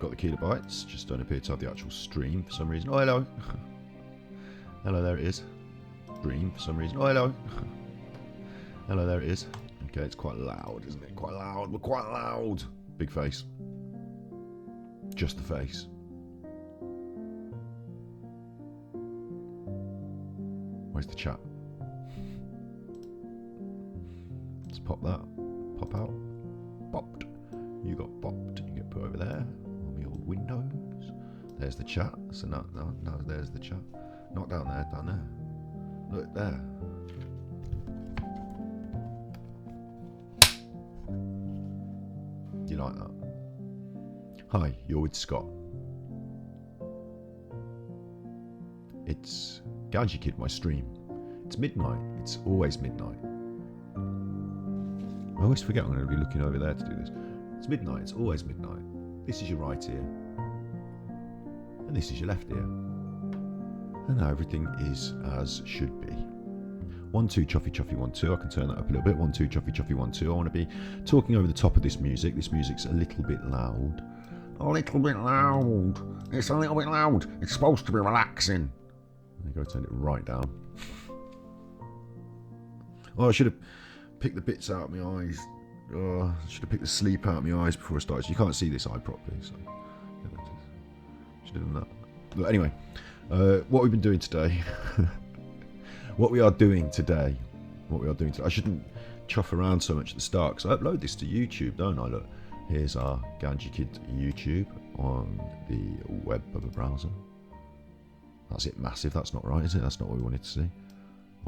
got the kilobytes, just don't appear to have the actual stream for some reason. Oh, hello. Hello, there it is. Stream for some reason. Oh, hello. Hello, there it is. Okay, it's quite loud, isn't it? Quite loud. We're quite loud. Big face. Just the face. Where's the chat? Let's pop that. Pop out. Popped. You got popped. You get put over there on the old windows. There's the chat. So no, there's the chat. Not down there, down there. Look there. You like that? Hi, you're with Scott. It's Gougie Kid, my stream. It's midnight. It's always midnight. I always forget I'm going to be looking over there to do this. It's midnight. It's always midnight. This is your right ear. And this is your left ear. And now everything is as should be. 1 2 chuffy chuffy 1 2. I can turn that up a little bit. 1 2 chuffy chuffy 1 2. I want to be talking over the top of this music. This music's a little bit loud. A little bit loud. It's a little bit loud. It's supposed to be relaxing. There you go. Turn it right down. Oh, I should have picked the bits out of my eyes. Oh, I should have picked the sleep out of my eyes before I started. You can't see this eye properly, so should have done that. But anyway, what we've been doing today. What we are doing today. I shouldn't chuff around so much at the start because I upload this to YouTube, don't I? Look, here's our Gougie Kid YouTube on the web of a browser. That's it, massive. That's not right, is it? That's not what we wanted to see.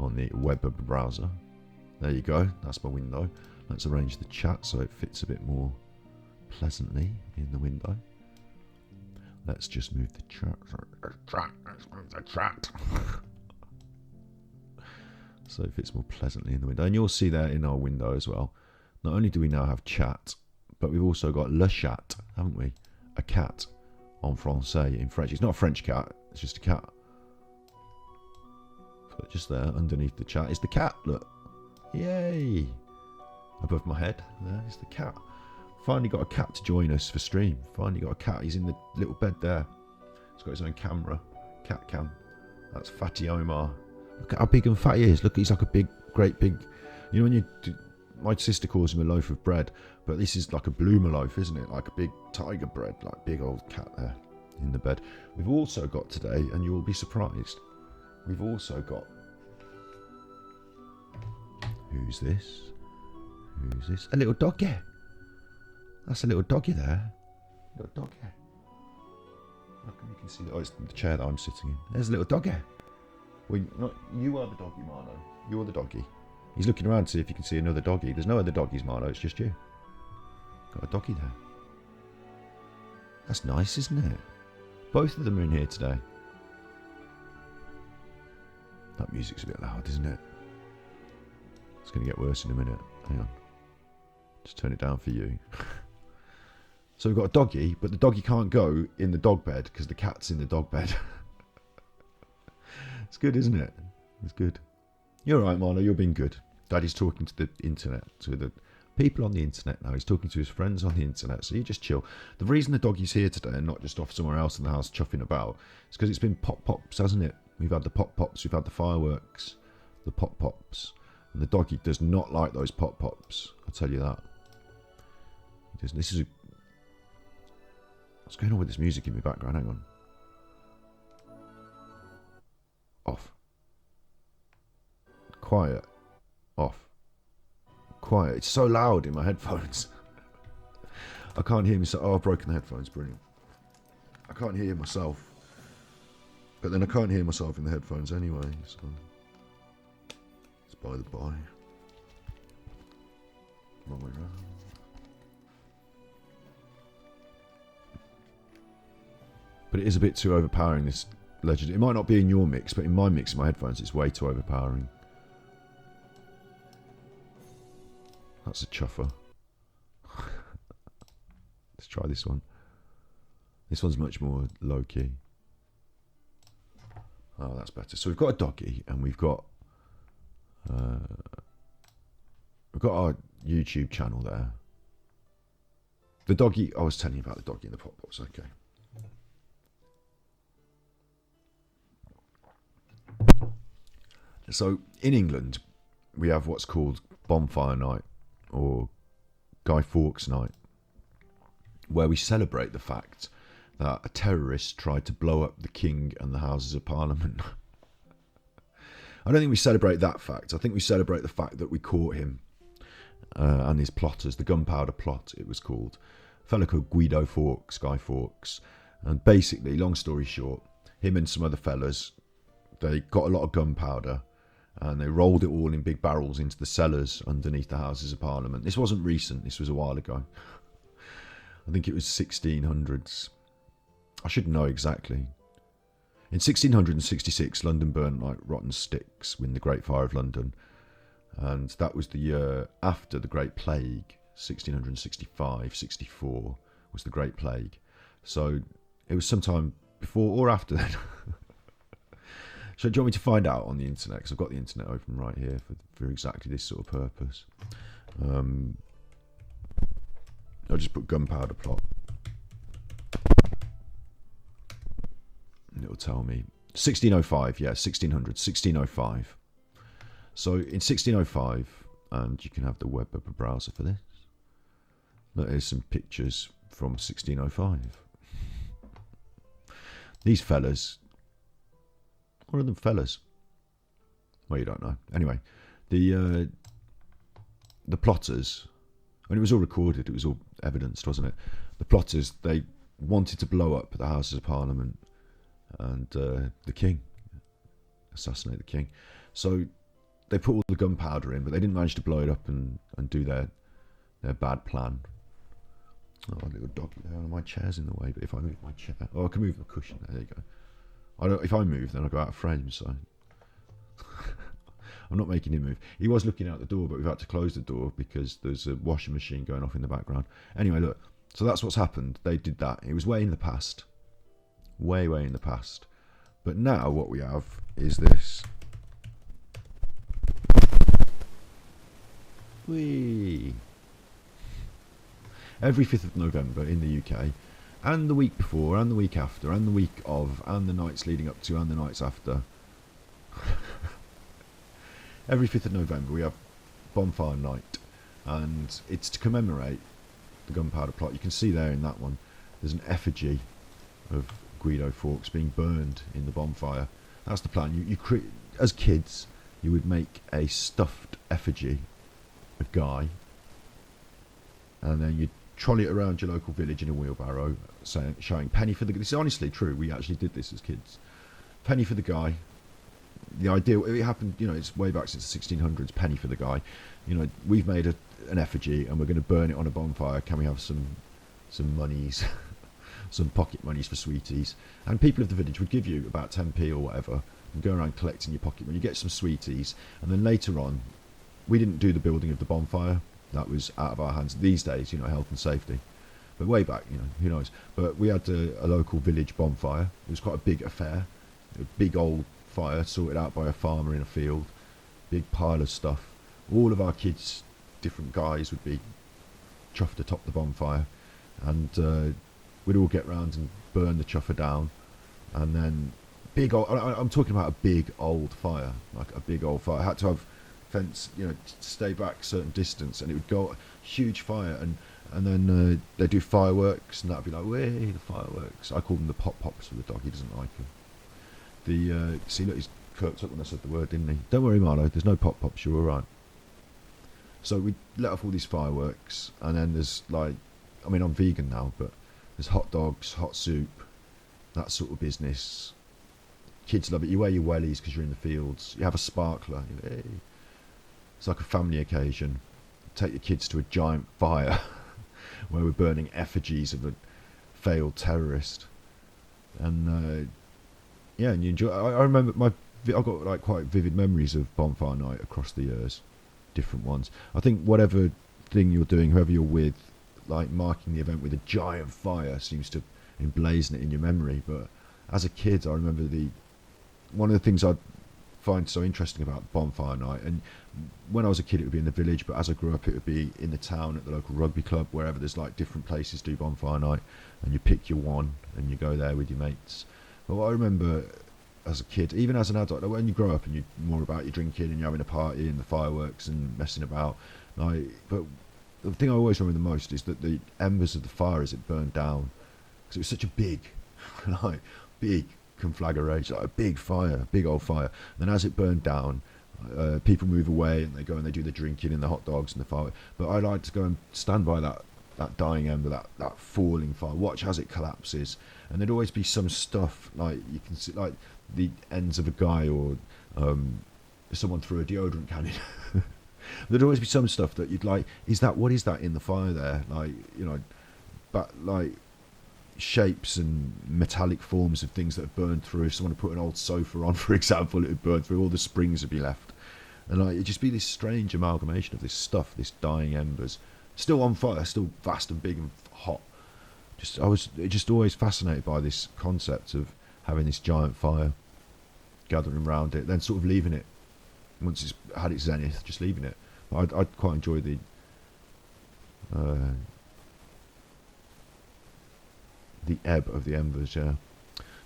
On the web of a browser. There you go. That's my window. Let's arrange the chat so it fits a bit more pleasantly in the window. Let's just move the chat. Let's move the chat. So it fits more pleasantly in the window. And you'll see there in our window as well. Not only do we now have chat, but we've also got le chat, haven't we? A cat en français in French. It's not a French cat. It's just a cat. But just there underneath the chat is the cat. Look. Yay. Above my head there is the cat. Finally got a cat to join us for stream. Finally got a cat. He's in the little bed there. He's got his own camera. Cat cam. That's Fatty Omar. Look at how big and fat he is. Look, he's like a big, great big... You know when you do... My sister calls him a loaf of bread. But this is like a bloomer loaf, isn't it? Like a big tiger bread. Like big old cat there in the bed. We've also got today, and you will be surprised, we've also got... Who's this? Who's this? A little doggy. That's a little doggy there. Little doggy. Look, you can see that. Oh, it's the chair that I'm sitting in. There's a little doggy. Well, you are the doggy, Marlo. You're the doggy. He's looking around to see if you can see another doggy. There's no other doggies, Marlo. It's just you. Got a doggy there. That's nice, isn't it? Both of them are in here today. That music's a bit loud, isn't it? It's going to get worse in a minute. Hang on. Just turn it down for you. So we've got a doggy, but the doggy can't go in the dog bed because the cat's in the dog bed. It's good, isn't it? It's good. You're all right, Marlo. You're being good. Daddy's talking to the internet, to the people on the internet now. He's talking to his friends on the internet, so you just chill. The reason the doggy's here today and not just off somewhere else in the house chuffing about is because it's been pop-pops, hasn't it? We've had the pop-pops, we've had the fireworks, the pop-pops. And the doggy does not like those pop-pops. I'll tell you that. He doesn't. This is a... What's going on with this music in my background? Hang on. Off. Quiet. Off. Quiet. It's so loud in my headphones. I can't hear myself. Oh, I've broken the headphones. Brilliant. I can't hear myself. But then I can't hear myself in the headphones anyway. So it's by the by. Wrong way round. But it is a bit too overpowering, this legend. It might not be in your mix, but in my mix, in my headphones, it's way too overpowering. That's a chuffer. Let's try this one. This one's much more low-key. Oh, that's better. So we've got a doggy, and we've got our YouTube channel there. The doggy, I was telling you about the doggy in the pop box, okay. So in England, we have what's called Bonfire Night or Guy Fawkes Night, where we celebrate the fact that a terrorist tried to blow up the King and the Houses of Parliament. I don't think we celebrate that fact. I think we celebrate the fact that we caught him and his plotters, the Gunpowder Plot it was called. A fellow called Guy Fawkes. And basically, long story short, him and some other fellas, they got a lot of gunpowder and they rolled it all in big barrels into the cellars underneath the Houses of Parliament. This wasn't recent, this was a while ago. I think it was 1600s. I should know exactly. In 1666, London burned like rotten sticks in the Great Fire of London. And that was the year after the Great Plague. 1665, 64 was the Great Plague. So it was sometime before or after then. So do you want me to find out on the internet? Because I've got the internet open right here for exactly this sort of purpose. I'll just put Gunpowder Plot. And it'll tell me. 1605, yeah, 1600, 1605. So in 1605, and you can have the web browser for this. Look, here's some pictures from 1605. These fellas. What are them fellas? Well, you don't know. Anyway, the plotters, and it was all recorded, it was all evidenced, wasn't it? The plotters, they wanted to blow up the Houses of Parliament and the King, assassinate the King. So they put all the gunpowder in, but they didn't manage to blow it up and do their bad plan. Oh, a little doggy there. My chair's in the way, but if I move my chair... Oh, I can move the cushion there. There you go. If I move, then I'll go out of frame, so... I'm not making him move. He was looking out the door, but we've had to close the door because there's a washing machine going off in the background. Anyway, look. So that's what's happened. They did that. It was way in the past. Way, way in the past. But now what we have is this. Whee! Every 5th of November in the UK, and the week before, and the week after, and the week of, and the nights leading up to, and the nights after. Every 5th of November we have Bonfire Night, and it's to commemorate the Gunpowder Plot. You can see there in that one, there's an effigy of Guido Fawkes being burned in the bonfire. That's the plan. You as kids, you would make a stuffed effigy of Guy, and then you'd trolley it around your local village in a wheelbarrow, showing penny for the... This is honestly true. We actually did this as kids. Penny for the Guy. The idea, it happened, it's way back since the 1600s, penny for the Guy. We've made an effigy and we're going to burn it on a bonfire. Can we have some monies, some pocket monies for sweeties? And people of the village would give you about 10p or whatever and go around collecting your pocket money. You get some sweeties, and then later on, we didn't do the building of the bonfire. That was out of our hands. These days, health and safety. But way back, who knows. But we had a local village bonfire. It was quite a big affair. A big old fire sorted out by a farmer in a field. Big pile of stuff. All of our kids, different guys, would be chuffed atop the bonfire. And we'd all get round and burn the chuffer down. And then big old... I'm talking about a big old fire. Like a big old fire. I had to have fence, to stay back a certain distance, and it would go huge fire, and then they do fireworks, and that'd be like, way the fireworks. I call them the pop-pops for the dog. He doesn't like them. See, look, he's perked up when I said the word, didn't he? Don't worry, Marlo, there's no pop-pops, you're all right. So we let off all these fireworks, and then there's I'm vegan now, but there's hot dogs, hot soup, that sort of business. Kids love it. You wear your wellies because you're in the fields. You have a sparkler. Hey. It's like a family occasion. Take your kids to a giant fire where we're burning effigies of a failed terrorist. And and you enjoy. I remember I've got quite vivid memories of Bonfire Night across the years, different ones. I think whatever thing you're doing, whoever you're with, marking the event with a giant fire seems to emblazon it in your memory. But as a kid, I remember one of the things I'd find so interesting about Bonfire Night. And when I was a kid, it would be in the village, but as I grew up, it would be in the town at the local rugby club, wherever there's like different places do Bonfire Night, and you pick your one and you go there with your mates. But what I remember as a kid, even as an adult, when you grow up and you're more about your drinking and you're having a party and the fireworks and messing about, but the thing I always remember the most is that the embers of the fire as it burned down, because it was such a big, big conflagration, like a big fire, big old fire. And as it burned down, people move away and they go and they do the drinking and the hot dogs and the fire. But I like to go and stand by that dying ember, that falling fire, watch as it collapses. And there'd always be some stuff, like you can see, like the ends of a guy or someone threw a deodorant can in. There'd always be some stuff that you'd like, what is that in the fire there? Like, but like shapes and metallic forms of things that have burned through. If someone had put an old sofa on, for example, it would burn through, all the springs would be left. And like, it'd just be this strange amalgamation of this stuff, this dying embers, still on fire, still vast and big and hot. I was just always fascinated by this concept of having this giant fire, gathering around it, then sort of leaving it once it's had its zenith, just leaving it. I'd quite enjoy the ebb of the embers, yeah.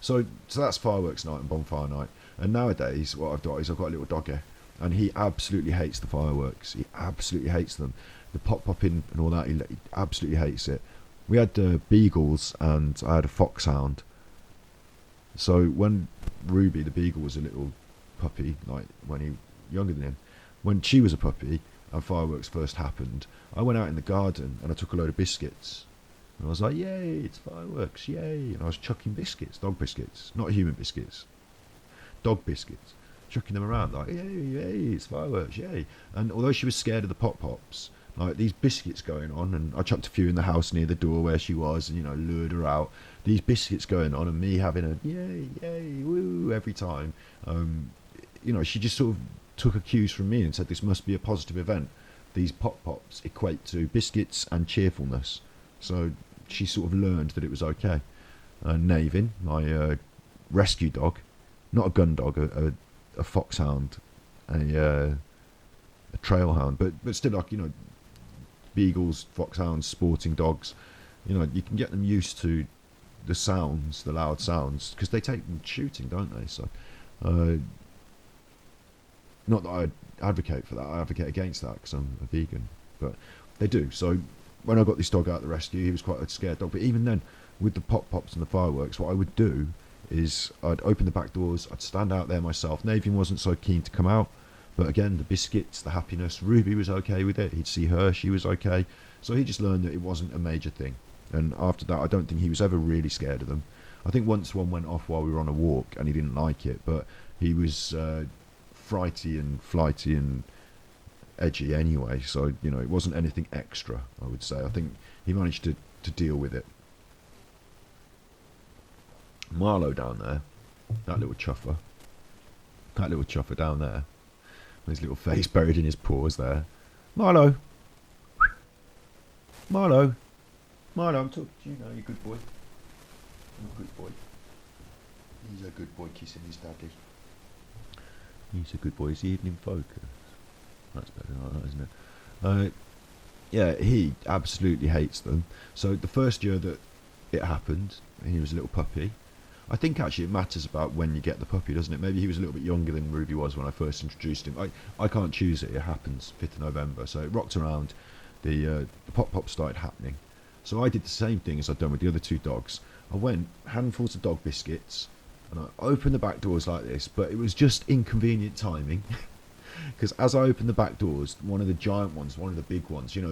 So that's fireworks night and bonfire night. And nowadays, what I've got is I've got a little doggy, and he absolutely hates the fireworks. He absolutely hates them. The popping and all that, he absolutely hates it. We had beagles and I had a foxhound. So when Ruby, the beagle, was a little puppy, like when he younger than him, when she was a puppy and fireworks first happened, I went out in the garden and I took a load of biscuits. And I was like, yay, it's fireworks, yay. And I was chucking biscuits, dog biscuits, not human biscuits, dog biscuits, chucking them around like, yay, yay, it's fireworks, yay. And although she was scared of the pop-pops, like these biscuits going on, and I chucked a few in the house near the door where she was and, lured her out. These biscuits going on and me having a yay, yay, woo every time. She just sort of took her cues from me and said this must be a positive event. These pop-pops equate to biscuits and cheerfulness. So she sort of learned that it was okay. Navin, my rescue dog, not a gun dog, a foxhound, a trailhound, but still, like, beagles, foxhounds, sporting dogs, you can get them used to the sounds, the loud sounds, because they take them shooting, don't they? So, not that I advocate for that, I advocate against that because I'm a vegan, but they do. So when I got this dog out of the rescue, he was quite a scared dog, but even then, with the pop-pops and the fireworks, what I would do is I'd open the back doors, I'd stand out there myself. Navin wasn't so keen to come out, but again, the biscuits, the happiness, Ruby was okay with it. He'd see her, she was okay. So he just learned that it wasn't a major thing. And after that, I don't think he was ever really scared of them. I think once one went off while we were on a walk and he didn't like it, but he was frighty and flighty and edgy anyway. So, it wasn't anything extra, I would say. I think he managed to deal with it. Marlowe down there, that little chuffer down there, with his little face buried in his paws there. Marlowe, I'm talking to you now, you good boy. You're a good boy. He's a good boy kissing his daddy. He's a good boy. Is he even in focus? That's better like that, isn't it? Yeah, he absolutely hates them. So the first year that it happened, he was a little puppy. I think actually it matters about when you get the puppy, doesn't it? Maybe he was a little bit younger than Ruby was when I first introduced him. I can't choose it. It happens 5th of November. So it rocked around. The pop-pop started happening. So I did the same thing as I'd done with the other two dogs. I went handfuls of dog biscuits and I opened the back doors like this, but it was just inconvenient timing. Because as I opened the back doors, one of the giant ones, one of the big ones, the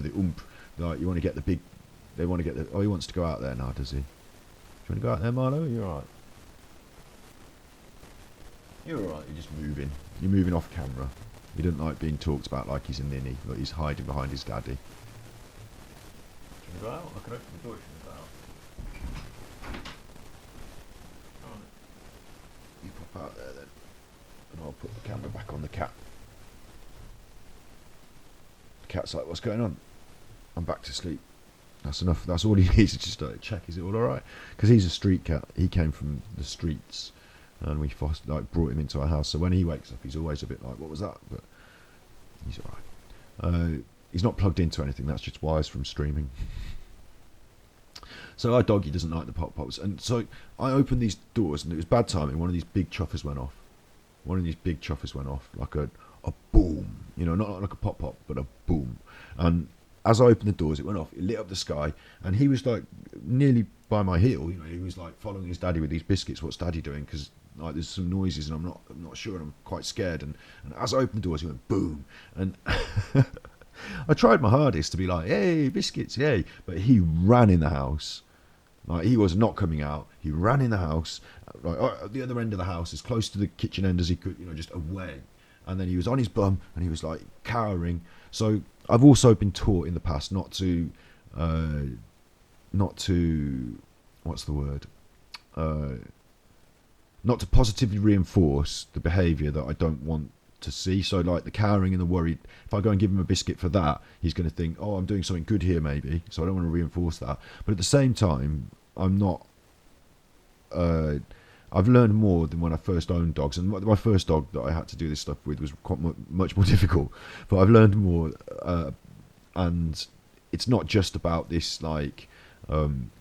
like you want to get the big, they want to get the, oh, he wants to go out there now, does he? Do you want to go out there, Marlo? You're alright. You're alright, you're just moving. You're moving off camera. He doesn't like being talked about like he's a ninny, like he's hiding behind his daddy. Do you want to go out? I can open the door if you want to go out. You pop out there then, and I'll put the camera back on the cat. The cat's like, what's going on? I'm back to sleep. That's enough. That's all he needs to just check. Is it all alright? Because he's a street cat. He came from the streets. and we brought him into our house. So when he wakes up, he's always a bit like, "What was that?" But he's all right. He's not plugged into anything. That's just wires from streaming. So our doggy doesn't like the pop pops, and so I opened these doors, and it was bad timing. One of these big chuffers went off. Like a boom, not like a pop pop, but a boom. And as I opened the doors, it went off. It lit up the sky, and he was like nearly by my heel. He was like following his daddy with these biscuits. What's daddy doing? Because like there's some noises, and I'm not sure, and I'm quite scared. And as I opened the doors, he went boom, and I tried my hardest to be like, "Hey, biscuits, yay!" But he ran in the house. Like, he was not coming out. He ran in the house, like at the other end of the house, as close to the kitchen end as he could, just away. And then he was on his bum, and he was like cowering. So I've also been taught in the past not to, what's the word? Not to positively reinforce the behaviour that I don't want to see. So like the cowering and the worried, if I go and give him a biscuit for that, he's going to think, oh, I'm doing something good here maybe, so I don't want to reinforce that. But at the same time, I'm not I've learned more than when I first owned dogs, and my first dog that I had to do this stuff with was quite much more difficult, but I've learned more, and it's not just about this like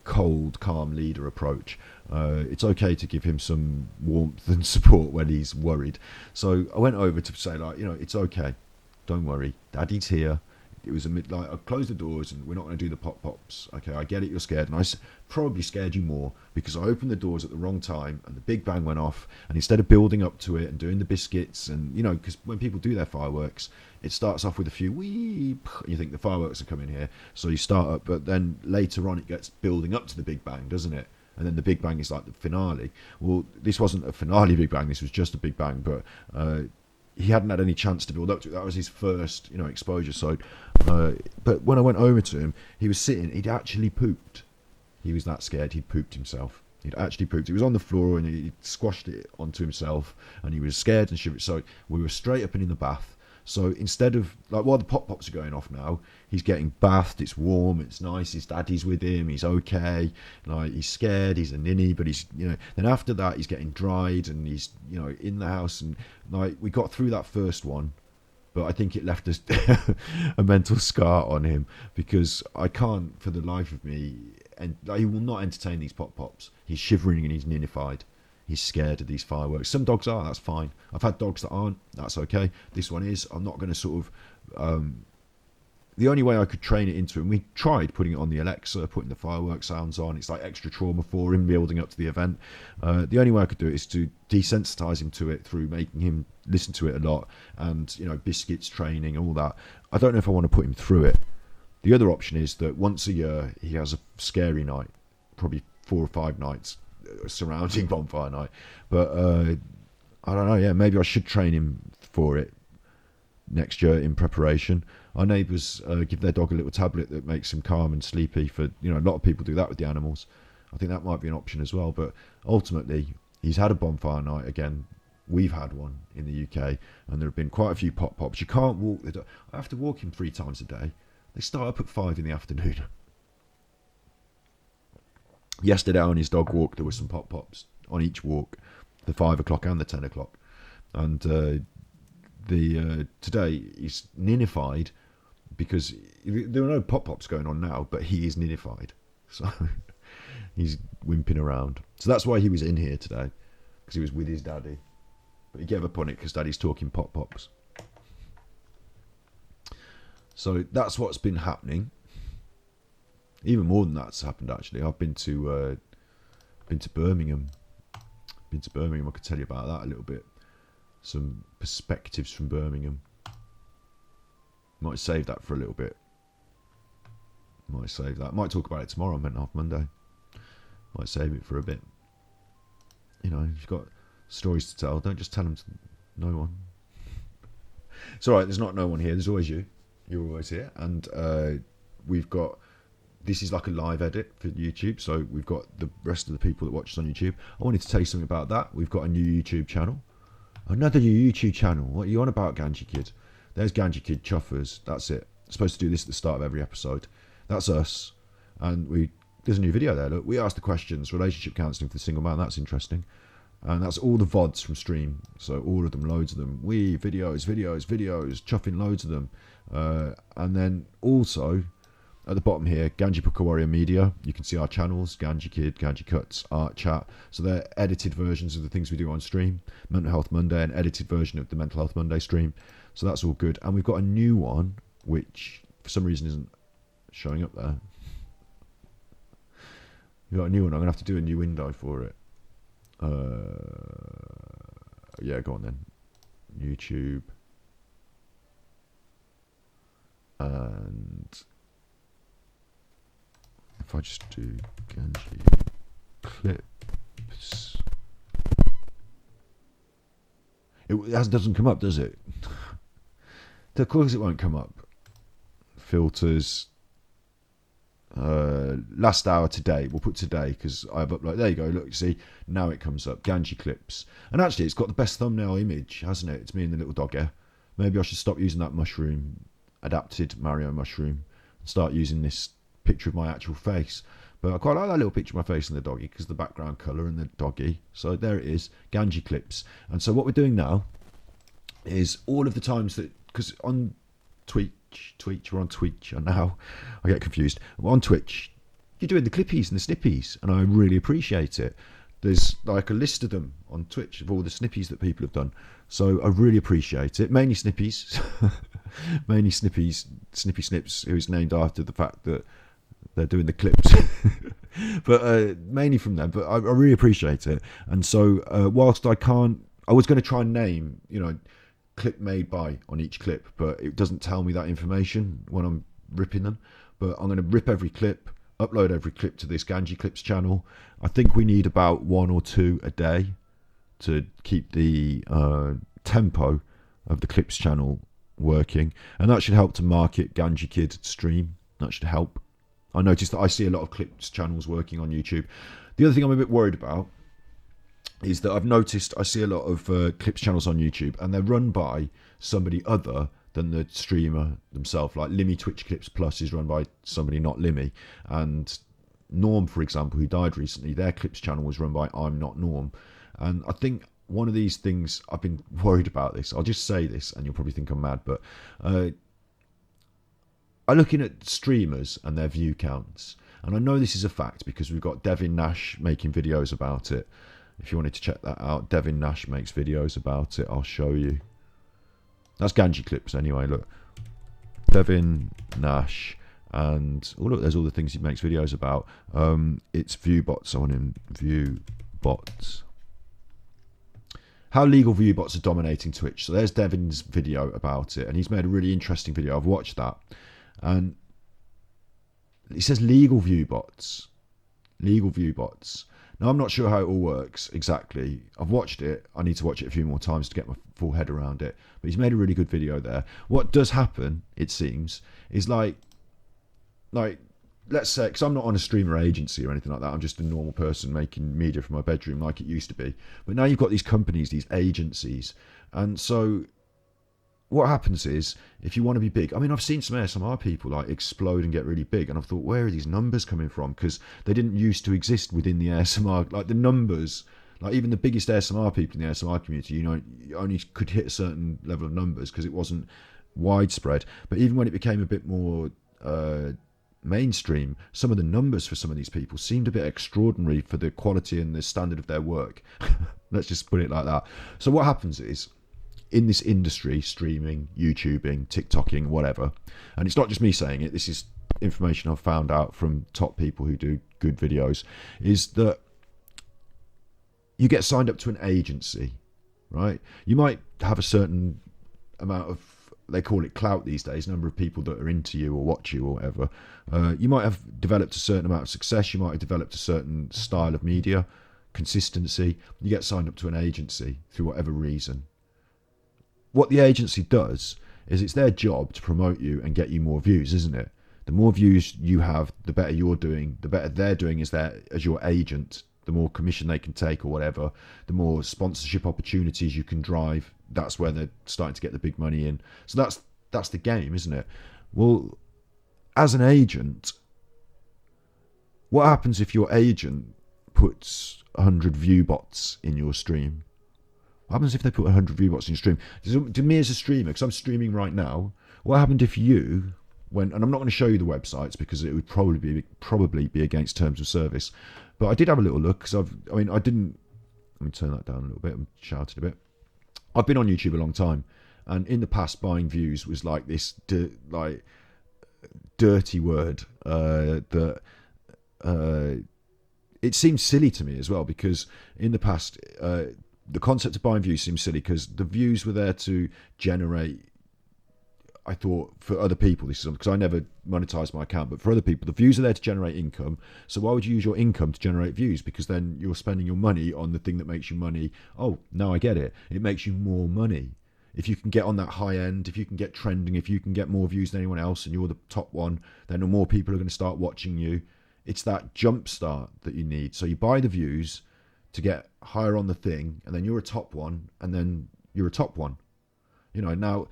cold, calm leader approach. It's okay to give him some warmth and support when he's worried. So I went over to say, like, it's okay, don't worry, Daddy's here. It was I closed the doors, and we're not going to do the pop pops. Okay, I get it, you're scared, and I probably scared you more because I opened the doors at the wrong time, and the big bang went off. And instead of building up to it and doing the biscuits, and because when people do their fireworks, it starts off with a few wee, and you think the fireworks are coming here, so you start up, but then later on it gets building up to the big bang, doesn't it? And then the big bang is like the finale. Well, this wasn't a finale big bang, this was just a big bang, but he hadn't had any chance to build up to it. That was his first, exposure. So, but when I went over to him, he was sitting. He'd actually pooped. He was that scared. He'd pooped himself. He'd actually pooped. He was on the floor, and he squashed it onto himself, and he was scared and shivered. So we were straight up and in the bath. So instead of, like, while the pop-pops are going off now, he's getting bathed, it's warm, it's nice, his daddy's with him, he's okay, like, he's scared, he's a ninny, but he's, then after that, he's getting dried, and he's, in the house, and, like, we got through that first one, but I think it left us a mental scar on him, because I can't, for the life of me, and he will not entertain these pop-pops. He's shivering and he's ninnified. He's scared of these fireworks. Some dogs are, that's fine. I've had dogs that aren't, that's okay. This one is. I'm not going to sort of... the only way I could train it into him, we tried putting it on the Alexa, putting the firework sounds on. It's like extra trauma for him building up to the event. The only way I could do it is to desensitize him to it through making him listen to it a lot and, biscuits, training, all that. I don't know if I want to put him through it. The other option is that once a year he has a scary night, probably 4 or 5 nights surrounding Bonfire Night, but I don't know. Yeah, maybe I should train him for it next year in preparation. Our neighbours give their dog a little tablet that makes him calm and sleepy. For a lot of people do that with the animals. I think that might be an option as well. But ultimately, he's had a Bonfire Night again. We've had one in the UK, and there have been quite a few pop pops. You can't walk the dog. I have to walk him 3 times a day. They start up at 5 in the afternoon. Yesterday on his dog walk, there were some pop-pops on each walk, the 5 o'clock and the 10 o'clock. And today he's ninnified because there are no pop-pops going on now, but he is ninnified. So he's whimping around. So that's why he was in here today, because he was with his daddy. But he gave up on it because daddy's talking pop-pops. So that's what's been happening. Even more than that's happened, actually. I've been to Birmingham. I could tell you about that a little bit. Some perspectives from Birmingham. Might save that for a little bit. Might talk about it tomorrow. I meant off Monday. Might save it for a bit. If you've got stories to tell, don't just tell them to no one. It's alright, there's not no one here. There's always you. You're always here. And we've got... This is like a live edit for YouTube, so we've got the rest of the people that watch us on YouTube. I wanted to tell you something about that. We've got a new YouTube channel. Another new YouTube channel. What are you on about, Ganji Kid? There's Ganji Kid Chuffers. That's it. I'm supposed to do this at the start of every episode. That's us. And there's a new video there. Look, we asked the questions. Relationship counselling for the single man. That's interesting. And that's all the VODs from stream. So all of them, loads of them. Videos, chuffing loads of them. And then also, at the bottom here, Ganji Puka Warrior Media. You can see our channels, Ganji Kid, Ganji Cuts, Art Chat. So they're edited versions of the things we do on stream. Mental Health Monday, an edited version of the Mental Health Monday stream. So that's all good. And we've got a new one, which for some reason isn't showing up there. We've got a new one. I'm going to have to do a new window for it. Yeah, go on then. YouTube. And if I just do Ganji clips, it doesn't come up, does it? Of course it won't come up. Filters. Last hour today. We'll put today because I've uploaded. There you go. Look, you see, now it comes up. Ganji clips. And actually, it's got the best thumbnail image, hasn't it? It's me and the little dogger. Maybe I should stop using that mushroom, adapted Mario mushroom, and start using this picture of my actual face. But I quite like that little picture of my face and the doggy because the background colour and the doggy. So there it is, Ganji clips. And so what we're doing now is all of the times that, because on Twitch, we're on Twitch, and now I get confused. On Twitch, you're doing the clippies and the snippies, and I really appreciate it. There's like a list of them on Twitch of all the snippies that people have done, so I really appreciate it. Mainly snippies, mainly snippies, Snippy Snips, who's named after the fact that they're doing the clips, but mainly from them. But I really appreciate it, and so whilst I was going to try and name, clip made by on each clip, but it doesn't tell me that information when I'm ripping them. But I'm going to rip every clip, upload every clip to this Ganji Clips channel. I think we need about 1 or 2 a day to keep the tempo of the Clips channel working, and that should help to market Ganji Kid stream. That should help. I noticed that I see a lot of Clips channels working on YouTube. The other thing I'm a bit worried about is that I've noticed I see a lot of Clips channels on YouTube, and they're run by somebody other than the streamer themselves. Like Limmy Twitch Clips Plus is run by somebody not Limmy, and Norm, for example, who died recently, their Clips channel was run by I'm Not Norm. And I think one of these things, I've been worried about this. I'll just say this, and you'll probably think I'm mad, but I'm looking at streamers and their view counts, and I know this is a fact because we've got Devin Nash making videos about it. If you wanted to check that out, Devin Nash makes videos about it. I'll show you. That's Ganji Clips anyway, look. Devin Nash. And, oh look, there's all the things he makes videos about. It's ViewBots on him. ViewBots. How legal ViewBots are dominating Twitch. So there's Devin's video about it. And he's made a really interesting video. I've watched that. And it says legal ViewBots. Legal ViewBots. Now, I'm not sure how it all works exactly. I've watched it. I need to watch it a few more times to get my full head around it. But he's made a really good video there. What does happen, it seems, is like let's say, because I'm not on a streamer agency or anything like that. I'm just a normal person making media from my bedroom like it used to be. But now you've got these companies, these agencies. And so what happens is, if you want to be big, I mean, I've seen some ASMR people like explode and get really big, and I've thought, where are these numbers coming from? Because they didn't used to exist within the ASMR, like the numbers, like even the biggest ASMR people in the ASMR community, you only could hit a certain level of numbers because it wasn't widespread. But even when it became a bit more mainstream, some of the numbers for some of these people seemed a bit extraordinary for the quality and the standard of their work. Let's just put it like that. So what happens is, in this industry, streaming, YouTubing, TikToking, whatever, and it's not just me saying it, this is information I've found out from top people who do good videos, is that you get signed up to an agency, right? You might have a certain amount of, they call it clout these days, number of people that are into you or watch you or whatever. You might have developed a certain amount of success, you might have developed a certain style of media, consistency. You get signed up to an agency through whatever reason. What the agency does is, it's their job to promote you and get you more views, isn't it? The more views you have, the better you're doing, the better they're doing as your agent, the more commission they can take or whatever, the more sponsorship opportunities you can drive. That's where they're starting to get the big money in. So that's the game, isn't it? Well, as an agent, what happens if your agent puts 100 view bots in your stream? What happens if they put 100 view bots in your stream? To me as a streamer, because I'm streaming right now, what happened if you went, and I'm not going to show you the websites because it would probably be against terms of service, but I did have a little look, because let me turn that down a little bit, I'm shouting a bit. I've been on YouTube a long time, and in the past buying views was like this dirty word that it seems silly to me as well, because in the past the concept of buying views seems silly because the views were there to generate, I thought, for other people, this is because I never monetized my account, but for other people the views are there to generate income. So why would you use your income to generate views? Because then you're spending your money on the thing that makes you money. Oh, now I get it. It makes you more money. If you can get on that high end, if you can get trending, if you can get more views than anyone else and you're the top one, then more people are going to start watching you. It's that jump start that you need. So you buy the views to get higher on the thing, and then you're a top one, and then you're a top one. Now,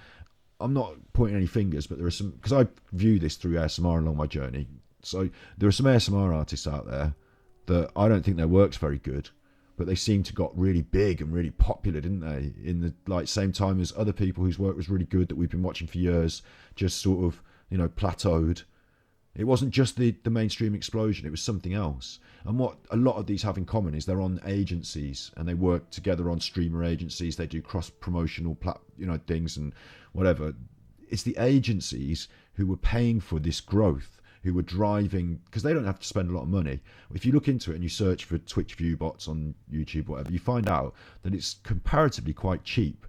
I'm not pointing any fingers, but there are some, because I view this through ASMR along my journey. So there are some ASMR artists out there that I don't think their work's very good, but they seem to got really big and really popular, didn't they? In the same time as other people whose work was really good that we've been watching for years, just sort of, plateaued. It wasn't just the mainstream explosion, it was something else. And what a lot of these have in common is they're on agencies, and they work together on streamer agencies. They do cross-promotional things and whatever. It's the agencies who were paying for this growth, who were driving, because they don't have to spend a lot of money. If you look into it and you search for Twitch view bots on YouTube, whatever, you find out that it's comparatively quite cheap.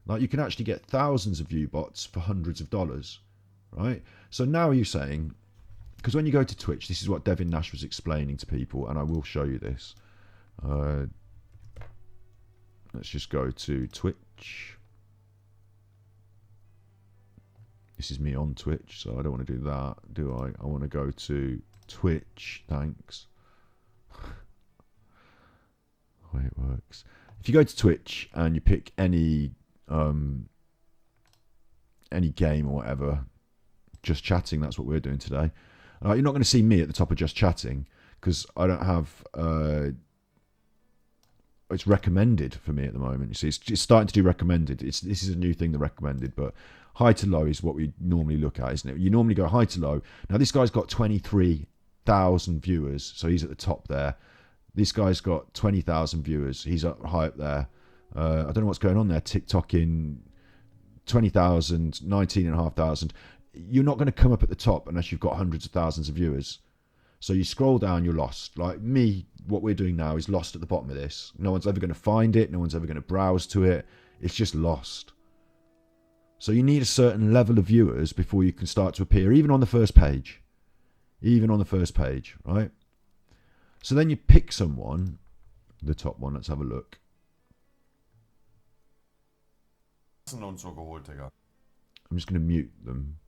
Like, you can actually get thousands of view bots for hundreds of dollars, right? So now you're saying, because when you go to Twitch, this is what Devin Nash was explaining to people, and I will show you this. Let's just go to Twitch. This is me on Twitch, so I don't want to do that, do I? I want to go to Twitch, thanks. The way it works. If you go to Twitch and you pick any game or whatever, just chatting, that's what we're doing today. You're not going to see me at the top of just chatting because I don't have. It's recommended for me at the moment. You see, it's starting to do recommended. This is a new thing, the recommended. But high to low is what we normally look at, isn't it? You normally go high to low. Now this guy's got 23,000 viewers, so he's at the top there. This guy's got 20,000 viewers. He's up high up there. I don't know what's going on there. TikTok in 20,000, 19,500. You're not going to come up at the top unless you've got hundreds of thousands of viewers. So you scroll down, you're lost. Like me, what we're doing now is lost at the bottom of this. No one's ever going to find it. No one's ever going to browse to it. It's just lost. So you need a certain level of viewers before you can start to appear, even on the first page. Even on the first page, right? So then you pick someone, the top one, let's have a look. I'm just going to mute them.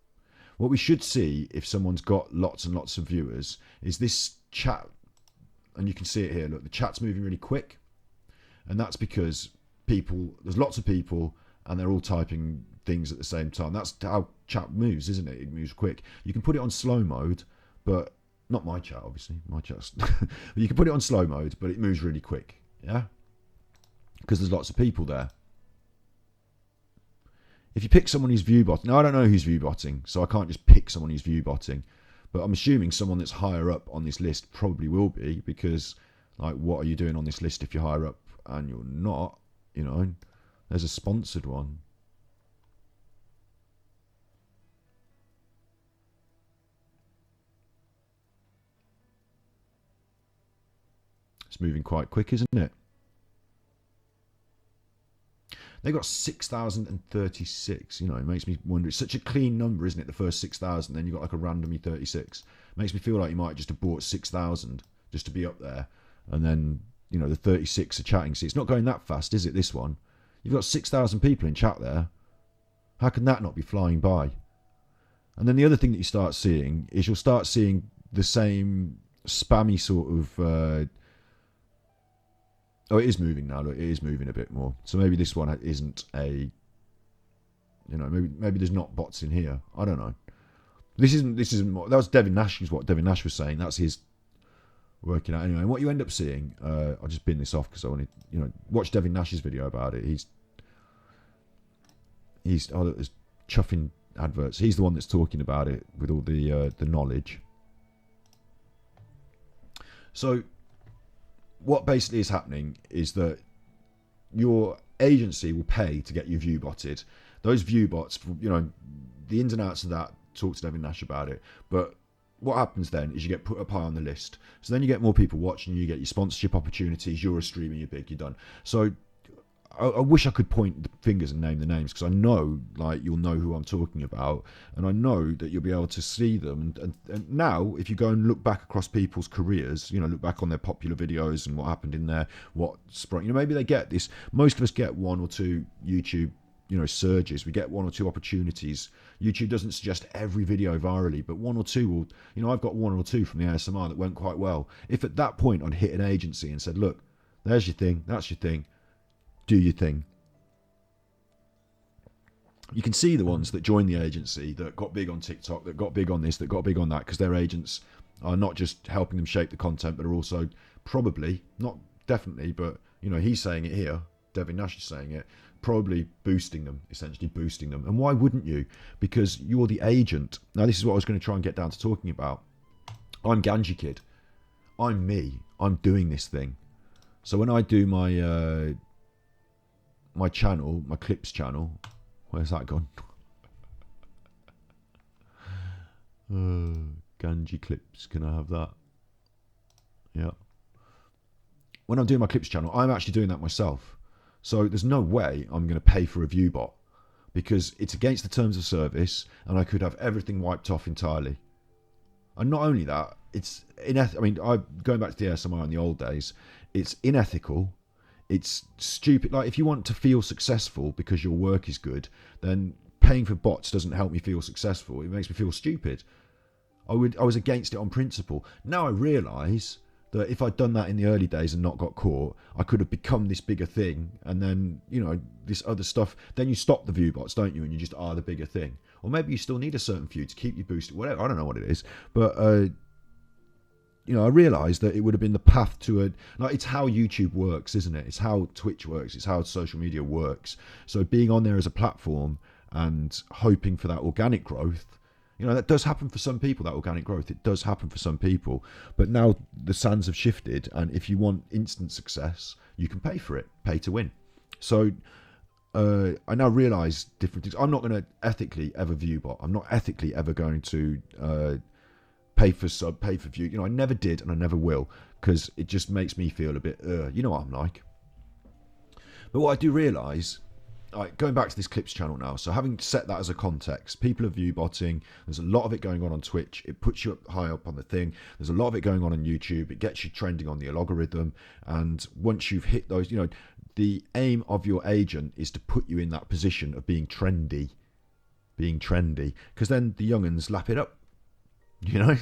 What we should see if someone's got lots and lots of viewers is this chat, and you can see it here. Look, the chat's moving really quick, and that's because there's lots of people, and they're all typing things at the same time. That's how chat moves, isn't it? It moves quick. You can put it on slow mode, but not my chat, obviously. My chat's. You can put it on slow mode, but it moves really quick. Yeah, because there's lots of people there. If you pick someone who's view botting, now I don't know who's view botting, so I can't just pick someone who's view botting, but I'm assuming someone that's higher up on this list probably will be, because, like, what are you doing on this list if you're higher up and you're not? There's a sponsored one. It's moving quite quick, isn't it? They got 6,036. It makes me wonder. It's such a clean number, isn't it? The first 6,000, then you got like a randomly 36. Makes me feel like you might just have bought 6,000 just to be up there, and then the 36 are chatting. See, it's not going that fast, is it? This one, you've got 6,000 people in chat there. How can that not be flying by? And then the other thing that you start seeing is you'll start seeing the same spammy sort of. Oh, it is moving now. Look, it is moving a bit more. So maybe this one isn't a. Maybe there's not bots in here. I don't know. This isn't. That was Devin Nash. Is what Devin Nash was saying. That's his. working out anyway. And what you end up seeing, I'll just bin this off because I want to, watch Devin Nash's video about it. He's there's chuffing adverts. He's the one that's talking about it with all the knowledge. So what basically is happening is that your agency will pay to get you view botted. Those view bots, the ins and outs of that, talk to Devin Nash about it. But what happens then is you get put up high on the list. So then you get more people watching you, get your sponsorship opportunities, you're a streamer, you're big, you're done. So I wish I could point the fingers and name the names, because I know, you'll know who I'm talking about, and I know that you'll be able to see them. And now, if you go and look back across people's careers, look back on their popular videos and what happened in there, what sprung, maybe they get this. Most of us get one or two YouTube, surges. We get one or two opportunities. YouTube doesn't suggest every video virally, but one or two will. I've got one or two from the ASMR that went quite well. If at that point I'd hit an agency and said, look, there's your thing, that's your thing, do your thing. You can see the ones that joined the agency that got big on TikTok, that got big on this, that got big on that, because their agents are not just helping them shape the content, but are also probably, not definitely, but he's saying it here, Devin Nash is saying it, probably essentially boosting them. And why wouldn't you? Because you're the agent. Now this is what I was going to try and get down to talking about. I'm Ganji Kid. I'm me. I'm doing this thing. So when I do my my channel, my clips channel, where's that gone? Ganji clips, can I have that? Yeah. When I'm doing my clips channel, I'm actually doing that myself. So there's no way I'm going to pay for a view bot, because it's against the terms of service, and I could have everything wiped off entirely. And not only that, it's going back to the ASMR in the old days, it's unethical. It's stupid. If you want to feel successful because your work is good, then paying for bots doesn't help me feel successful. It makes me feel stupid. I was against it on principle. Now I realise that if I'd done that in the early days and not got caught, I could have become this bigger thing, and then this other stuff. Then you stop the view bots, don't you? And you just are the bigger thing. Or maybe you still need a certain few to keep you boosted. Whatever. I don't know what it is, but I realised that it would have been the path to it's how YouTube works, isn't it? It's how Twitch works. It's how social media works. So being on there as a platform and hoping for that organic growth, that does happen for some people, that organic growth. It does happen for some people. But now the sands have shifted, and if you want instant success, you can pay for it, pay to win. So I now realise different things. I'm not going to ethically ever view bot. I'm not ethically ever going to pay for sub, pay for view. I never did, and I never will, because it just makes me feel a bit, you know what I'm like. But what I do realise, going back to this clips channel now, so having set that as a context, people are view botting. There's a lot of it going on Twitch. It puts you up high up on the thing. There's a lot of it going on YouTube. It gets you trending on the algorithm. And once you've hit those, the aim of your agent is to put you in that position of being trendy, because then the young'uns lap it up, and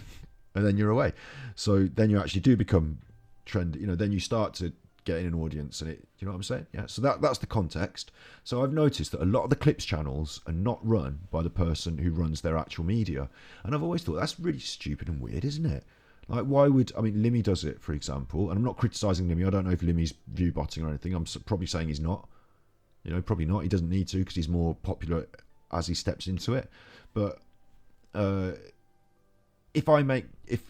then you're away. So then you actually do become trendy. Then you start to getting an audience, and it, you know what I'm saying? Yeah. So that's the context. So I've noticed that a lot of the clips channels are not run by the person who runs their actual media, and I've always thought that's really stupid and weird, isn't it? Why would Limmy does it, for example, and I'm not criticising Limmy. I don't know if Limmy's view botting or anything. I'm probably saying he's not. Probably not. He doesn't need to, because he's more popular as he steps into it. But if I make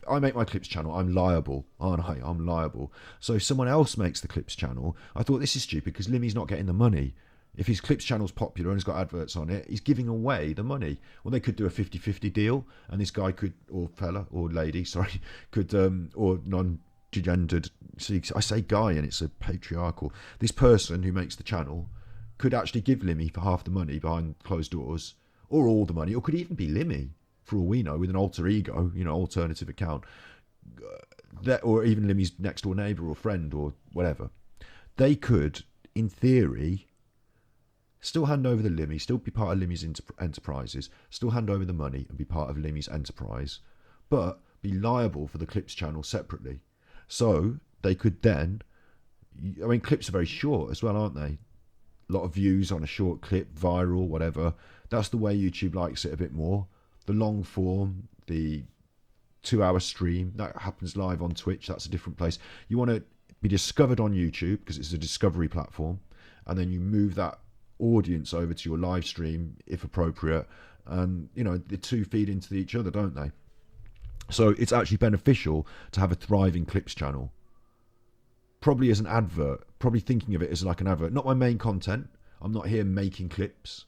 my clips channel, I'm liable, aren't I? I'm liable. So if someone else makes the clips channel, I thought this is stupid because Limmy's not getting the money. If his clips channel's popular and has got adverts on it, he's giving away the money. Well, they could do a 50-50 deal, and this guy could, or fella, or lady, sorry, could, or non-gendered, see, I say guy and it's a patriarchal. This person who makes the channel could actually give Limmy for half the money behind closed doors, or all the money, or could even be Limmy, for all we know, with an alter ego, alternative account, or even Limmy's next door neighbour or friend or whatever. They could, in theory, still hand over the Limmy, still be part of Limmy's enterprises, still hand over the money and be part of Limmy's enterprise, but be liable for the clips channel separately. So they could then, clips are very short as well, aren't they? A lot of views on a short clip, viral, whatever. That's the way YouTube likes it a bit more. The long form, the 2-hour stream that happens live on Twitch. That's a different place. You want to be discovered on YouTube because it's a discovery platform, and then you move that audience over to your live stream if appropriate, and the two feed into each other, don't they? So it's actually beneficial to have a thriving clips channel, probably as an advert, probably thinking of it as like an advert, not my main content. I'm not here making clips,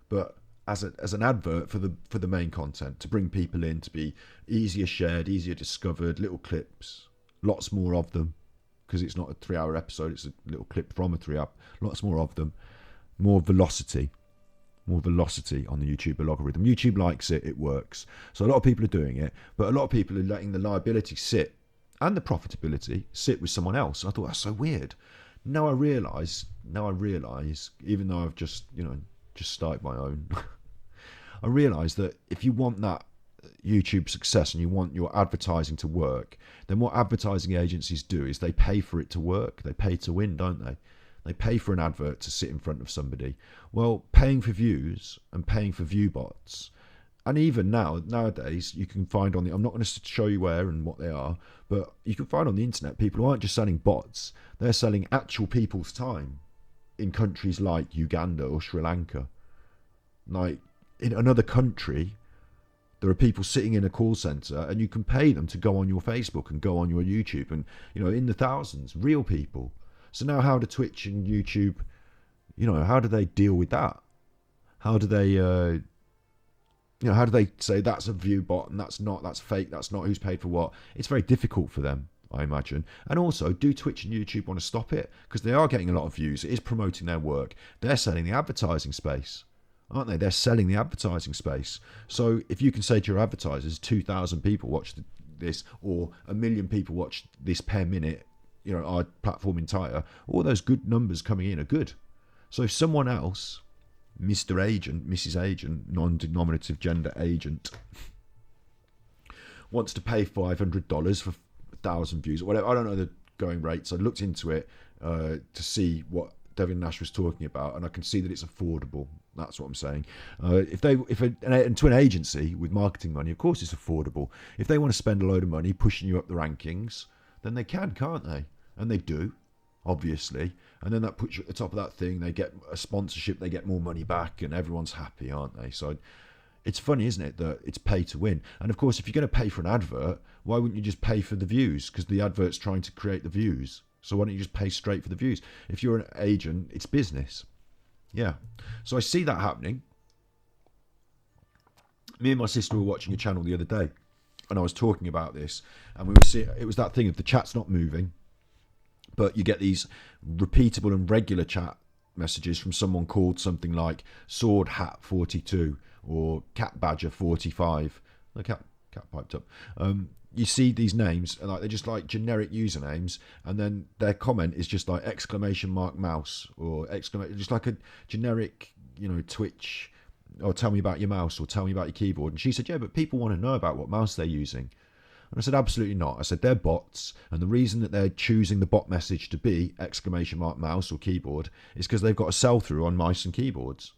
but as an advert for the main content, to bring people in, to be easier shared, easier discovered, little clips, lots more of them, because it's not a 3-hour episode, it's a little clip from a 3-hour, lots more of them, more velocity on the YouTube algorithm. YouTube likes it, it works. So a lot of people are doing it, but a lot of people are letting the liability sit and the profitability sit with someone else. And I thought, that's so weird. Now I realise, even though I've just started my own, I realise that if you want that YouTube success and you want your advertising to work, then what advertising agencies do is they pay for it to work. They pay to win, don't they? They pay for an advert to sit in front of somebody. Well, paying for views and paying for view bots, and even nowadays, you can find on the, I'm not going to show you where and what they are, but you can find on the internet people who aren't just selling bots, they're selling actual people's time in countries like Uganda or Sri Lanka. Like, in another country, there are people sitting in a call center and you can pay them to go on your Facebook and go on your YouTube, and in the thousands, real people. So now how do Twitch and YouTube, how do they deal with that? How do they how do they say that's a view bot and that's fake, that's not who's paid for what? It's very difficult for them, I imagine. And also, do Twitch and YouTube want to stop it? Because they are getting a lot of views. It is promoting their work. They're selling the advertising space, aren't they? They're selling the advertising space. So if you can say to your advertisers, 2,000 people watch this, or 1 million people watch this per minute, our platform entire, all those good numbers coming in are good. So if someone else, Mr. Agent, Mrs. Agent, non-denominative gender agent, wants to pay $500 for 1,000 views or whatever, I don't know the going rates. I looked into it to see what Devin Nash was talking about, and I can see that it's affordable. That's what I'm saying. And to an agency with marketing money, of course it's affordable. If they want to spend a load of money pushing you up the rankings, then they can, can't they? And they do, obviously. And then that puts you at the top of that thing. They get a sponsorship, they get more money back, and everyone's happy, aren't they? So it's funny, isn't it, that it's pay to win. And of course, if you're going to pay for an advert, why wouldn't you just pay for the views? Because the advert's trying to create the views. So why don't you just pay straight for the views? If you're an agent, it's business. Yeah. So I see that happening. Me and my sister were watching a channel the other day, and I was talking about this, and we were seeing, it was that thing of the chat's not moving, but you get these repeatable and regular chat messages from someone called something like Sword Hat 42 or Cat Badger 45. The cat piped up. You see these names, and they're just like generic usernames, and then their comment is just like !mouse or just like a generic, Twitch, or tell me about your mouse, or tell me about your keyboard. And she said, yeah, but people want to know about what mouse they're using. And I said, absolutely not. I said, they're bots, and the reason that they're choosing the bot message to be !mouse or keyboard is because they've got a sell-through on mice and keyboards.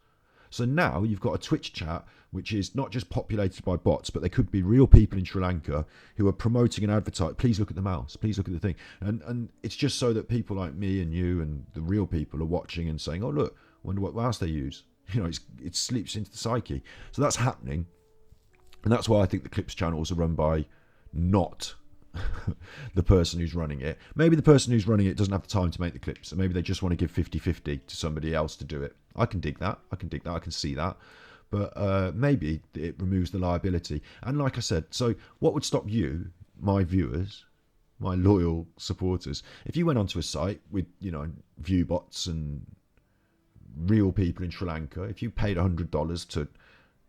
So now you've got a Twitch chat which is not just populated by bots, but they could be real people in Sri Lanka who are promoting and advertising, please look at the mouse, please look at the thing. And it's just so that people like me and you and the real people are watching and saying, oh, look, wonder what mouse they use. It sleeps into the psyche. So that's happening. And that's why I think the Clips channels are run by not the person who's running it. Maybe the person who's running it doesn't have the time to make the clips, and maybe they just want to give 50-50 to somebody else to do it. I can dig that. I can see that. But maybe it removes the liability. And like I said, so what would stop you, my viewers, my loyal supporters, if you went onto a site with, view bots and real people in Sri Lanka, if you paid $100 to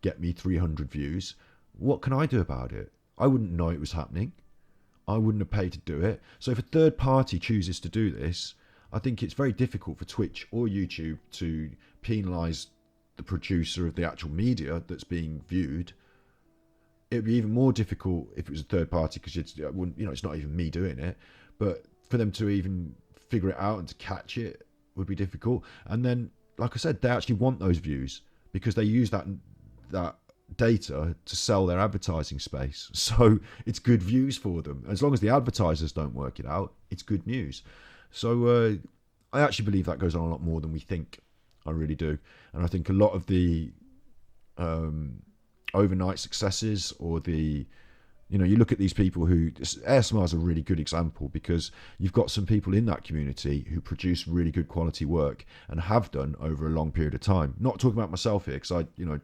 get me 300 views, what can I do about it? I wouldn't know it was happening. I wouldn't have paid to do it. So if a third party chooses to do this, I think it's very difficult for Twitch or YouTube to penalise the producer of the actual media that's being viewed. It'd be even more difficult if it was a third party, because it's not even me doing it. But for them to even figure it out and to catch it would be difficult. And then, like I said, they actually want those views because they use that data to sell their advertising space. So it's good views for them. As long as the advertisers don't work it out, it's good news. So I actually believe that goes on a lot more than we think. I really do. And I think a lot of the overnight successes, or the, you know, you look at these people who, ASMR is a really good example, because you've got some people in that community who produce really good quality work and have done over a long period of time. Not talking about myself here, because I, you know,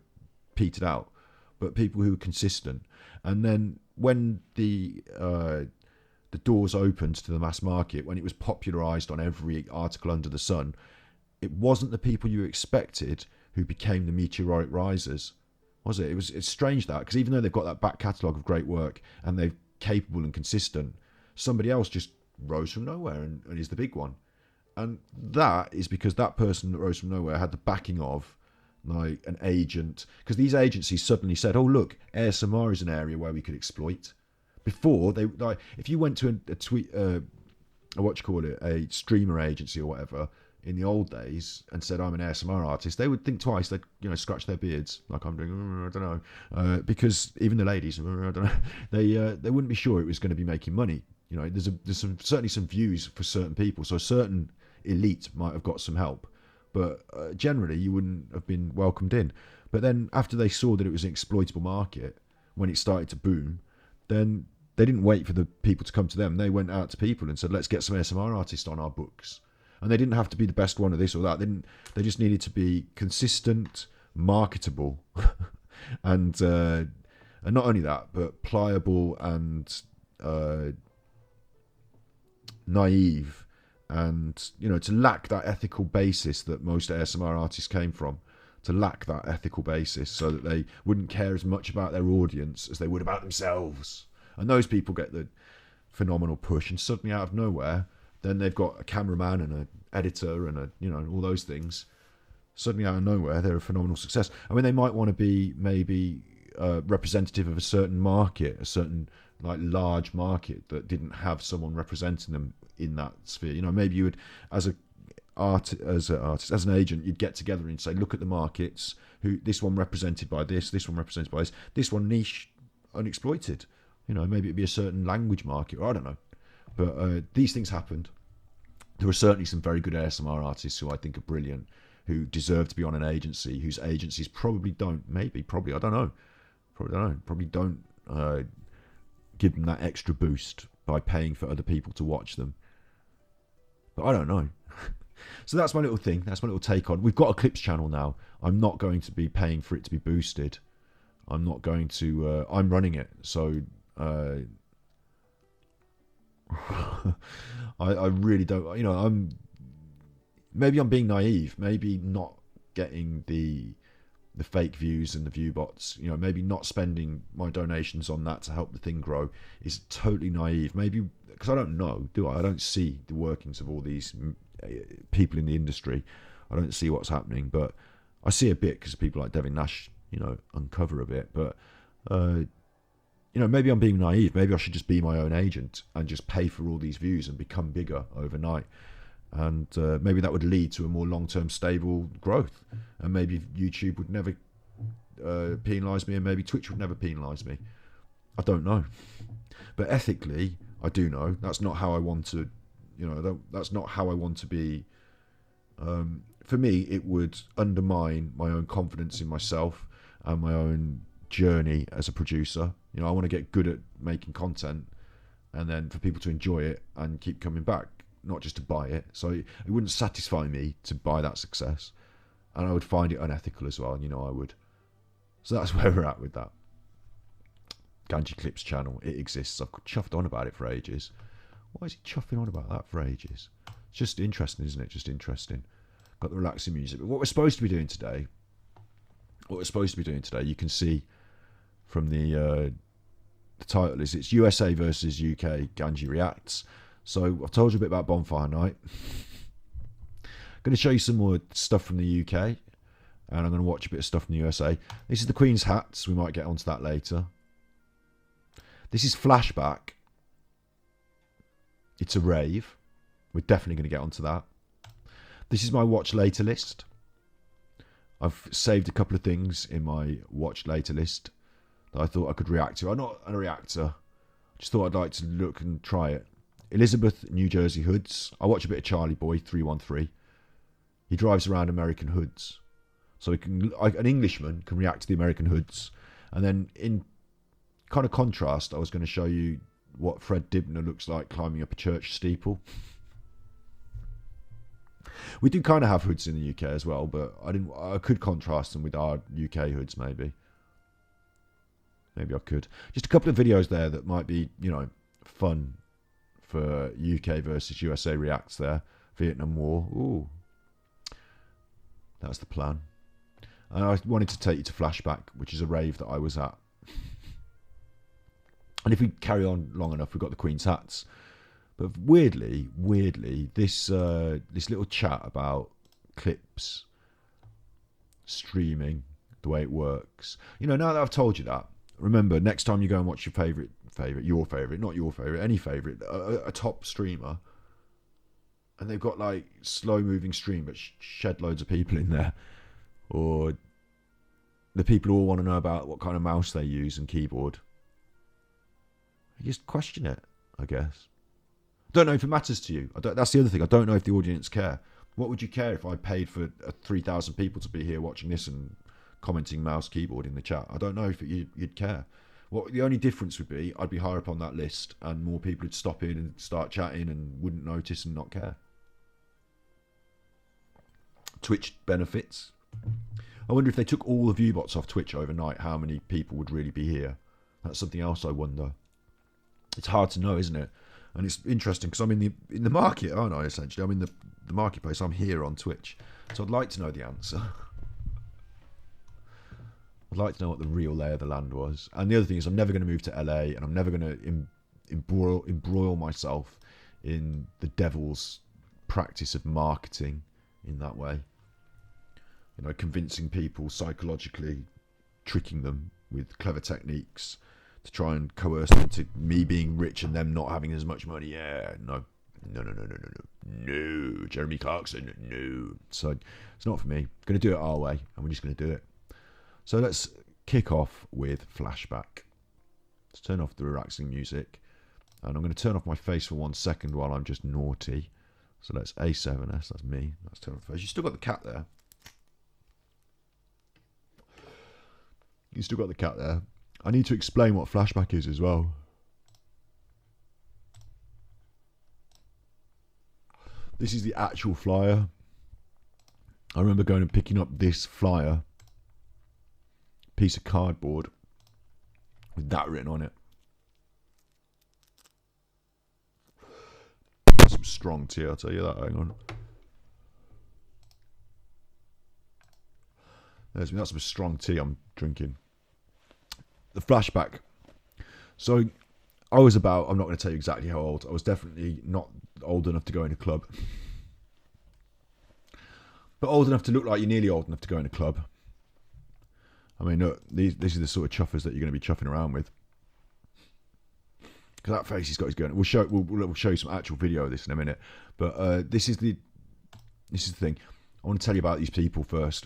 petered out, but people who are consistent. And then when the doors opened to the mass market, when it was popularized on every article under the sun, it wasn't the people you expected who became the meteoric risers, was it? It's strange that, because even though they've got that back catalogue of great work and they're capable and consistent, somebody else just rose from nowhere and is the big one. And that is because that person that rose from nowhere had the backing of like an agent, because these agencies suddenly said, oh look, ASMR is an area where we could exploit. Before, they, like, if you went to a streamer agency or whatever in the old days and said, I'm an ASMR artist, they would think twice. They'd, you know, scratch their beards like I'm doing, I don't know, because even the ladies, I don't know, they wouldn't be sure it was going to be making money. You know, there's certainly some views for certain people, so a certain elite might have got some help, but generally you wouldn't have been welcomed in. But then after they saw that it was an exploitable market, when it started to boom, then they didn't wait for the people to come to them. They went out to people and said, let's get some ASMR artists on our books. And they didn't have to be the best one of this or that. They just needed to be consistent, marketable, and not only that, but pliable and naive, and, you know, to lack that ethical basis that most ASMR artists came from. To lack that ethical basis, so that they wouldn't care as much about their audience as they would about themselves. And those people get the phenomenal push, and suddenly out of nowhere, then they've got a cameraman and an editor and you know, all those things. Suddenly out of nowhere, they're a phenomenal success. I mean, they might want to be maybe representative of a certain market, a certain like large market that didn't have someone representing them in that sphere. You know, maybe you would, as an agent, you'd get together and say, look at the markets, who this one represented by this one represented by this one niche, unexploited. You know, maybe it'd be a certain language market, or I don't know. But these things happened. There are certainly some very good ASMR artists who I think are brilliant, who deserve to be on an agency, whose agencies probably don't give them that extra boost by paying for other people to watch them. But I don't know. So that's my little thing. That's my little take on. We've got a clips channel now. I'm not going to be paying for it to be boosted. I'm not going to. I'm running it. So I really don't. You know, maybe I'm being naive. Maybe not getting the fake views and the view bots. You know, maybe not spending my donations on that to help the thing grow is totally naive. Maybe because I don't know, do I? I don't see the workings of all these people in the industry. I don't see what's happening, but I see a bit because people like Devin Nash, you know, uncover a bit. But you know, maybe I'm being naive. Maybe I should just be my own agent and just pay for all these views and become bigger overnight. And maybe that would lead to a more long-term stable growth. And maybe YouTube would never penalise me, and maybe Twitch would never penalise me. I don't know. But ethically, I do know. That's not how I want to, you know, that's not how I want to be. For me, it would undermine my own confidence in myself and my own journey as a producer. You know, I want to get good at making content, and then for people to enjoy it and keep coming back, not just to buy it. So it wouldn't satisfy me to buy that success, and I would find it unethical as well, and you know I would. So that's where we're at with that. Ganji Clips channel, it exists. I've chuffed on about it for ages. Why is he chuffing on about that for ages? It's just interesting, isn't it? Just interesting. Got the relaxing music. But what we're supposed to be doing today, you can see from the title, is it's USA versus UK Ganji Reacts. So I've told you a bit about Bonfire Night. I'm going to show you some more stuff from the UK, and I'm going to watch a bit of stuff from the USA. This is the Queen's hats. We might get onto that later. This is Flashback. It's a rave. We're definitely going to get onto that. This is my watch later list. I've saved a couple of things in my watch later list that I thought I could react to. I'm not a reactor. Just thought I'd like to look and try it. Elizabeth, New Jersey hoods. I watch a bit of Charlie Boy 313. He drives around American hoods. So an Englishman can react to the American hoods. And then in kind of contrast, I was going to show you what Fred Dibner looks like climbing up a church steeple. We do kind of have hoods in the UK as well, but I could contrast them with our UK hoods maybe. Maybe I could. Just a couple of videos there that might be, fun for UK versus USA reacts there. Vietnam War. Ooh. That's the plan. And I wanted to take you to Flashback, which is a rave that I was at. And if we carry on long enough, we've got the Queen's hats. But weirdly, this little chat about clips, streaming, the way it works. Now that I've told you that, remember, next time you go and watch your favourite, not your favourite, any favourite, a top streamer, and they've got like slow-moving stream but shed loads of people in there, or the people all want to know about what kind of mouse they use and keyboard. You just question it, I guess. I don't know if it matters to you. That's the other thing. I don't know if the audience care. What would you care if I paid for 3,000 people to be here watching this and commenting mouse keyboard in the chat? I don't know if you'd care. What the only difference would be, I'd be higher up on that list and more people would stop in and start chatting and wouldn't notice and not care. Twitch benefits. I wonder if they took all the view bots off Twitch overnight, how many people would really be here? That's something else I wonder. It's hard to know, isn't it? And it's interesting because I'm in the market, aren't I, essentially? I'm in the marketplace. I'm here on Twitch. So I'd like to know the answer. I'd like to know what the real lay of the land was. And the other thing is I'm never going to move to LA, and I'm never going to embroil myself in the devil's practice of marketing in that way. Convincing people psychologically, tricking them with clever techniques to try and coerce them into me being rich and them not having as much money. Yeah, no, Jeremy Clarkson, no. So it's not for me. I'm going to do it our way, and we're just going to do it. So let's kick off with Flashback. Let's turn off the relaxing music, and I'm going to turn off my face for 1 second while I'm just naughty. So let's A7S, that's me. Let's turn off the face. You still got the cat there. You still got the cat there. I need to explain what Flashback is as well. This is the actual flyer. I remember going and picking up this flyer, piece of cardboard with that written on it. Some strong tea, I'll tell you that. Hang on. That's some strong tea I'm drinking. The Flashback. So I was I'm not going to tell you exactly how old. I was definitely not old enough to go in a club. But old enough to look like you're nearly old enough to go in a club. I mean, look, these are the sort of chuffers that you're going to be chuffing around with. Because that face he's got is going. We'll show you some actual video of this in a minute. But this is the thing. I want to tell you about these people first.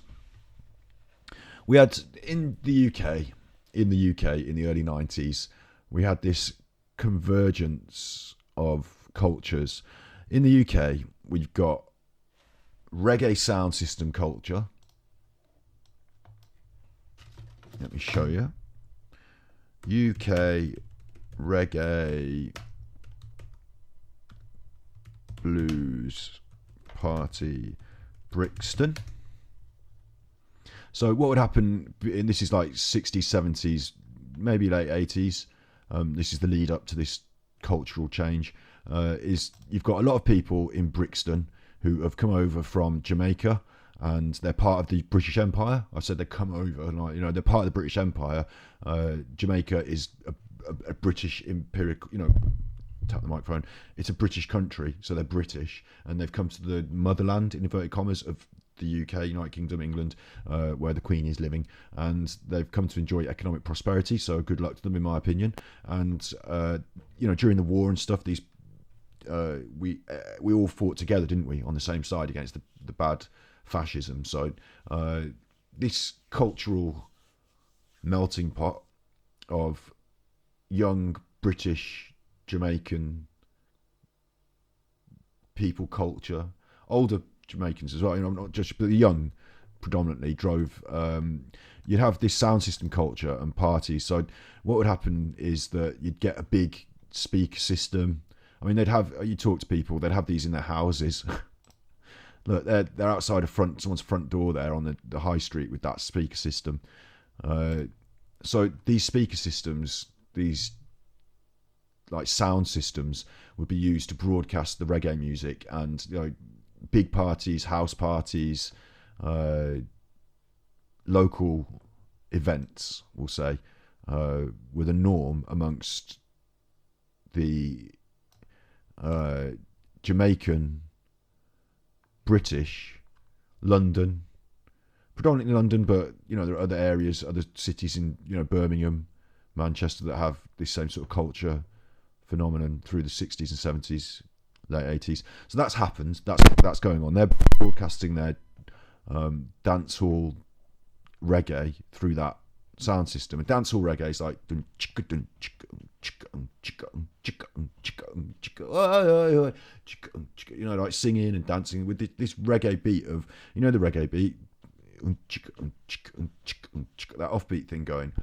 We had in the UK in the early 90s, we had this convergence of cultures. In the UK, we've got reggae sound system culture. Let me show you. UK reggae blues party Brixton. So what would happen, and this is like 60s, 70s, maybe late 80s, this is the lead up to this cultural change, is you've got a lot of people in Brixton who have come over from Jamaica, and they're part of the British Empire. I said they come over, like, you know, they're part of the British Empire. Jamaica is a British imperial, you know, tap the microphone. It's a British country, so they're British, and they've come to the motherland, in inverted commas, of the UK, United Kingdom, England, where the Queen is living, and they've come to enjoy economic prosperity. So good luck to them, in my opinion. And you know, during the war and stuff, these we all fought together, didn't we, on the same side against the bad fascism. So this cultural melting pot of young British, Jamaican people culture, older Jamaicans as well, you know, not just, but the young predominantly drove. You'd have this sound system culture and parties. So what would happen is that you'd get a big speaker system. I mean, you talk to people, they'd have these in their houses. Look, they're outside someone's front door there on the high street with that speaker system. So these speaker systems, these like sound systems, would be used to broadcast the reggae music, and you know, big parties, house parties, local events, we'll say, were the norm amongst the Jamaican, British, London, predominantly London, but you know there are other areas, other cities in, you know, Birmingham, Manchester, that have this same sort of culture phenomenon through the 60s and 70s, late 80s. So that's happened. That's going on. They're broadcasting their dancehall reggae through that sound system. And dancehall reggae is like you know, like singing and dancing with this reggae beat of, you know, the reggae beat, that offbeat thing going.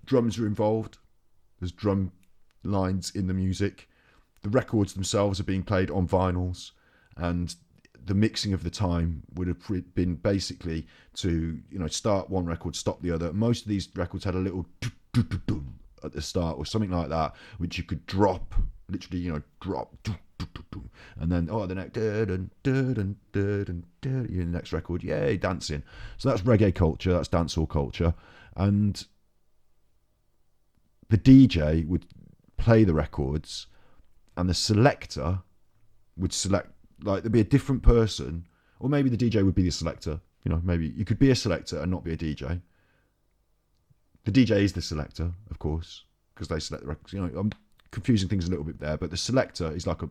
Drums are involved. There's drum lines in the music. The records themselves are being played on vinyls, and the mixing of the time would have been basically to, you know, start one record, stop the other. Most of these records had a little at the start or something like that, which you could drop, literally, you know, drop, and then the next record, yay, dancing. So that's reggae culture, that's dancehall culture, and the DJ would play the records, and the selector would select, like, there'd be a different person, or maybe the DJ would be the selector. You know, maybe you could be a selector and not be a DJ. The DJ is the selector, of course, because they select the records. You know, I'm confusing things a little bit there, but the selector is like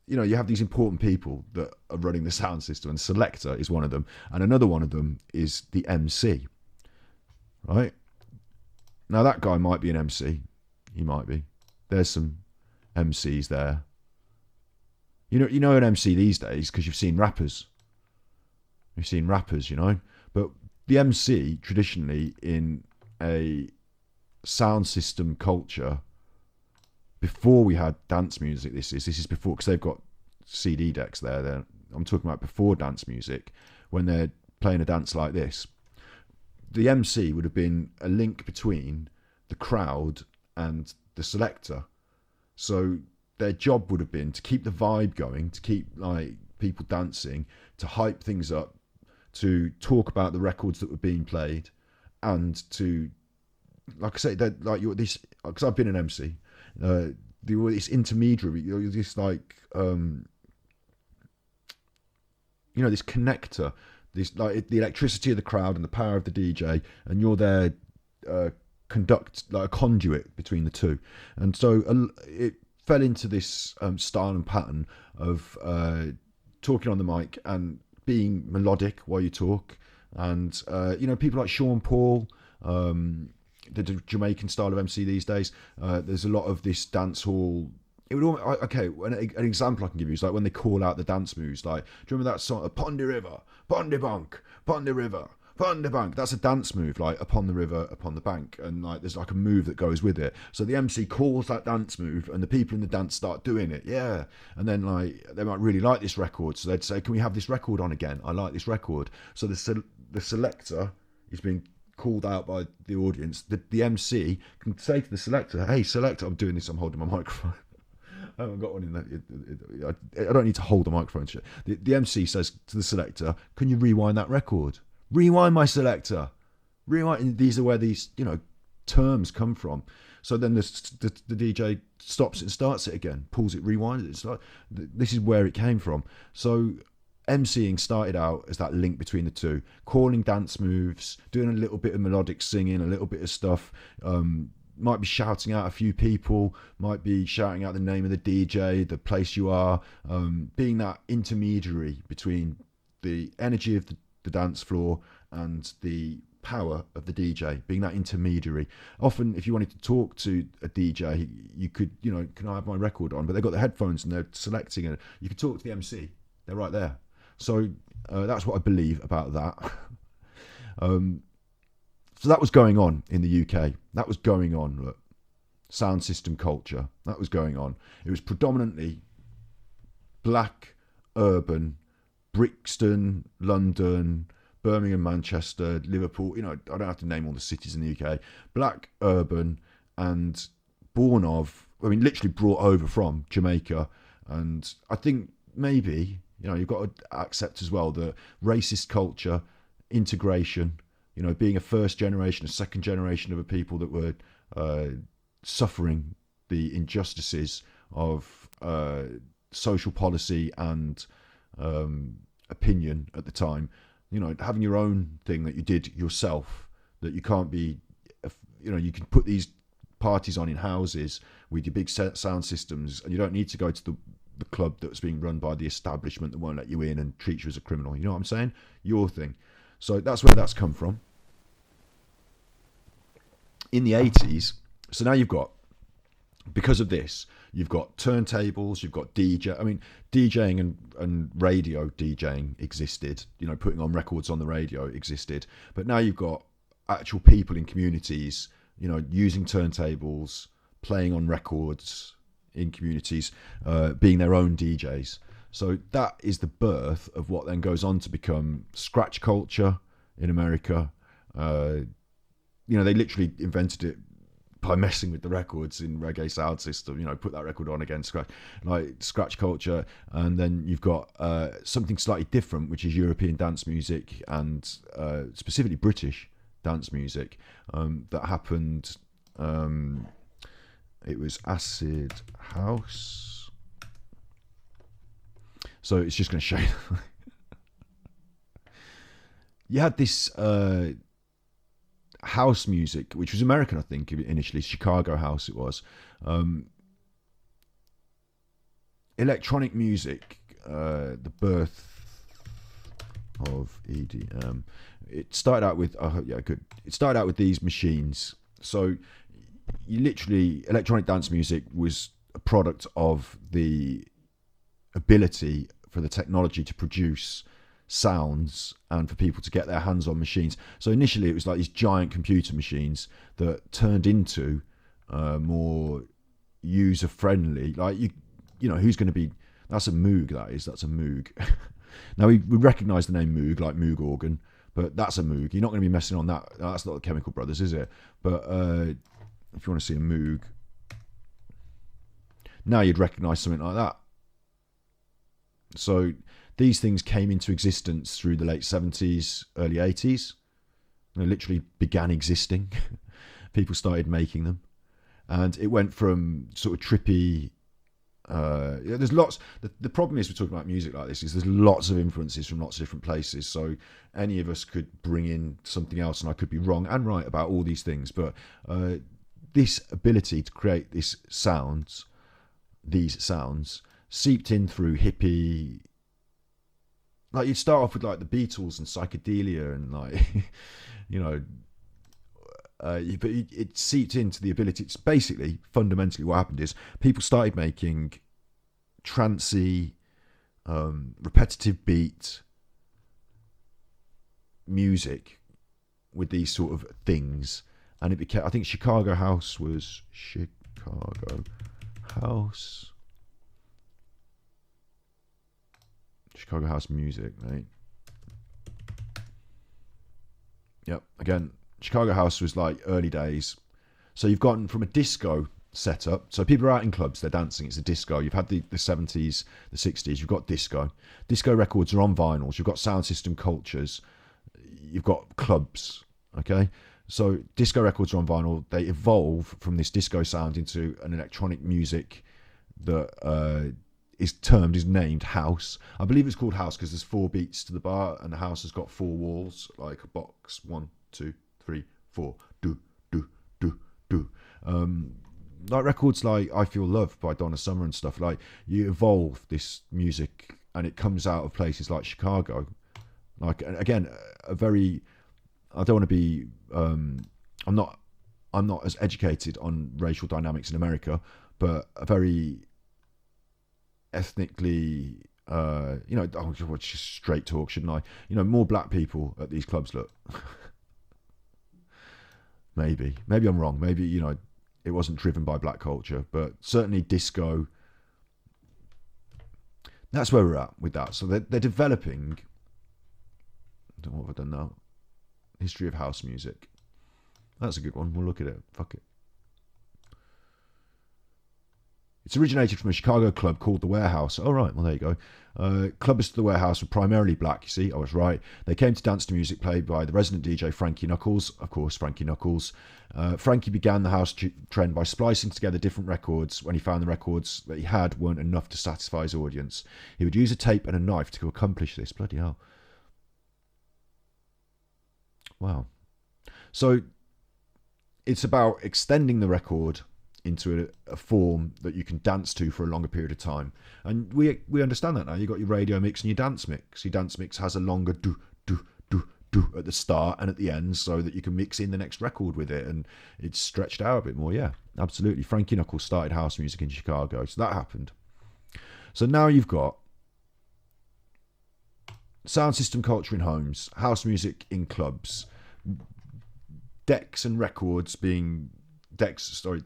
you know, you have these important people that are running the sound system, and the selector is one of them, and another one of them is the MC, right? Now that guy might be an MC. He might be. There's some MCs there. You know an MC these days because you've seen rappers. You've seen rappers, you know. But the MC, traditionally in a sound system culture, before we had dance music, this is before, because they've got CD decks there. I'm talking about before dance music, when they're playing a dance like this. The MC would have been a link between the crowd and the selector. So their job would have been to keep the vibe going, to keep like people dancing, to hype things up, to talk about the records that were being played, and to, like I say, that like you're this, because I've been an MC, this intermediary, this like you know, this connector, this like the electricity of the crowd and the power of the DJ, and you're there conduct like a conduit between the two. And so it fell into this style and pattern of talking on the mic and being melodic while you talk, and you know, people like Sean Paul, the Jamaican style of MC these days. There's a lot of this dance hall. It would okay. An example I can give you is like when they call out the dance moves. Like, do you remember that song, "Upon the River, upon the bank, upon the river, upon the bank"? That's a dance move, like upon the river, upon the bank, and like there's like a move that goes with it. So the MC calls that dance move, and the people in the dance start doing it. Yeah, and then like they might really like this record, so they'd say, "Can we have this record on again? I like this record." So the selector is being called out by the audience. The MC can say to the selector, "Hey, selector, I'm doing this. I'm holding my microphone." I haven't got one in that. I don't need to hold the microphone. The MC says to the selector, "Can you rewind that record? Rewind, my selector. Rewind." And these are where these, you know, terms come from. So then the DJ stops it and starts it again, pulls it, rewinds it. It's like, this is where it came from. So MCing started out as that link between the two, calling dance moves, doing a little bit of melodic singing, a little bit of stuff. Might be shouting out a few people, might be shouting out the name of the DJ, the place you are, being that intermediary between the energy of the dance floor and the power of the DJ, being that intermediary. Often, if you wanted to talk to a DJ, you could, can I have my record on? But they've got the headphones and they're selecting it. You could talk to the MC. They're right there. So that's what I believe about that. So that was going on in the UK. That was going on. Look, sound system culture. That was going on. It was predominantly black, urban, Brixton, London, Birmingham, Manchester, Liverpool. I don't have to name all the cities in the UK. Black, urban, and literally brought over from Jamaica. And I think maybe, you've got to accept as well that racist culture, integration, being a first generation, a second generation of a people that were suffering the injustices of social policy and opinion at the time, having your own thing that you did yourself, that you can't be, you can put these parties on in houses with your big sound systems, and you don't need to go to the club that's being run by the establishment that won't let you in and treat you as a criminal. You know what I'm saying? Your thing. So that's where that's come from. In the 80s, so now you've got, because of this, you've got turntables, you've got DJing and radio DJing existed, putting on records on the radio existed. But now you've got actual people in communities, using turntables, playing on records in communities, being their own DJs. So that is the birth of what then goes on to become scratch culture in America. They literally invented it by messing with the records in reggae sound system, put that record on again, scratch culture. And then you've got something slightly different, which is European dance music and specifically British dance music that happened. It was acid house. So it's just going to show you. You had this house music, which was American, I think, initially. Chicago house it was. Electronic music, the birth of EDM. It started out with, It started out with these machines. So electronic dance music was a product of the ability for the technology to produce sounds and for people to get their hands on machines. So initially it was like these giant computer machines that turned into more user friendly, like who's going to be, that's a Moog, that's a Moog. Now we recognize the name Moog, like Moog organ, but that's a Moog. You're not going to be messing on that. That's not the Chemical Brothers, is it? But if you want to see a Moog, now you'd recognize something like that. So these things came into existence through the late 70s, early 80s. They literally began existing. People started making them. And it went from sort of trippy... there's lots... The problem is we're talking about music like this, is there's lots of influences from lots of different places. So any of us could bring in something else, and I could be wrong and right about all these things. But this ability to create these sounds seeped in through hippie... Like you'd start off with like the Beatles and psychedelia and but it seeped into the ability. It's basically, fundamentally what happened is people started making trancey, repetitive beat music with these sort of things. And it became, I think Chicago house was Chicago house music, mate. Yep, again, Chicago house was like early days. So you've gone from a disco setup. So people are out in clubs, they're dancing, it's a disco. You've had the 70s, the 60s, you've got disco. Disco records are on vinyls, you've got sound system cultures, you've got clubs, okay? So disco records are on vinyl, they evolve from this disco sound into an electronic music that is named house. I believe it's called house because there's 4 beats to the bar, and the house has got 4 walls, like a box. 1, 2, 3, 4. Do, do, do, do. Like records like I Feel Love by Donna Summer and stuff. Like you evolve this music, and it comes out of places like Chicago. Like, again, a very, I don't want to be, I'm not as educated on racial dynamics in America, but a very ethnically, just straight talk, shouldn't I? More black people at these clubs, look. Maybe I'm wrong. Maybe, it wasn't driven by black culture, but certainly disco. That's where we're at with that. So they're developing. I don't know what I've done now. History of house music. That's a good one. We'll look at it. Fuck it. It's originated from a Chicago club called The Warehouse. Oh, right. Well, there you go. Clubbers to The Warehouse were primarily black, you see. I was right. They came to dance to music played by the resident DJ Frankie Knuckles. Of course, Frankie Knuckles. Frankie began the house trend by splicing together different records when he found the records that he had weren't enough to satisfy his audience. He would use a tape and a knife to accomplish this. Bloody hell. Wow. So it's about extending the record into a form that you can dance to for a longer period of time. And we understand that now. You've got your radio mix and your dance mix. Your dance mix has a longer do at the start and at the end so that you can mix in the next record with it, and it's stretched out a bit more. Yeah, absolutely. Frankie Knuckles started house music in Chicago, so that happened. So now you've got sound system culture in homes, house music in clubs, decks and records being... the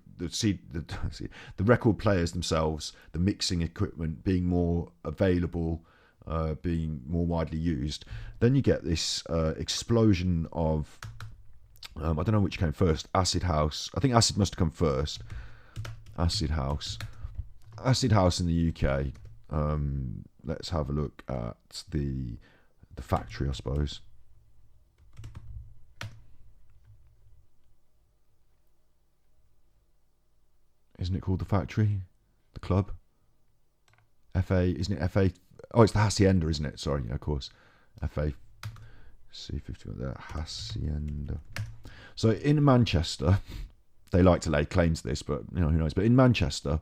record players themselves, the mixing equipment being more available, being more widely used. Then you get this explosion of, I don't know which came first, acid house. I think acid must have come first. Acid house in the UK. Let's have a look at the factory, I suppose. Isn't it called the factory? The club? FA, isn't it FA? Oh, it's the Hacienda, isn't it? Sorry, yeah, of course. FA C51, the Hacienda. So in Manchester, they like to lay claim to this, but who knows? But in Manchester,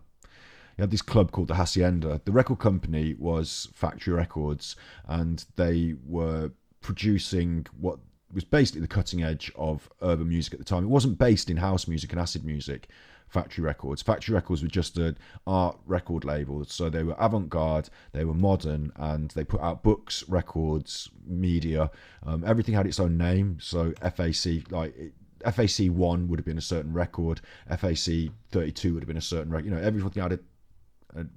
you had this club called the Hacienda. The record company was Factory Records, and they were producing what was basically the cutting edge of urban music at the time. It wasn't based in house music and acid music. Factory Records were just an art record label, so they were avant-garde, they were modern, and they put out books, records, media. Everything had its own name. So FAC, like FAC 1 would have been a certain record, FAC 32 would have been a certain record. Everything had it.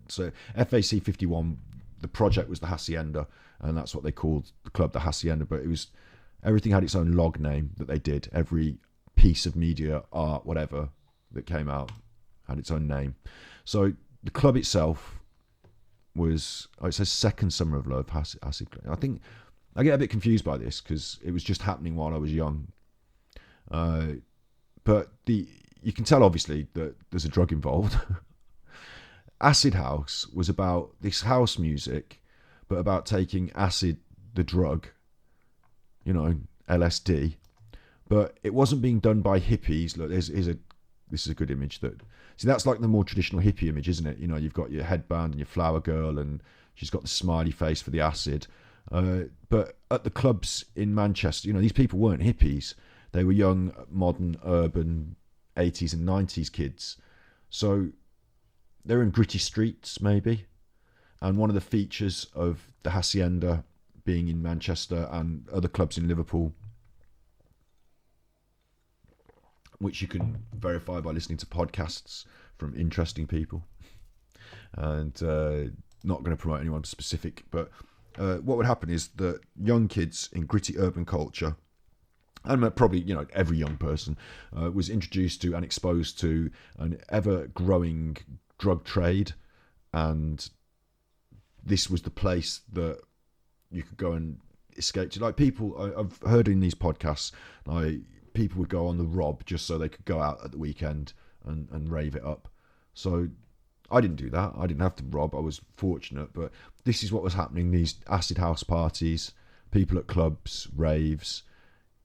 So FAC 51, the project was the Hacienda, and that's what they called the club, the Hacienda. But everything had its own log name that they did. Every piece of media, art, whatever that came out had its own name. So the club itself was, it says Second Summer of Love, Acid. I think I get a bit confused by this because it was just happening while I was young. But you can tell obviously that there's a drug involved. Acid house was about this house music, but about taking acid, the drug, LSD. But it wasn't being done by hippies. Look, this is a good image. That's like the more traditional hippie image, isn't it? You've got your headband and your flower girl, and she's got the smiley face for the acid. But at the clubs in Manchester, these people weren't hippies. They were young, modern, urban 80s and 90s kids. So they're in gritty streets, maybe. And one of the features of the Hacienda being in Manchester and other clubs in Liverpool, which you can verify by listening to podcasts from interesting people, and not going to promote anyone specific, but what would happen is that young kids in gritty urban culture, and probably every young person, was introduced to and exposed to an ever-growing drug trade, and this was the place that you could go and escape to. Like people, I've heard in these podcasts, like people would go on the rob just so they could go out at the weekend and rave it up. So I didn't do that. I didn't have to rob. I was fortunate, but this is what was happening. These acid house parties, people at clubs, raves,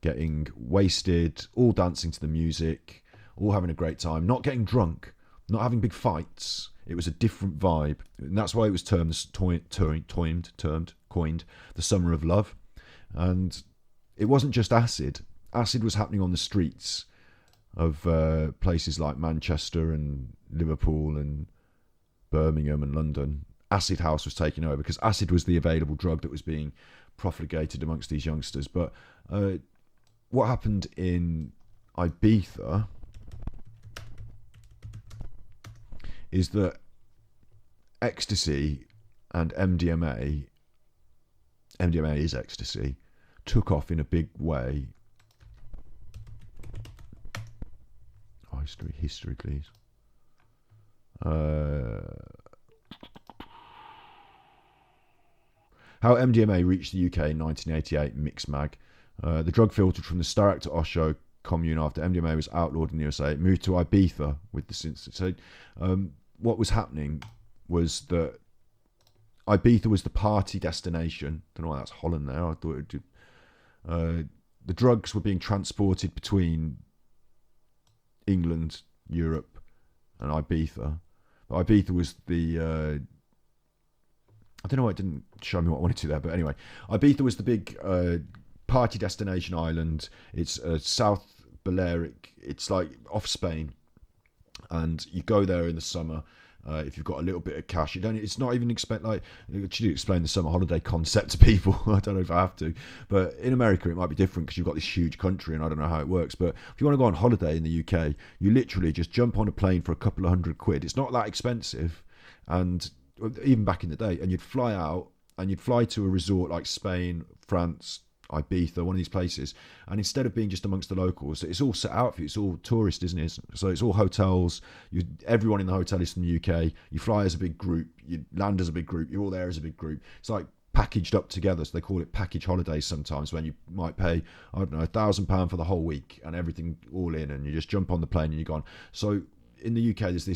getting wasted, all dancing to the music, all having a great time, not getting drunk, not having big fights. It was a different vibe, and that's why it was coined the Summer of Love. And it wasn't just acid. Acid was happening on the streets of places like Manchester and Liverpool and Birmingham and London. Acid house was taking over because acid was the available drug that was being profligated amongst these youngsters. But what happened in Ibiza is that ecstasy and MDMA is ecstasy, took off in a big way. Oh, history, please. How MDMA reached the UK in 1988, Mixed Mag. The drug filtered from the Starak to Osho commune after MDMA was outlawed in the USA. It moved to Ibiza with the so what was happening was that Ibiza was the party destination. Don't know why that's Holland there. I thought it did. The drugs were being transported between England, Europe, and Ibiza. But Ibiza was the I don't know why it didn't show me what I wanted to there, but anyway, Ibiza was the big party destination island. It's South Balearic. It's like off Spain, and you go there in the summer. If you've got a little bit of cash, you don't. It's not even should you explain the summer holiday concept to people? I don't know if I have to, but in America it might be different because you've got this huge country, and I don't know how it works. But if you want to go on holiday in the UK, you literally just jump on a plane for a couple of £100. It's not that expensive, and even back in the day, and you'd fly out and you'd fly to a resort like Spain, France, Ibiza, one of these places, and instead of being just amongst the locals, it's all set out for you. It's all tourist, isn't it? So it's all hotels. Everyone in the hotel is from the UK. You fly as a big group. You land as a big group. You're all there as a big group. It's like packaged up together. So they call it package holidays sometimes, when you might pay, I don't know, £1,000 for the whole week and everything all in, and you just jump on the plane and you're gone. So in the UK, there's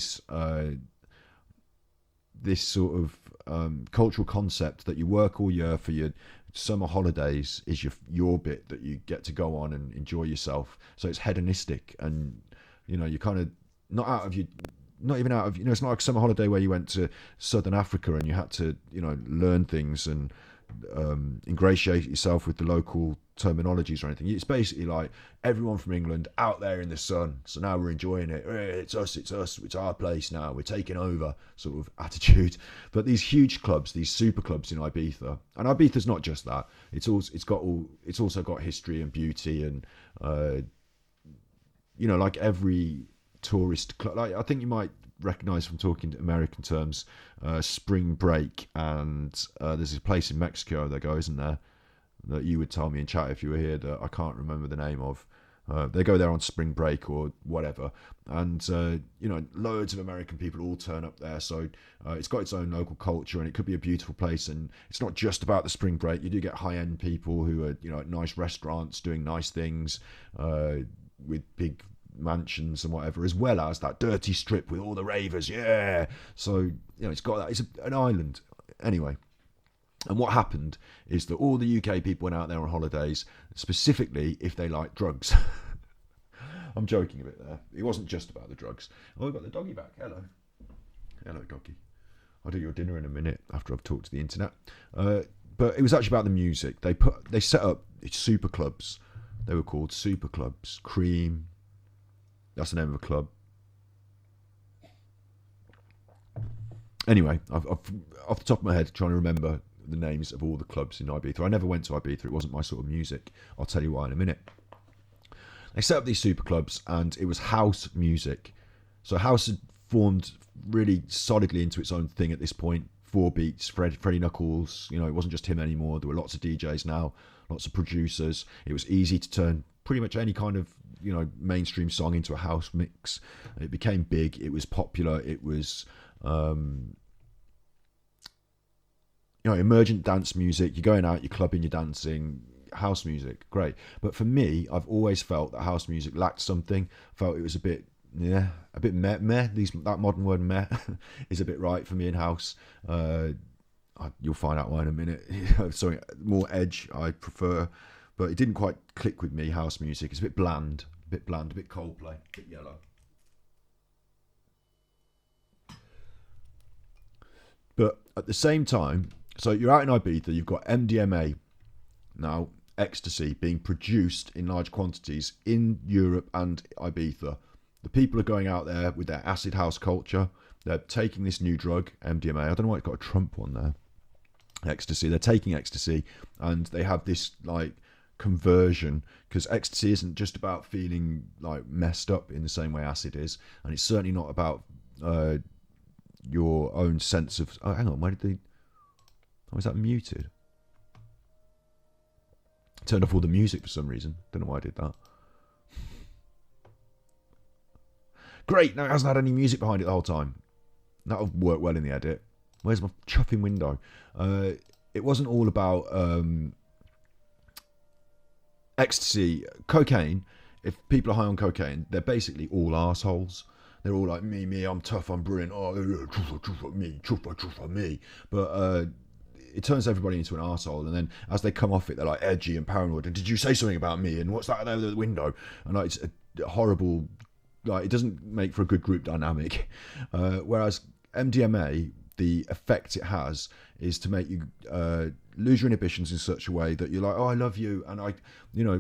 this sort of cultural concept that you work all year for your summer holidays is your bit that you get to go on and enjoy yourself. So it's hedonistic, and you kind of not even out of it's not like a summer holiday where you went to southern Africa and you had to learn things and ingratiate yourself with the local terminologies or anything. It's basically like everyone from England out there in the sun, so now we're enjoying it. It's us, it's our place now, we're taking over sort of attitude. But these huge clubs, these super clubs in Ibiza, and Ibiza's not just that, it's also got history and beauty, and like every tourist club, like I think you might recognize from talking to American terms, Spring Break, and there's this place in Mexico they go, isn't there, that you would tell me in chat if you were here, that I can't remember the name of. They go there on spring break or whatever, and loads of American people all turn up there. So it's got its own local culture, and it could be a beautiful place. And it's not just about the spring break. You do get high-end people who are at nice restaurants doing nice things with big mansions and whatever, as well as that dirty strip with all the ravers. Yeah, so it's got that. It's an island anyway. And what happened is that all the UK people went out there on holidays, specifically if they like drugs. I'm joking a bit there. It wasn't just about the drugs. Oh, we've got the doggy back. Hello doggy. I'll do your dinner in a minute after I've talked to the internet. But it was actually about the music. They set up super clubs. They were called super clubs. Cream. That's the name of a club. Anyway, I've off the top of my head, trying to remember the names of all the clubs in Ibiza. I never went to Ibiza. It wasn't my sort of music. I'll tell you why in a minute. They set up these super clubs, and it was house music. So house had formed really solidly into its own thing at this point. 4 Beats, Freddie Knuckles. It wasn't just him anymore. There were lots of DJs now, lots of producers. It was easy to turn pretty much any kind of mainstream song into a house mix. It became big. It was popular. It was emergent dance music. You're going out, you're clubbing, you're dancing. House music, great. But for me, I've always felt that house music lacked something. Felt it was a bit meh. That modern word meh is a bit right for me in house. You'll find out why in a minute. Something more edge I prefer, but it didn't quite click with me. House music, it's a bit bland, a bit Coldplay, a bit yellow. But at the same time, so you're out in Ibiza, you've got MDMA. Now, ecstasy being produced in large quantities in Europe and Ibiza. The people are going out there with their acid house culture. They're taking this new drug, MDMA. I don't know why it's got a Trump one there. Ecstasy. They're taking ecstasy, and they have this like conversion, because ecstasy isn't just about feeling like messed up in the same way acid is, and it's certainly not about your own sense of. Oh, hang on, why did they? Oh, is that muted? Turned off all the music for some reason. Don't know why I did that. Great. Now it hasn't had any music behind it the whole time. That'll work well in the edit. Where's my chuffing window? It wasn't all about ecstasy. Cocaine, if people are high on cocaine, they're basically all arseholes. They're all like, me, I'm tough, I'm brilliant. Oh, truffa, me. But it turns everybody into an arsehole. And then as they come off it, they're like edgy and paranoid. And did you say something about me? And what's that over the window? And like, it's a horrible... Like, it doesn't make for a good group dynamic. Whereas MDMA, the effect it has is to make you lose your inhibitions in such a way that you're like, oh, I love you, and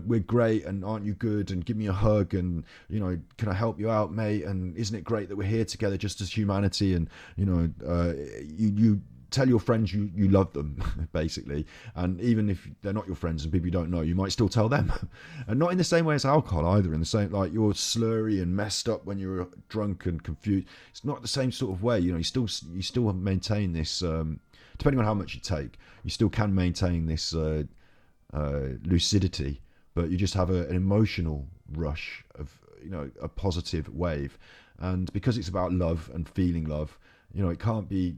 we're great, and aren't you good, and give me a hug, and can I help you out, mate, and isn't it great that we're here together just as humanity, and you tell your friends you love them, basically, and even if they're not your friends and people you don't know, you might still tell them. And not in the same way as alcohol either, in the same, like, you're slurry and messed up when you're drunk and confused. It's not the same sort of way. You still maintain this, depending on how much you take, you still can maintain this lucidity, but you just have an emotional rush of a positive wave. And because it's about love and feeling love, it can't be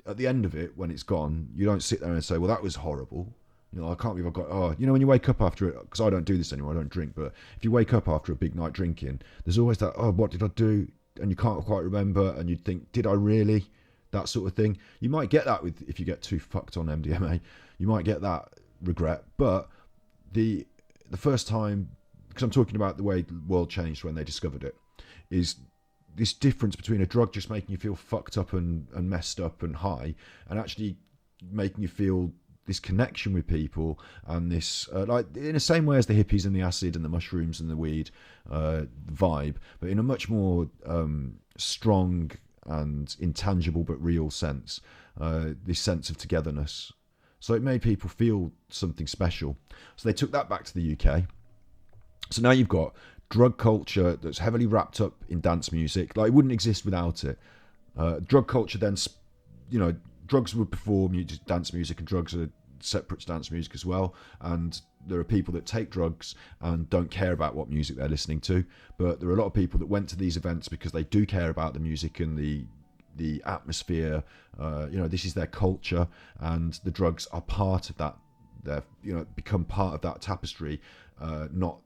at the end of it, when it's gone, you don't sit there and say, well, that was horrible. I can't believe I got, when you wake up after it, because I don't do this anymore, I don't drink, but if you wake up after a big night drinking, there's always that, oh, what did I do? And you can't quite remember, and you'd think, did I really? That sort of thing. You might get that if you get too fucked on MDMA, you might get that regret. But the first time, because I'm talking about the way the world changed when they discovered it, is this difference between a drug just making you feel fucked up and messed up and high, and actually making you feel this connection with people, and this like in the same way as the hippies and the acid and the mushrooms and the weed vibe, but in a much more strong and intangible but real sense, this sense of togetherness. So it made people feel something special. So they took that back to the UK. So now you've got drug culture that's heavily wrapped up in dance music. Like, it wouldn't exist without it. Drug culture then, drugs were before dance music, and drugs are separate to dance music as well. And there are people that take drugs and don't care about what music they're listening to. But there are a lot of people that went to these events because they do care about the music and the atmosphere. This is their culture, and the drugs are part of that. They're become part of that tapestry, not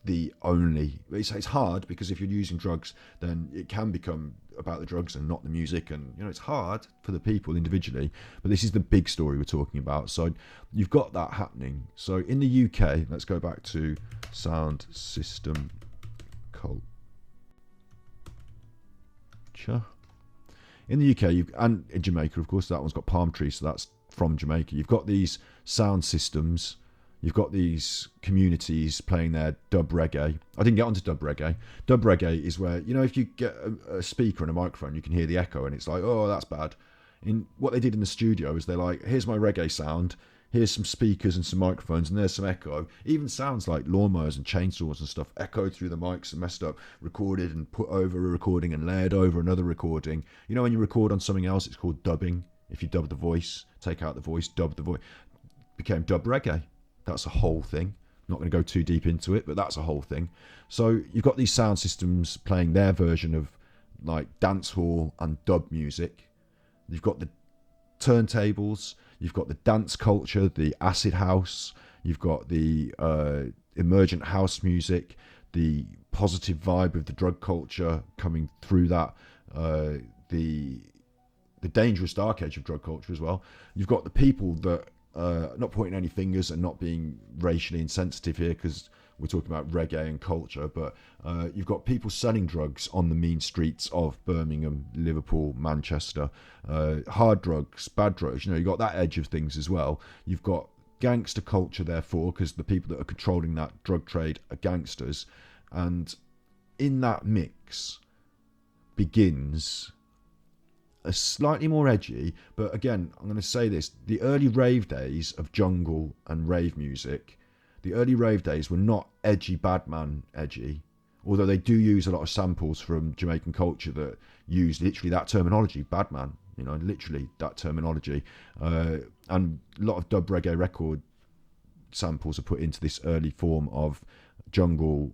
the only. It's hard, because if you're using drugs, then it can become about the drugs and not the music, and it's hard for the people individually. But this is the big story we're talking about. So you've got that happening. So in the UK, let's go back to sound system culture. In the UK, and in Jamaica, of course, that one's got palm trees, so that's from Jamaica. You've got these sound systems. You've got these communities playing their dub reggae. I didn't get onto dub reggae. Dub reggae is where, if you get a speaker and a microphone, you can hear the echo, and it's like, oh, that's bad. In what they did in the studio is they're like, here's my reggae sound, here's some speakers and some microphones, and there's some echo. Even sounds like lawnmowers and chainsaws and stuff echoed through the mics and messed up, recorded and put over a recording and layered over another recording. When you record on something else, it's called dubbing. If you dub the voice, take out the voice, dub the voice, became dub reggae. That's a whole thing. I'm not going to go too deep into it, but that's a whole thing. So you've got these sound systems playing their version of like dance hall and dub music. You've got the turntables. You've got the dance culture, the acid house. You've got the emergent house music, the positive vibe of the drug culture coming through that. The dangerous dark edge of drug culture as well. You've got the people that, not pointing any fingers and not being racially insensitive here, because we're talking about reggae and culture, but you've got people selling drugs on the mean streets of Birmingham, Liverpool, Manchester, hard drugs, bad drugs. You've got that edge of things as well. You've got gangster culture, therefore, because the people that are controlling that drug trade are gangsters. And in that mix begins a slightly more edgy, but again, I'm going to say this, the early rave days of jungle and rave music, the early rave days were not edgy, badman edgy, although they do use a lot of samples from Jamaican culture that use literally that terminology, badman, you know, literally that terminology. And a lot of dub reggae record samples are put into this early form of jungle,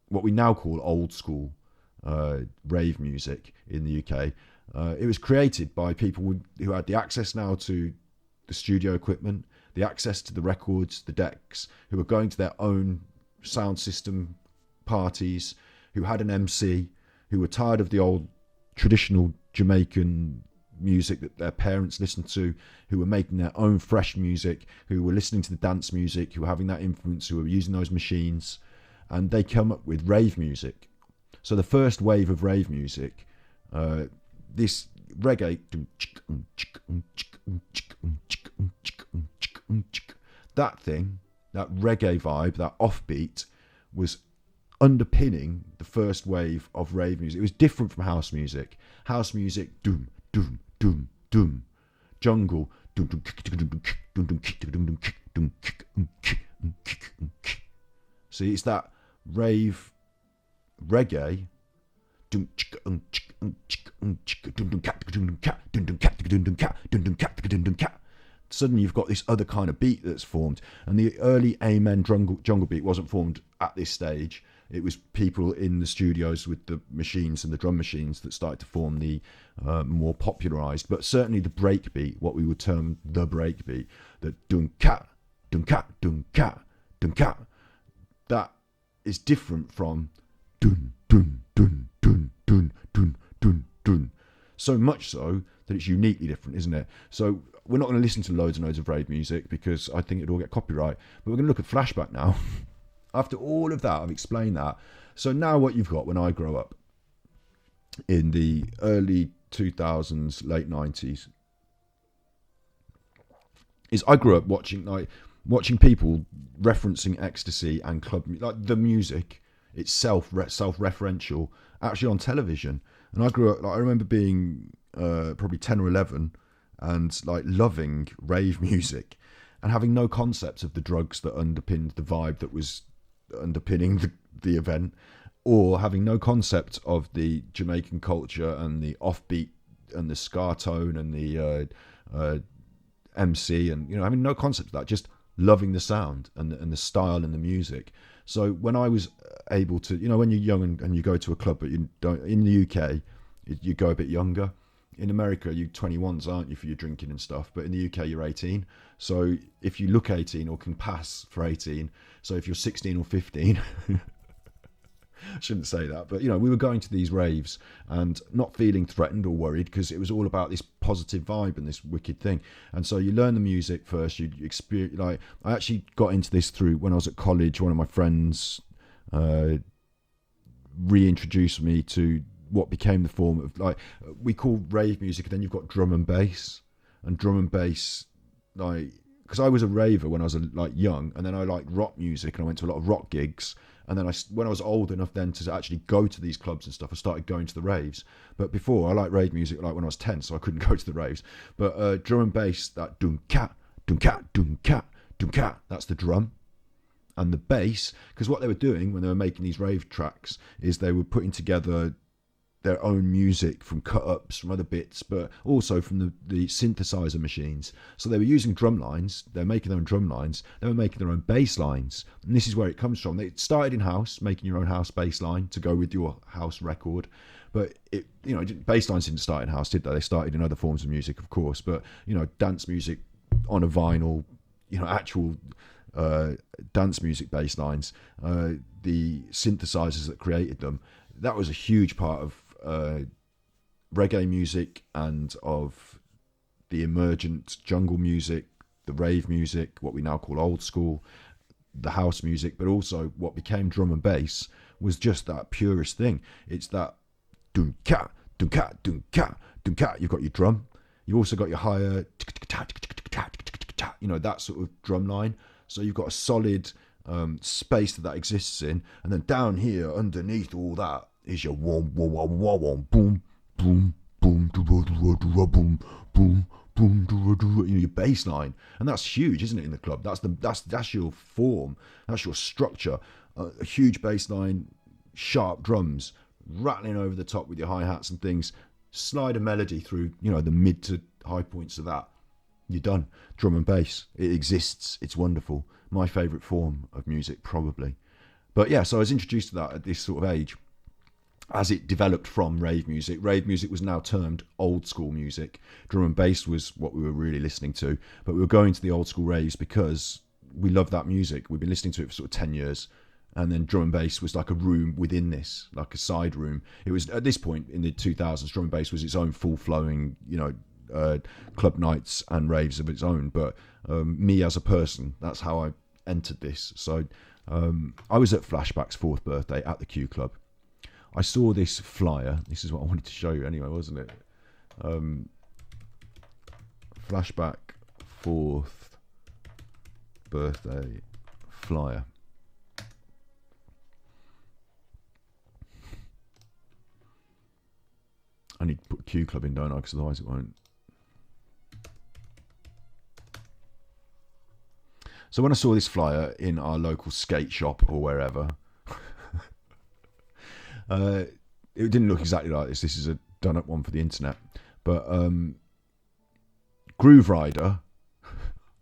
what we now call old school rave music in the UK. It was created by people who had the access now to the studio equipment, the access to the records, the decks, who were going to their own sound system parties, who had an MC, who were tired of the old traditional Jamaican music that their parents listened to, who were making their own fresh music, who were listening to the dance music, who were having that influence, who were using those machines, and they come up with rave music. So the first wave of rave music, this reggae, that thing, that reggae vibe, that offbeat, was underpinning the first wave of rave music. It was different from house music. House music, doom, doom, doom, doom. Jungle, doom, doom, see, it's that rave reggae. Suddenly you've got this other kind of beat that's formed, and the early Amen jungle beat wasn't formed at this stage. It was people in the studios with the machines and the drum machines that started to form the more popularised, but certainly the break beat, what we would term the break beat, the dun-cat, dun-cat, dun-cat, dun-cat, that is different from dun, dun, dun, dun, dun, dun, dun, dun. So much so that it's uniquely different, isn't it? So we're not going to listen to loads and loads of rave music because I think it'd all get copyright, but we're going to look at Flashback now. After all of that, I've explained that. So now what you've got when I grow up in the early 2000s, late 90s, is I grew up watching people referencing ecstasy and club, like the music itself, self-referential, actually on television. And I grew up, like, I remember being probably 10 or 11 and like loving rave music and having no concept of the drugs that underpinned the vibe that was underpinning the event, or having no concept of the Jamaican culture and the offbeat and the ska tone and the MC, and, you know, having no concept of that, just loving the sound and the style and the music. So when I was able to, you know, when you're young and you go to a club, but you don't, in the UK, you go a bit younger. In America, you're 21s, aren't you, for your drinking and stuff? But in the UK, you're 18. So if you look 18 or can pass for 18, so if you're 16 or 15, I shouldn't say that, but, you know, we were going to these raves and not feeling threatened or worried because it was all about this positive vibe and this wicked thing. And so you learn the music first, you experience, like, I actually got into this through when I was at college. One of my friends reintroduced me to what became the form of, like, we call rave music, and then you've got drum and bass, like, because I was a raver when I was like young, and then I liked rock music and I went to a lot of rock gigs, and then when I was old enough then to actually go to these clubs and stuff, I started going to the raves. But before, I liked rave music like when I was 10, so I couldn't go to the raves. But drum and bass, that dum cat, dum cat, dum cat, dum cat, that's the drum. And the bass, because what they were doing when they were making these rave tracks is they were putting together their own music from cut-ups, from other bits, but also from the synthesizer machines. So they were using drum lines, they're making their own drum lines, they were making their own bass lines. And this is where it comes from. They started in-house, making your own house bass line to go with your house record. But, it, you know, bass lines didn't start in-house, did they? They started in other forms of music, of course. But, you know, dance music on a vinyl, you know, actual dance music bass lines, the synthesizers that created them, that was a huge part of reggae music and of the emergent jungle music, the rave music, what we now call old school, the house music, but also what became drum and bass was just that purest thing. It's that dun cat, dun cat, dun cat, dun cat. You've got your drum. You've also got your higher that sort of drum line. So you've got a solid space that exists in, and then down here underneath all that is your boom boom boom boom boom boom, your bass line, and that's huge, isn't it? In the club, that's your form, that's your structure. A huge bass line, sharp drums rattling over the top with your hi-hats and things. Slide a melody through, the mid to high points of that. You're done. Drum and bass. It exists. It's wonderful. My favourite form of music, probably. But yeah, so I was introduced to that at this sort of age. As it developed from rave music. Rave music was now termed old school music. Drum and bass was what we were really listening to. But we were going to the old school raves because we loved that music. We've been listening to it for sort of 10 years. And then drum and bass was like a room within this, like a side room. It was, at this point in the 2000s, drum and bass was its own full-flowing, club nights and raves of its own. But me as a person, that's how I entered this. So I was at Flashback's 4th birthday at the Q Club. I saw this flyer. This is what I wanted to show you anyway, wasn't it? Flashback 4th birthday flyer. I need to put Q Club in, don't I? Because otherwise it won't. So when I saw this flyer in our local skate shop or wherever, it didn't look exactly like this. This is a done-up one for the internet. But Groove Rider,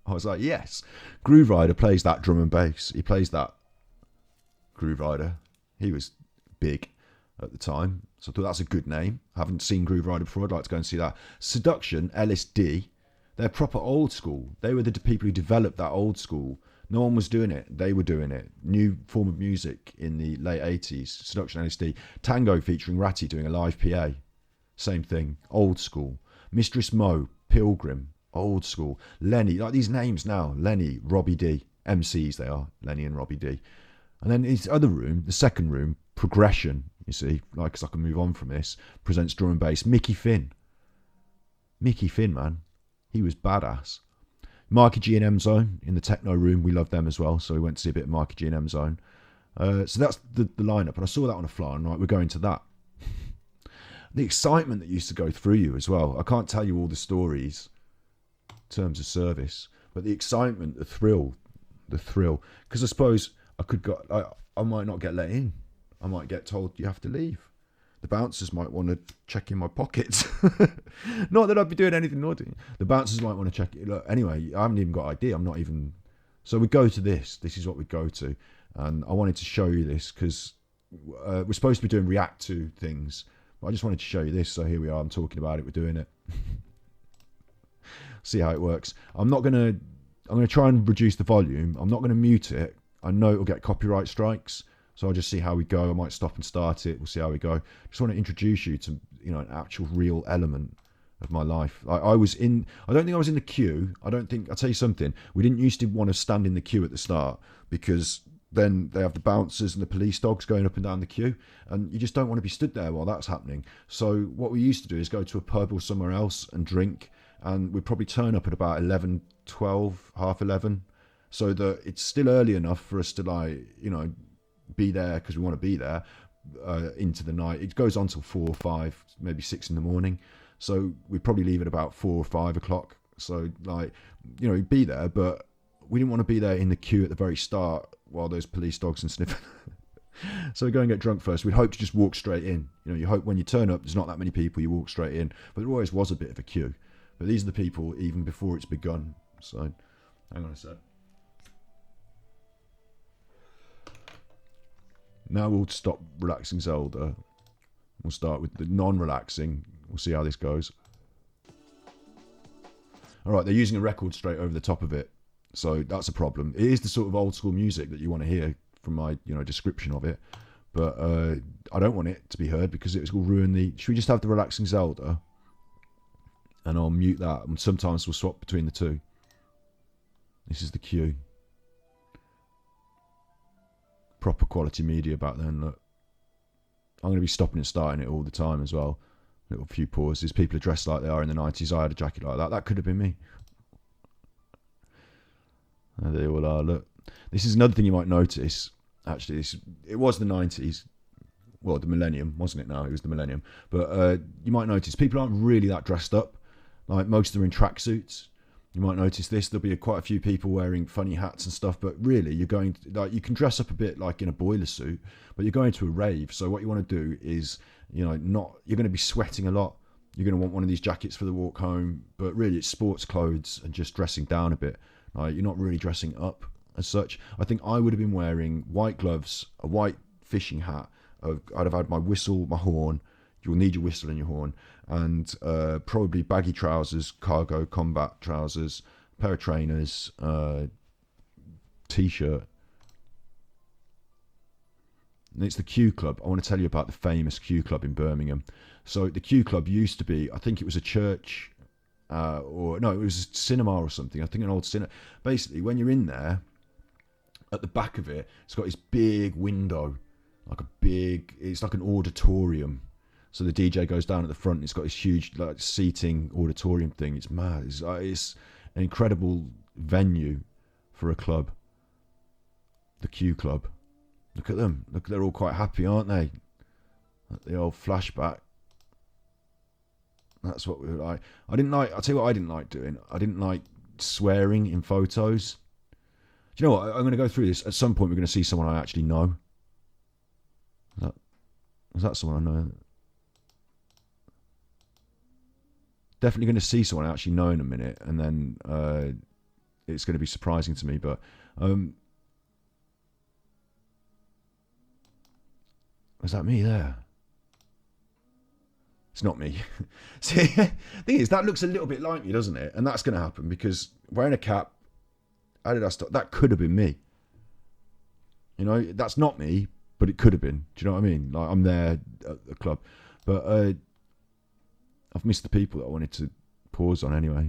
I was like, yes. Groove Rider plays that drum and bass. He plays that Groove Rider. He was big at the time. So I thought that's a good name. I haven't seen Groove Rider before. I'd like to go and see that. Seduction, LSD, they're proper old school. They were the people who developed that old school. No one was doing it. They were doing it. New form of music in the late 80s. Seduction, LSD. Tango featuring Ratty doing a live PA. Same thing. Old school. Mistress Mo, Pilgrim. Old school. Lenny. Like these names now. Lenny, Robbie D. MCs they are. Lenny and Robbie D. And then his other room, the second room, Progression, you see, like, because I can move on from this, presents drum and bass. Mickey Finn, man, he was badass. Marky G and M Zone in the techno room, we loved them as well, so we went to see a bit of Marky G and M Zone. So that's the lineup, and I saw that on a flyer, and right, we're going to that. The excitement that used to go through you as well. I can't tell you all the stories in terms of service, but the excitement, the thrill, because I suppose I might not get let in. I might get told you have to leave. The bouncers might want to check in my pockets. Not that I'd be doing anything naughty. The bouncers might want to check it. Look, anyway, I haven't even got ID. I'm not even. So we go to this. This is what we go to. And I wanted to show you this because we're supposed to be doing react to things. But I just wanted to show you this. So here we are. I'm talking about it. We're doing it. See how it works. I'm going to try and reduce the volume. I'm not going to mute it. I know it'll get copyright strikes. So I'll just see how we go. I might stop and start it. We'll see how we go. Just want to introduce you to, an actual real element of my life. I don't think I was in the queue. I'll tell you something. We didn't used to want to stand in the queue at the start because then they have the bouncers and the police dogs going up and down the queue. And you just don't want to be stood there while that's happening. So what we used to do is go to a pub or somewhere else and drink. And we'd probably turn up at about 11, 12, half 11. So that it's still early enough for us to be there because we want to be there into the night. It goes on till 4 or 5, maybe 6 in the morning. So we probably leave at about 4 or 5 o'clock. So be there, but we didn't want to be there in the queue at the very start while there's police dogs and sniffing. So we go and get drunk first. We'd hope to just walk straight in. You hope when you turn up, there's not that many people, you walk straight in. But there always was a bit of a queue. But these are the people even before it's begun. So hang on a sec. Now we'll stop relaxing Zelda. We'll start with the non-relaxing. We'll see how this goes. All right, they're using a record straight over the top of it. So that's a problem. It is the sort of old school music that you want to hear from my description of it. But I don't want it to be heard because it will ruin the... Should we just have the relaxing Zelda? And I'll mute that. And sometimes we'll swap between the two. This is the cue. Proper quality media back then. Look, I'm going to be stopping and starting it all the time as well. Little few pauses. People are dressed like they are in the 90s. I had a jacket like that. That could have been me. And they all are. Look, this is another thing you might notice. Actually, it was the 90s. Well, the millennium, wasn't it now? It was the millennium. But you might notice people aren't really that dressed up. Like, most of them are in tracksuits. You might notice this. There'll be quite a few people wearing funny hats and stuff. But really, you're going to, like, you can dress up a bit like in a boiler suit, but you're going to a rave. So what you want to do is, you're going to be sweating a lot. You're going to want one of these jackets for the walk home. But really, it's sports clothes and just dressing down a bit. Like, you're not really dressing up as such. I think I would have been wearing white gloves, a white fishing hat. I'd have had my whistle, my horn. You'll need your whistle and your horn, and probably baggy trousers, cargo combat trousers, pair of trainers, t-shirt. And it's the Q Club. I want to tell you about the famous Q Club in Birmingham. So the Q Club used to be, I think it was a church, or no, it was a cinema or something. I think an old cinema. Basically, when you're in there, at the back of it, it's got this big window. It's like an auditorium. So the DJ goes down at the front. It's got this huge seating auditorium thing. It's mad. It's an incredible venue for a club. The Q Club. Look at them. Look, they're all quite happy, aren't they? The old flashback. That's what we were like. I'll tell you what I didn't like doing. I didn't like swearing in photos. Do you know what? I'm going to go through this. At some point, we're going to see someone I actually know. Is that someone I know? Definitely going to see someone I actually know in a minute, and then it's going to be surprising to me. But was that me there? It's not me. See, the thing is, that looks a little bit like me, doesn't it? And that's going to happen because wearing a cap, Adidas top, that could have been me. That's not me. But it could have been. Do you know what I mean? Like, I'm there at the club. But I've missed the people that I wanted to pause on anyway.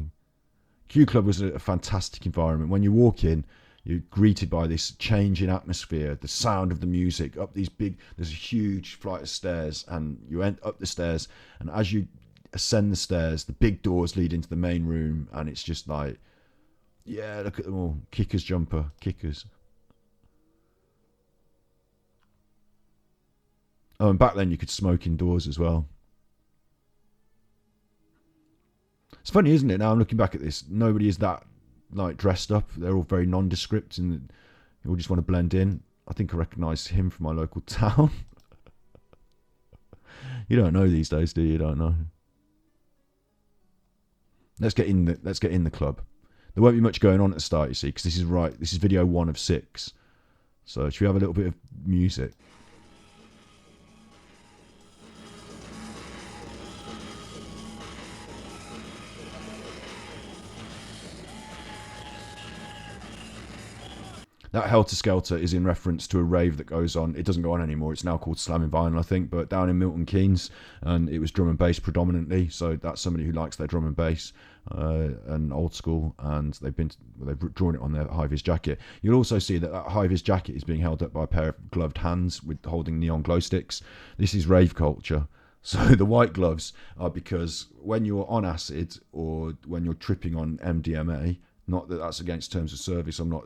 Q Club was a fantastic environment. When you walk in, you're greeted by this change in atmosphere, the sound of the music, there's a huge flight of stairs, and you end up the stairs, and as you ascend the stairs, the big doors lead into the main room, and it's just like, yeah, look at them all. Kickers jumper, kickers. Oh, and back then you could smoke indoors as well. It's funny, isn't it? Now I'm looking back at this, nobody is that dressed up. They're all very nondescript and they all just want to blend in. I think I recognise him from my local town. You don't know these days, do you? You don't know. Let's get in the club. There won't be much going on at the start, you see, because this is video 1 of 6. So should we have a little bit of music? That Helter Skelter is in reference to a rave that goes on. It doesn't go on anymore. It's now called Slamming Vinyl, I think, but down in Milton Keynes, and it was drum and bass predominantly. So that's somebody who likes their drum and bass and old school, and they've drawn it on their high-vis jacket. You'll also see that high-vis jacket is being held up by a pair of gloved hands with holding neon glow sticks. This is rave culture. So the white gloves are because when you're on acid or when you're tripping on MDMA, not that that's against terms of service. I'm not,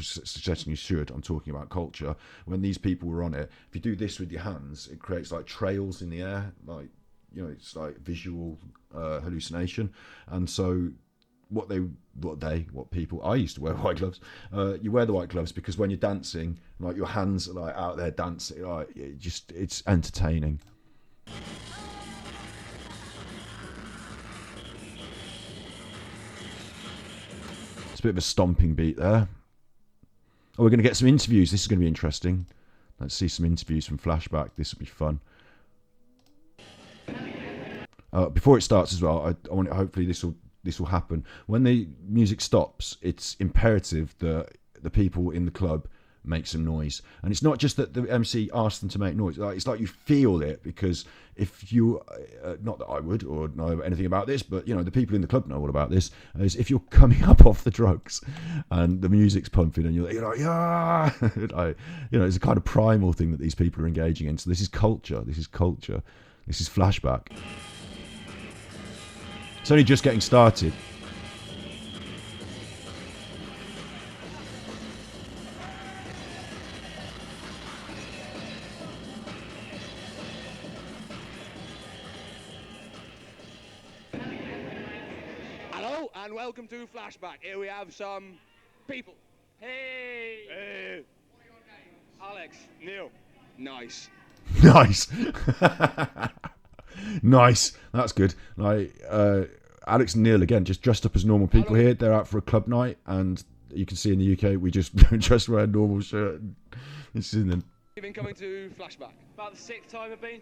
suggesting you should. I'm talking about culture. When these people were on it, if you do this with your hands, it creates like trails in the air, it's like visual hallucination. And so I used to wear white gloves. You wear the white gloves because when you're dancing, like your hands are like out there dancing, like it's entertaining. It's a bit of a stomping beat there. Oh, we're going to get some interviews. This is going to be interesting. Let's see some interviews from Flashback. This will be fun. Before it starts as well, I want. Hopefully this will happen. When the music stops, it's imperative that the people in the club make some noise. And it's not just that the MC asks them to make noise. It's like you feel it, because if you, not that I would or know anything about this, but the people in the club know all about this, is if you're coming up off the drugs and the music's pumping and you're like, yeah, it's a kind of primal thing that these people are engaging in. So this is culture. This is Flashback. It's only just getting started. Hello and welcome to Flashback. Here we have some people. Hey! Hey! Alex. Neil. Nice. Nice. Nice. That's good. Like Alex and Neil again, just dressed up as normal people here. They're out for a club night, and you can see in the UK we just wear a normal shirt. This is them. You've been coming to Flashback? About the 6th time I've been.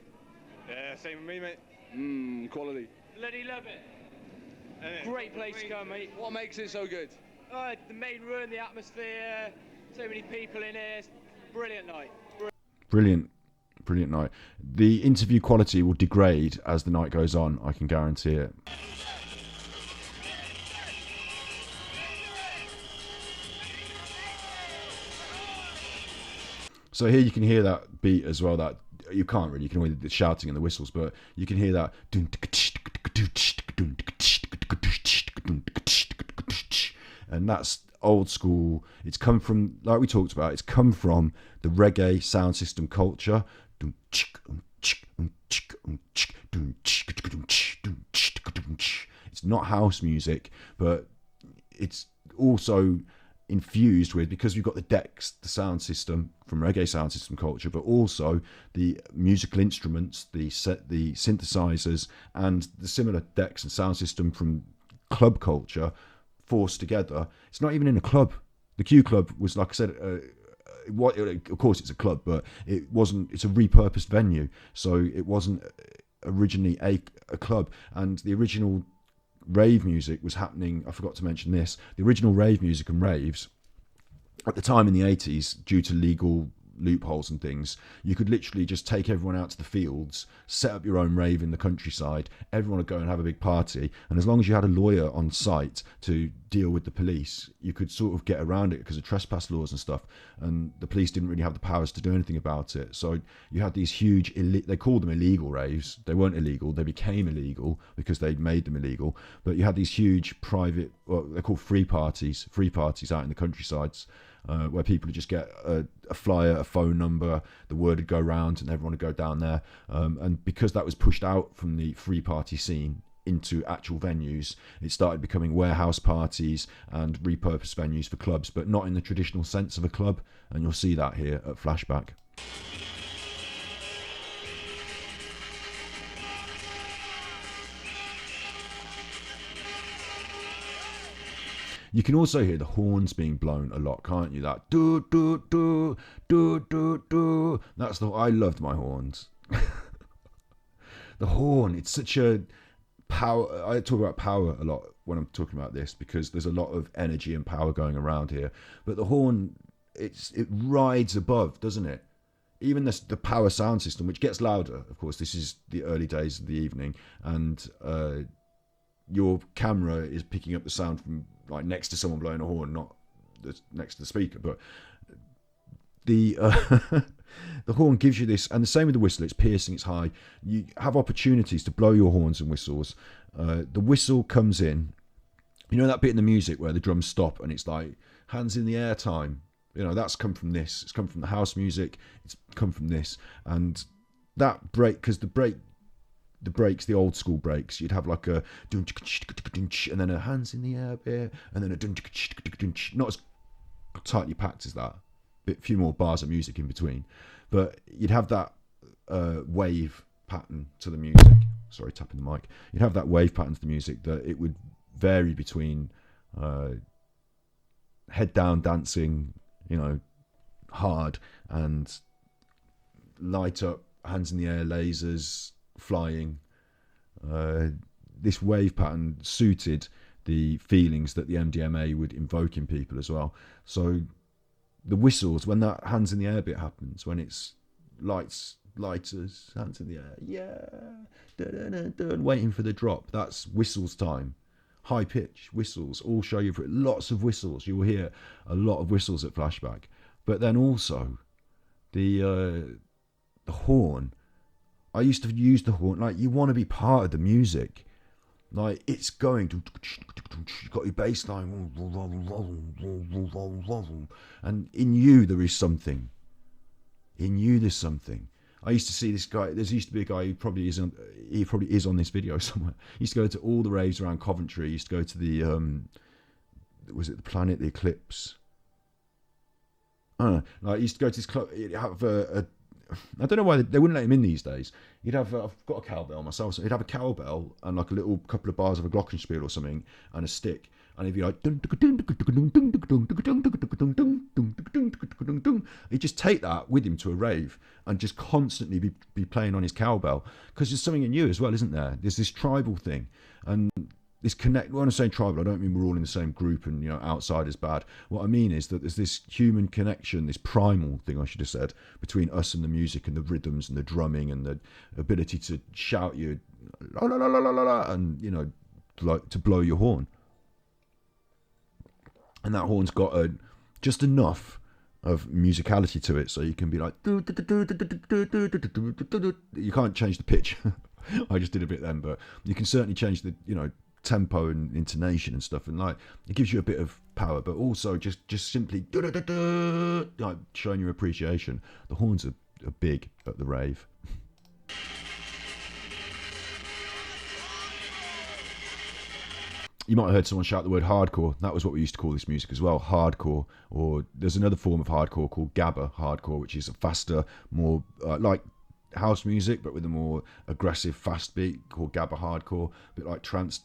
Yeah, same with me, mate. Quality. Bloody love it. Great place to come, mate. What makes it so good? The main room, the atmosphere, so many people in here. It's a brilliant night. Brilliant night. The interview quality will degrade as the night goes on, I can guarantee it. So here you can hear that beat as well, that you can't really, you can only the shouting and the whistles, but you can hear that, and that's old school. It's come from, like we talked about, it's come from the reggae sound system culture. It's not house music, but it's also infused with, because we've got the decks, the sound system from reggae sound system culture, but also the musical instruments, the synthesizers, and the similar decks and sound system from club culture forced together. It's not even in a club. The Q Club was, like I said, of course it's a club, but it wasn't. It's a repurposed venue, so it wasn't originally a club. And the original rave music was happening. I forgot to mention this. The original rave music and raves at the time in the 80s, due to legal loopholes and things, you could literally just take everyone out to the fields, set up your own rave in the countryside, everyone would go and have a big party, and as long as you had a lawyer on site to deal with the police, you could sort of get around it because of trespass laws and stuff, and the police didn't really have the powers to do anything about it. So you had these huge, they called them illegal raves. They weren't illegal, they became illegal because they made them illegal, but you had these huge private, well, they're called free parties out in the countrysides, where people would just get a flyer, a phone number, the word would go round and everyone would go down there. And because that was pushed out from the free party scene into actual venues, it started becoming warehouse parties and repurposed venues for clubs, but not in the traditional sense of a club. And you'll see that here at Flashback. You can also hear the horns being blown a lot, can't you? That do do do do do do. That's I loved my horns. The horn, it's such a power. I talk about power a lot when I'm talking about this because there's a lot of energy and power going around here. But the horn, it rides above, doesn't it? Even the power sound system, which gets louder. Of course, this is the early days of the evening, and your camera is picking up the sound from like next to someone blowing a horn, not next to the speaker. But the the horn gives you this, and the same with the whistle. It's piercing, it's high. You have opportunities to blow your horns and whistles. The whistle comes in. You know that bit in the music where the drums stop and it's like hands in the air time. You know, that's come from this. It's come from the house music. It's come from this, and that break, because the breaks, the old school breaks, you'd have like a and then a hands in the air bit, and then a not as tightly packed as that, bit few more bars of music in between, but you'd have that wave pattern to the music. Sorry, tapping the mic. You'd have that wave pattern to the music that it would vary between head down dancing, you know, hard, and light up, hands in the air, lasers flying. This wave pattern suited the feelings that the MDMA would invoke in people as well. So the whistles, when that hands in the air bit happens, when it's lighters, hands in the air, yeah, waiting for the drop, that's whistles time. High pitch whistles, all show you for it. Lots of whistles. You will hear a lot of whistles at Flashback. But then also the horn. I used to use the horn, like, you want to be part of the music. Like, it's going to, you've got your bass line, and in you there is something. In you there's something. I used to see this guy. There used to be a guy who probably isn't. He probably is on this video somewhere. He used to go to all the raves around Coventry. He used to go to the was it the Planet, the Eclipse? I don't know. Like, he used to go to this club. He'd have I don't know why they wouldn't let him in these days. He'd have I've got a cowbell myself, so he'd have a cowbell and like a little couple of bars of a glockenspiel or something and a stick, and he'd be like, he'd just take that with him to a rave and just constantly be playing on his cowbell, because there's something in you as well, isn't there? There's this tribal thing, and this connect. When I say tribal, I don't mean we're all in the same group and, you know, outside is bad. What I mean is that there's this human connection, this primal thing, I should have said, between us and the music and the rhythms and the drumming and the ability to shout you la la la la la la, and, you know, like to blow your horn. And that horn's got just enough of musicality to it, so you can be like, you can't change the pitch. I just did a bit then, but you can certainly change the, you know, tempo and intonation and stuff, and like it gives you a bit of power, but also just simply like showing your appreciation. The horns are big at the rave. You might have heard someone shout the word hardcore. That was what we used to call this music as well, hardcore. Or there's another form of hardcore called Gabba Hardcore, which is a faster, more like house music, but with a more aggressive, fast beat, called Gabba Hardcore. A bit like trance.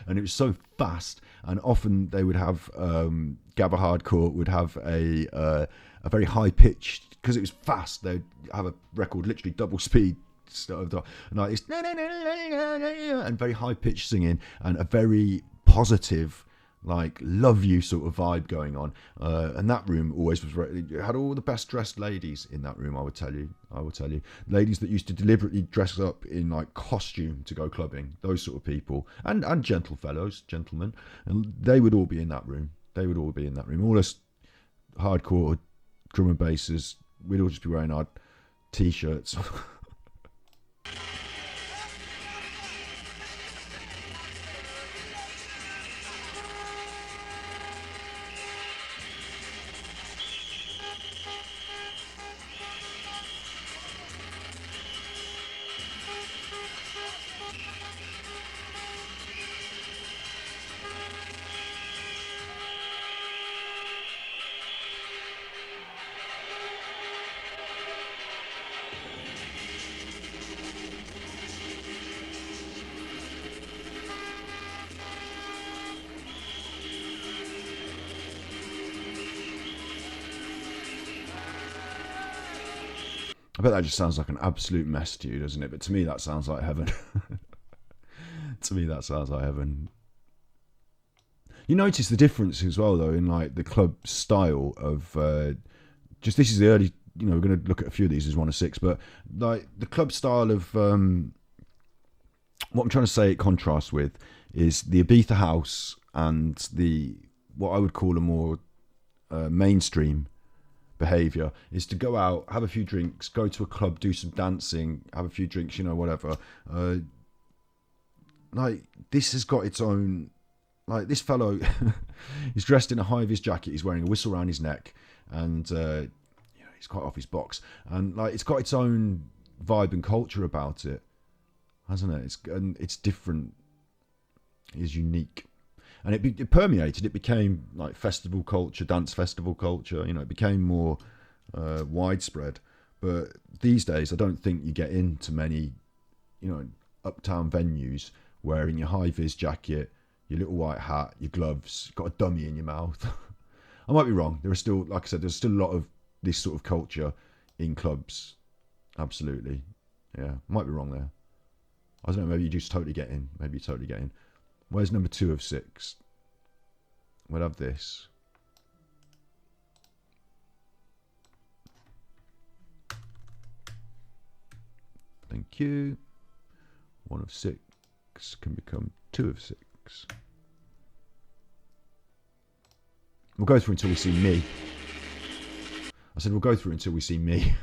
And it was so fast, and often they would have Gabba Hardcore would have a very high pitched, because it was fast, they'd have a record literally double speed, and like this, and very high pitched singing, and a very positive, like love you sort of vibe going on. And that room always was, it had all the best dressed ladies in that room. I will tell you, ladies that used to deliberately dress up in like costume to go clubbing, those sort of people, and gentlemen, and they would all be in that room. All us hardcore drum and bassers, we'd all just be wearing our t-shirts. I bet that just sounds like an absolute mess to you, doesn't it? But to me, that sounds like heaven. You notice the difference as well, though, in like the club style of just, this is the early, you know, we're going to look at a few of these as 1 of 6, but like the club style of what I'm trying to say it contrasts with is the Ibiza house and the, what I would call a more mainstream behavior, is to go out, have a few drinks, go to a club, do some dancing, have a few drinks, you know, whatever. Like this has got its own, like this fellow is dressed in a high-vis jacket, he's wearing a whistle around his neck, and you know, he's quite off his box, and like it's got its own vibe and culture about it, hasn't it? It's different, it's unique. And it permeated, it became like festival culture, dance festival culture, you know, it became more widespread. But these days, I don't think you get into many, you know, uptown venues wearing your high-vis jacket, your little white hat, your gloves, got a dummy in your mouth. I might be wrong. There are still, like I said, there's still a lot of this sort of culture in clubs. Absolutely. Yeah, I might be wrong there. I don't know, maybe you just totally get in. Where's number 2 of 6? We'll have this. Thank you. 1 of 6 can become 2 of 6. We'll go through until we see me. I said we'll go through until we see me.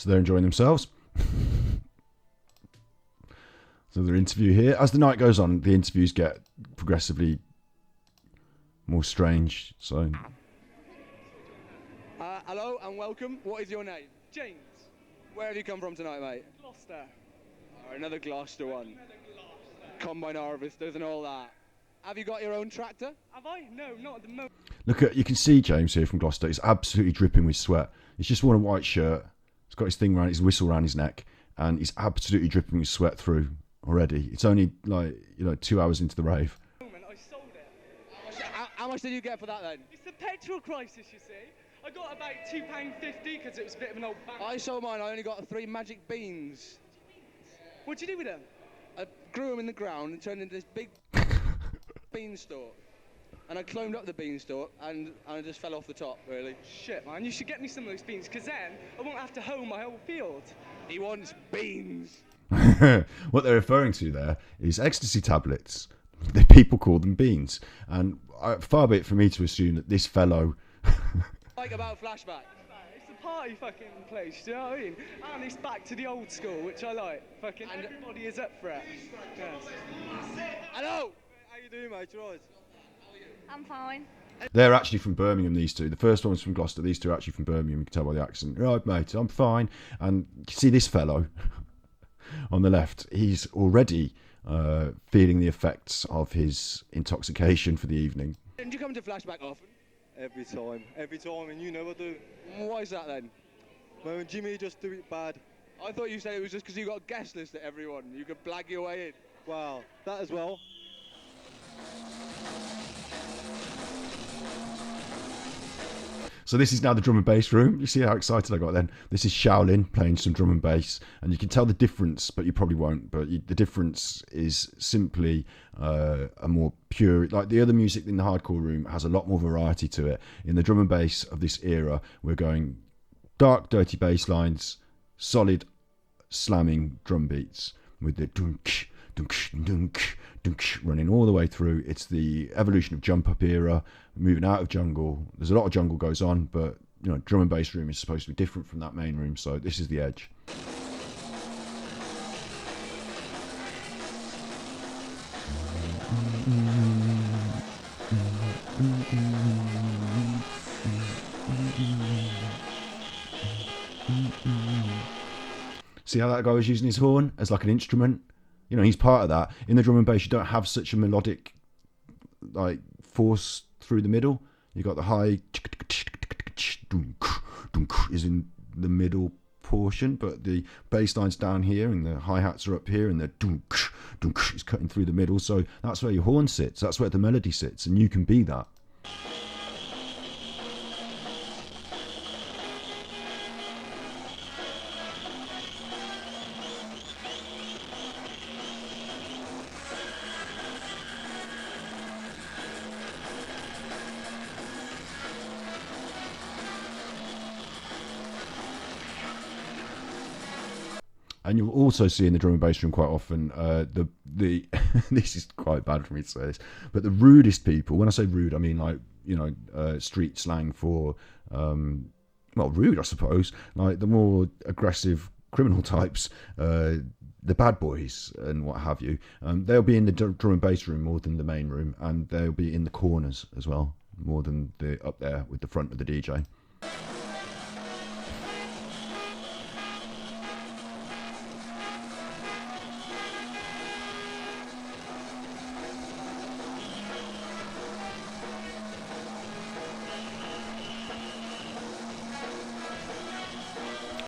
So they're enjoying themselves. So their interview here. As the night goes on, the interviews get progressively more strange. So, hello and welcome. What is your name? James, Where have you come from tonight, mate? Gloucester. Oh, another Gloucester one. Combine harvesters and all that. Have you got your own tractor? Have I? No, not at the moment. look at, you can see James here from Gloucester. He's absolutely dripping with sweat. He's just worn a white shirt. He's got his thing around, his whistle around his neck, and he's absolutely dripping with sweat through already. It's only 2 hours into the rave. I sold it. How much did you get for that then? It's the petrol crisis, you see. I got about £2.50 because it was a bit of an old bag. I sold mine. I only got 3 magic beans. What'd you do with them? I grew them in the ground and turned into this big beanstalk. And I climbed up the beanstalk and I just fell off the top, really. Shit, man, you should get me some of those beans because then I won't have to hoe my whole field. He wants beans. What they're referring to there is ecstasy tablets. The people call them beans. And far be it for me to assume that this fellow... Like about Flashback. It's a party fucking place, do you know what I mean? And it's back to the old school, which I like. Fucking And everybody is up for it. Yes. Hello! How you doing, mate? You right? I'm fine. They're actually from Birmingham, these two. The first one was from Gloucester. These two are actually from Birmingham. You can tell by the accent. Right, mate, I'm fine. And you see this fellow on the left. He's already feeling the effects of his intoxication for the evening. Didn't you come to Flashback often? Every time, and you know I do. Why is that then? When Jimmy just do it bad. I thought you said it was just because you got a guest list at everyone. You could blag your way in. Wow, that as well. So this is now the drum and bass room. You see how excited I got then? This is Shaolin playing some drum and bass. And you can tell the difference, but you probably won't. But the difference is simply a more pure... Like the other music in the hardcore room has a lot more variety to it. In the drum and bass of this era, we're going dark, dirty bass lines, solid slamming drum beats with the dunk, dunk, dunk, dunk, running all the way through. It's the evolution of jump up era, moving out of jungle. There's a lot of jungle goes on, but drum and bass room is supposed to be different from that main room, so this is the edge. See how that guy was using his horn as like an instrument? He's part of that. In the drum and bass, you don't have such a melodic force through the middle. You got the high is in the middle portion, but the bass line's down here and the hi-hats are up here and the is cutting through the middle. So that's where your horn sits. That's where the melody sits, and you can be that. And you'll also see in the drum and bass room quite often the this is quite bad for me to say this, but the rudest people. When I say rude, I mean street slang for rude, I suppose. Like the more aggressive criminal types, the bad boys and what have you. They'll be in the drum and bass room more than the main room, and they'll be in the corners as well more than the up there with the front of the DJ.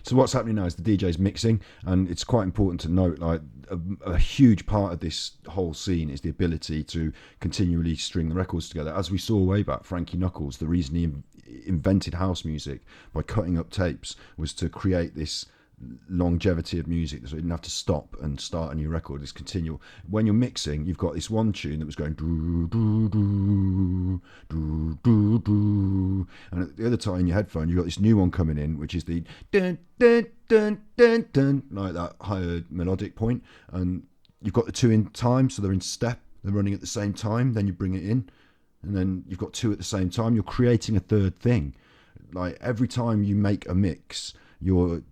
So what's happening now is the DJ's mixing, and it's quite important to note, like a huge part of this whole scene is the ability to continually string the records together. As we saw way back, Frankie Knuckles, the reason he invented house music by cutting up tapes was to create this longevity of music, so you didn't have to stop and start a new record. It's continual. When you're mixing, you've got this one tune that was going doo doo doo doo doo doo, and at the other time in your headphone you've got this new one coming in, which is the dun dun dun dun dun, like that higher melodic point, and you've got the two in time, so they're in step, they're running at the same time. Then you bring it in, and then you've got two at the same time. You're creating a third thing. Like every time you make a mix, you're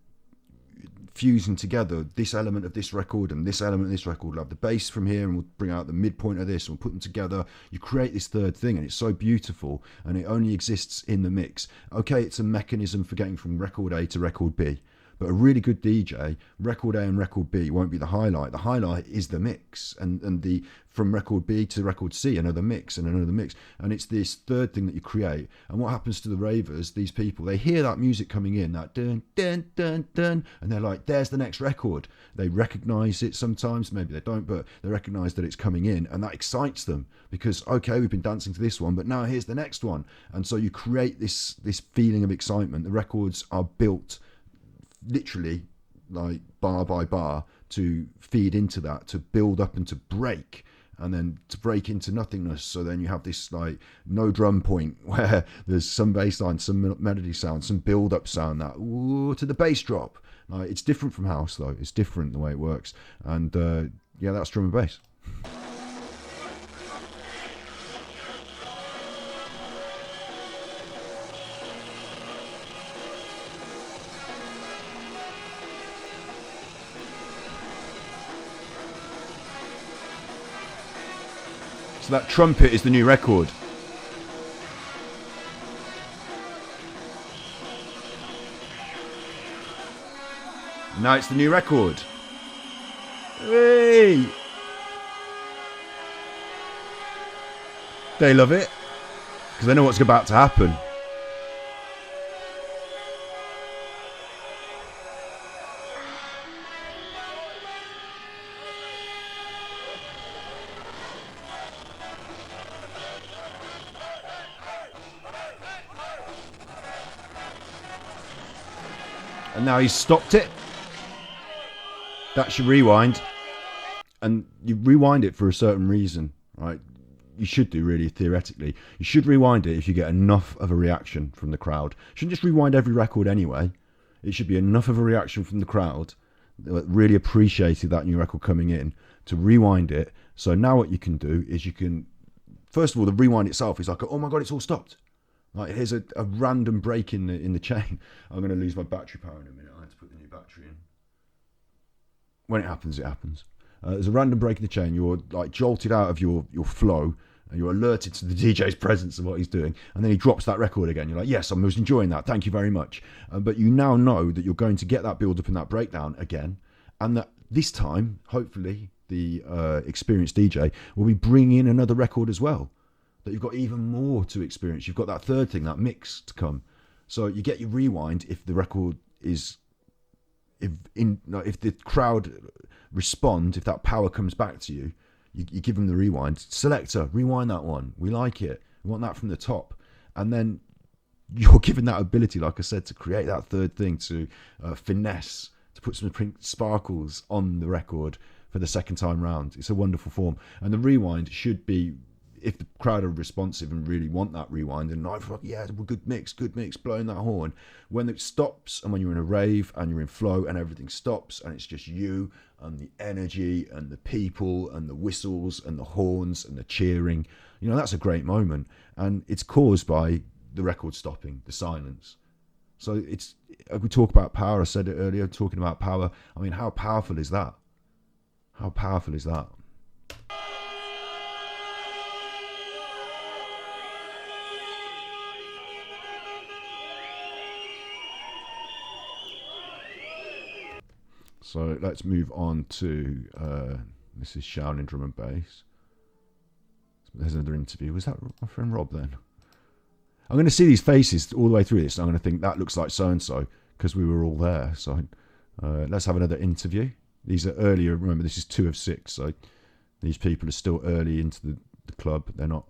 fusing together this element of this record and this element of this record. We'll have the bass from here and we'll bring out the midpoint of this and we'll put them together. You create this third thing and it's so beautiful and it only exists in the mix. Okay, it's a mechanism for getting from record A to record B. But a really good DJ, record A and record B won't be the highlight. The highlight is the mix, and the from record B to record C, another mix and another mix. And it's this third thing that you create. And what happens to the ravers, these people, they hear that music coming in, that dun, dun, dun, dun, and they're like, there's the next record. They recognize it sometimes, maybe they don't, but they recognize that it's coming in, and that excites them because, okay, we've been dancing to this one, but now here's the next one. And so you create this feeling of excitement. The records are built literally like bar by bar to feed into that, to build up and to break, and then to break into nothingness. So then you have this like no drum point where there's some bass line, some melody sound, some build up sound, that ooh, to the bass drop. It's different from house though. It's different the way it works. And yeah, that's drum and bass. So that trumpet is the new record. Now it's the new record. Hey! They love it because they know what's about to happen. And now he's stopped it. That's your rewind. And you rewind it for a certain reason, right? You should do, really, theoretically. You should rewind it if you get enough of a reaction from the crowd. You shouldn't just rewind every record anyway. It should be enough of a reaction from the crowd that really appreciated that new record coming in to rewind it. So now what you can do is you can, first of all, the rewind itself is like, oh my God, it's all stopped. Like here's a random break in the chain. I'm going to lose my battery power in a minute. I have to put the new battery in. When it happens, it happens. There's a random break in the chain. You're like jolted out of your flow, and you're alerted to the DJ's presence and what he's doing. And then he drops that record again. You're like, yes, I was enjoying that. Thank you very much. But you now know that you're going to get that build up and that breakdown again, and that this time, hopefully, the experienced DJ will be bringing in another record as well. That you've got even more to experience. You've got that third thing, that mix to come. So you get your rewind if the record is, if the crowd respond, if that power comes back to you, you give them the rewind. Selector, rewind that one. We like it. We want that from the top. And then you're given that ability, like I said, to create that third thing, to finesse, to put some sparkles on the record for the second time round. It's a wonderful form. And the rewind should be, if the crowd are responsive and really want that rewind, and like, yeah, good mix, blowing that horn. When it stops, and when you're in a rave and you're in flow and everything stops and it's just you and the energy and the people and the whistles and the horns and the cheering, you know, that's a great moment. And it's caused by the record stopping, the silence. So it's, we talk about power, I said it earlier, talking about power. I mean, how powerful is that? How powerful is that? So let's move on to, this is Shaolin Drum and Bass. There's another interview. Was that my friend Rob then? I'm going to see these faces all the way through this. And I'm going to think that looks like so-and-so because we were all there. So let's have another interview. These are earlier. Remember, this is 2 of 6. So these people are still early into the club. They're not.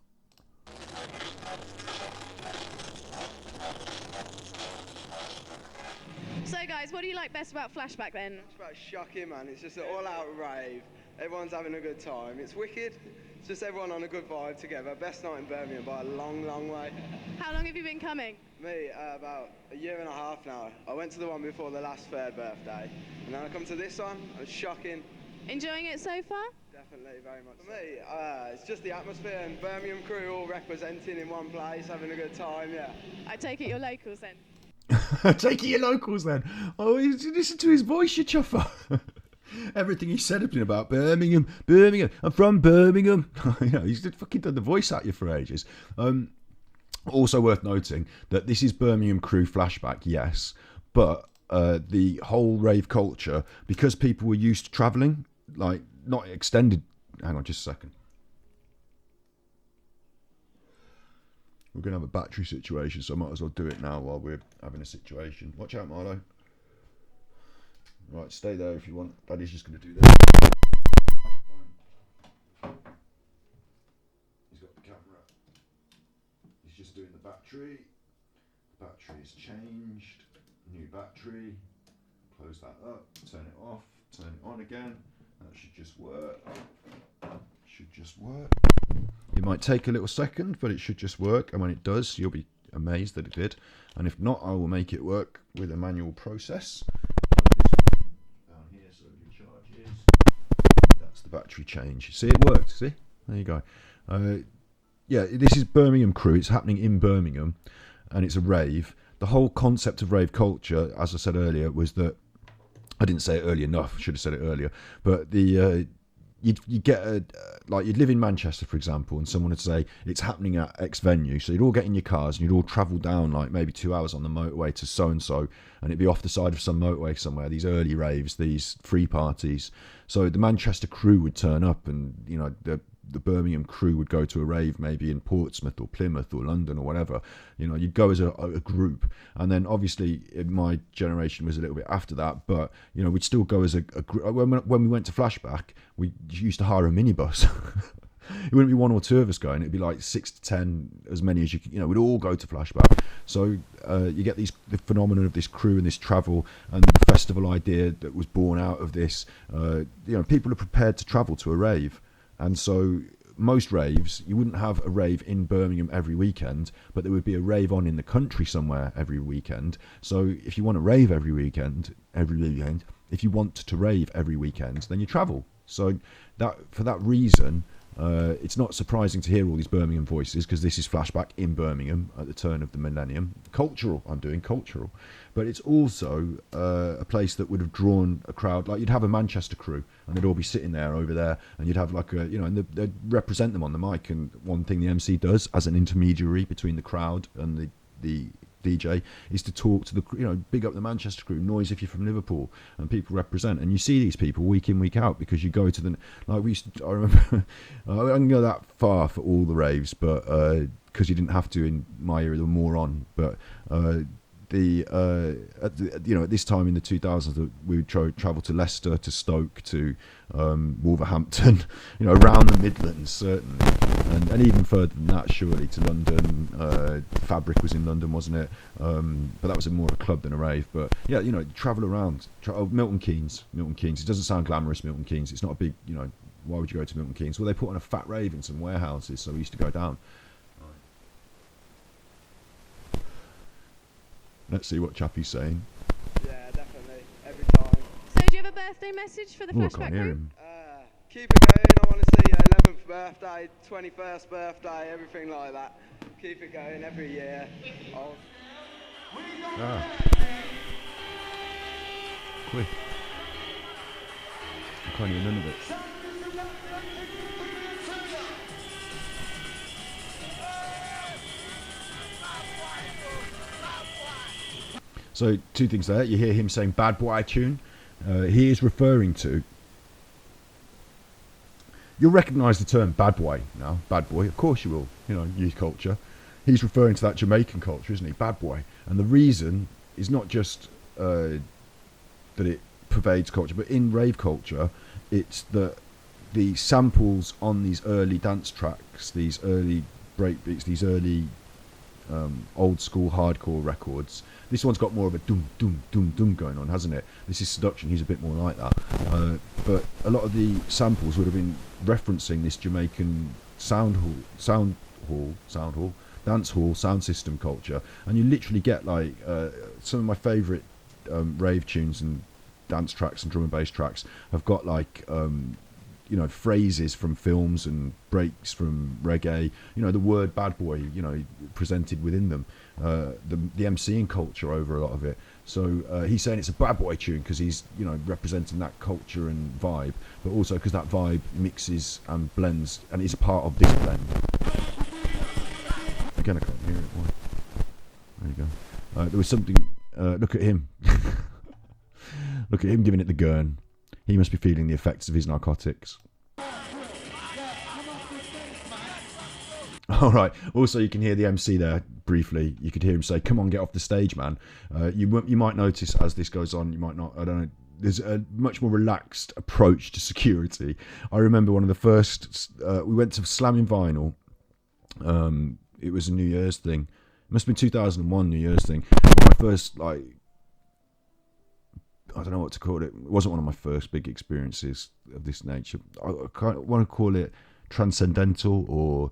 So guys, what do you like best about Flashback then? It's about shocking, man. It's just an all-out rave. Everyone's having a good time. It's wicked. It's just everyone on a good vibe together. Best night in Birmingham by a long, long way. How long have you been coming? Me, about a year and a half now. I went to the one before the last third birthday, and then I come to this one. It's shocking. Enjoying it so far? Definitely, very much. For me, it's just the atmosphere and Birmingham crew all representing in one place, having a good time, yeah. I take it you're locals then? Take it your locals then. Oh, you listen to his voice, you chuffer. Everything he said had been about Birmingham. I'm from Birmingham. He's fucking done the voice at you for ages. Also worth noting that this is Birmingham crew flashback, yes, but the whole rave culture, because people were used to travelling, like not extended. Hang on, just a second. We're going to have a battery situation, so I might as well do it now while we're having a situation. Watch out, Marlo. Right, stay there if you want. Daddy's just going to do this. He's got the camera. He's just doing the battery. The battery's changed. New battery. Close that up. Turn it off. Turn it on again. That should just work. It might take a little second, but it should just work. And when it does, you'll be amazed that it did. And if not, I will make it work with a manual process. Down here, so it charges. That's the battery change. See, it worked. See? There you go. Yeah, this is Birmingham crew. It's happening in Birmingham, and it's a rave. The whole concept of rave culture, as I said earlier, was that I didn't say it early enough. Should have said it earlier. But the you'd get you'd live in Manchester, for example, and someone would say it's happening at X venue. So you'd all get in your cars and you'd all travel down like maybe 2 hours on the motorway to so and so, and it'd be off the side of some motorway somewhere. These early raves, these free parties. So the Manchester crew would turn up, and the Birmingham crew would go to a rave maybe in Portsmouth or Plymouth or London or whatever. You'd go as a group, and then obviously my generation was a little bit after that, but we'd still go as a group. When we went to Flashback, we used to hire a minibus. It wouldn't be one or two of us going, it'd be like 6 to 10, as many as you could. We'd all go to Flashback. So you get the phenomenon of this crew and this travel, and the festival idea that was born out of this. People are prepared to travel to a rave. And so most raves, you wouldn't have a rave in Birmingham every weekend, but there would be a rave on in the country somewhere every weekend. So if you want to rave every weekend, if you want to rave every weekend, then you travel. So for that reason, it's not surprising to hear all these Birmingham voices, because this is Flashback in Birmingham at the turn of the millennium. I'm doing cultural. But it's also a place that would have drawn a crowd. Like, you'd have a Manchester crew, and they'd all be sitting there over there, and you'd have and they'd represent them on the mic. And one thing the MC does as an intermediary between the crowd and the DJ is to talk to the, big up the Manchester crew, noise if you're from Liverpool, and people represent. And you see these people week in, week out, because you go to the, like we used to, I remember, I didn't go that far for all the raves, but because you didn't have to in my era, there were more on, but at this time in the 2000s, we would travel to Leicester, to Stoke, to Wolverhampton, around the Midlands certainly, and even further than that, surely, to London. Fabric was in London, wasn't it? But that was more of a club than a rave. But yeah, travel around. Milton Keynes. It doesn't sound glamorous, Milton Keynes. It's not a big, why would you go to Milton Keynes? Well, they put on a fat rave in some warehouses, so we used to go down. Let's see what Chappie's saying. Yeah, definitely. Every time. So do you have a birthday message for the I Flashback can't hear group? him. Keep it going. I want to see your 11th birthday, 21st birthday, everything like that. Keep it going every year. Quick. I can't hear none of it. So, two things there. You hear him saying "bad boy" tune. He is referring to. You'll recognise the term "bad boy" now. Bad boy, of course you will. Youth culture. He's referring to that Jamaican culture, isn't he? Bad boy. And the reason is not just that it pervades culture, but in rave culture, it's that the samples on these early dance tracks, these early breakbeats, these early old school hardcore records. This one's got more of a doom doom doom doom going on, hasn't it? This is Seduction. He's a bit more like that. But a lot of the samples would have been referencing this Jamaican dance hall sound system culture, and you literally get like some of my favourite rave tunes and dance tracks and drum and bass tracks have got like you know, phrases from films and breaks from reggae, you know, the word bad boy, you know, presented within them, the MCing culture over a lot of it. So he's saying it's a bad boy tune because he's, you know, representing that culture and vibe, but also because that vibe mixes and blends and is a part of this blend. Again, I can't hear it. Why? There you go. There was something. Look at him. Look at him giving it the gurn. He must be feeling the effects of his narcotics. All right. Also, you can hear the MC there briefly. You could hear him say, "Come on, get off the stage, man." You might notice as this goes on. You might not. I don't know. There's a much more relaxed approach to security. I remember one of the first. We went to Slamming Vinyl. It was a New Year's thing. It must have been 2001 New Year's thing. My first, like, I don't know what to call it. It wasn't one of my first big experiences of this nature. I kind of want to call it transcendental, or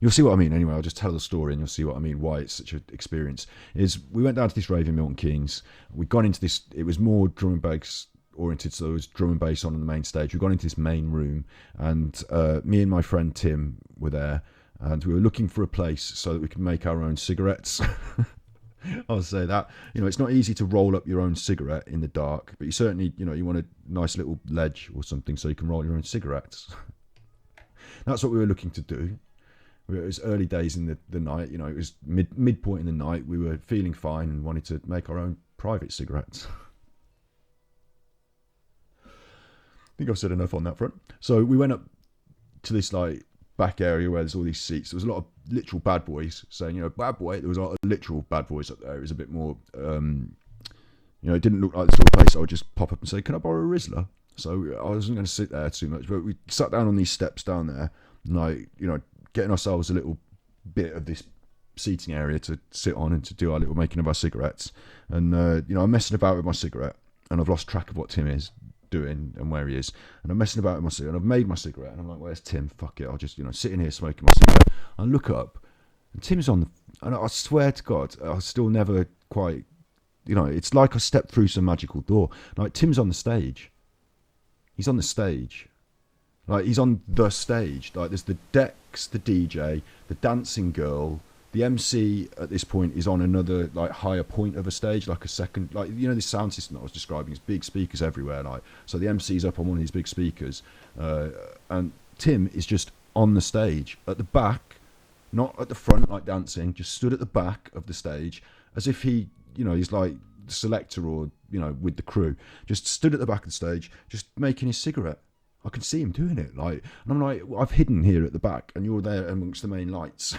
you'll see what I mean. Anyway, I'll just tell the story and you'll see what I mean, why it's such an experience. Is we went down to this rave in Milton Keynes. We'd gone into this, it was more drum and bass oriented, so there was drum and bass on the main stage. We got into this main room, and me and my friend Tim were there, and we were looking for a place so that we could make our own cigarettes. I'll say that. You know, it's not easy to roll up your own cigarette in the dark, but you certainly, you know, you want a nice little ledge or something so you can roll your own cigarettes. That's what we were looking to do. It was early days in the night, you know, it was midpoint in the night. We were feeling fine and wanted to make our own private cigarettes. I think I've said enough on that front. So we went up to this, like, back area where there's all these seats. There was a lot of literal bad boys saying, you know, bad boy. There was a lot of literal bad boys up there. It was a bit more, you know, it didn't look like the sort of place I would just pop up and say, "Can I borrow a Rizzler?" So I wasn't going to sit there too much, but we sat down on these steps down there, like, you know, getting ourselves a little bit of this seating area to sit on and to do our little making of our cigarettes. And, you know, I'm messing about with my cigarette, and I've lost track of what Tim is doing and where he is, and I'm messing about with my cigarette, and I've made my cigarette, and I'm like, "Where's Tim? Fuck it, I'll just, you know, sit in here smoking my cigarette." I look up, and Tim's on the, and I swear to God, I still never quite, you know, it's like I stepped through some magical door. Like, Tim's on the stage. He's on the stage. Like, he's on the stage. Like, there's the decks, the DJ, the dancing girl. The MC at this point is on another, like, higher point of a stage, like a second, like, you know, this sound system that I was describing is big speakers everywhere, like, so the MC's up on one of these big speakers, and Tim is just on the stage at the back, not at the front, like dancing, just stood at the back of the stage, as if he, you know, he's like the selector or, you know, with the crew, just stood at the back of the stage, just making his cigarette. I can see him doing it, like, and I'm like, I've hidden here at the back, and you're there amongst the main lights.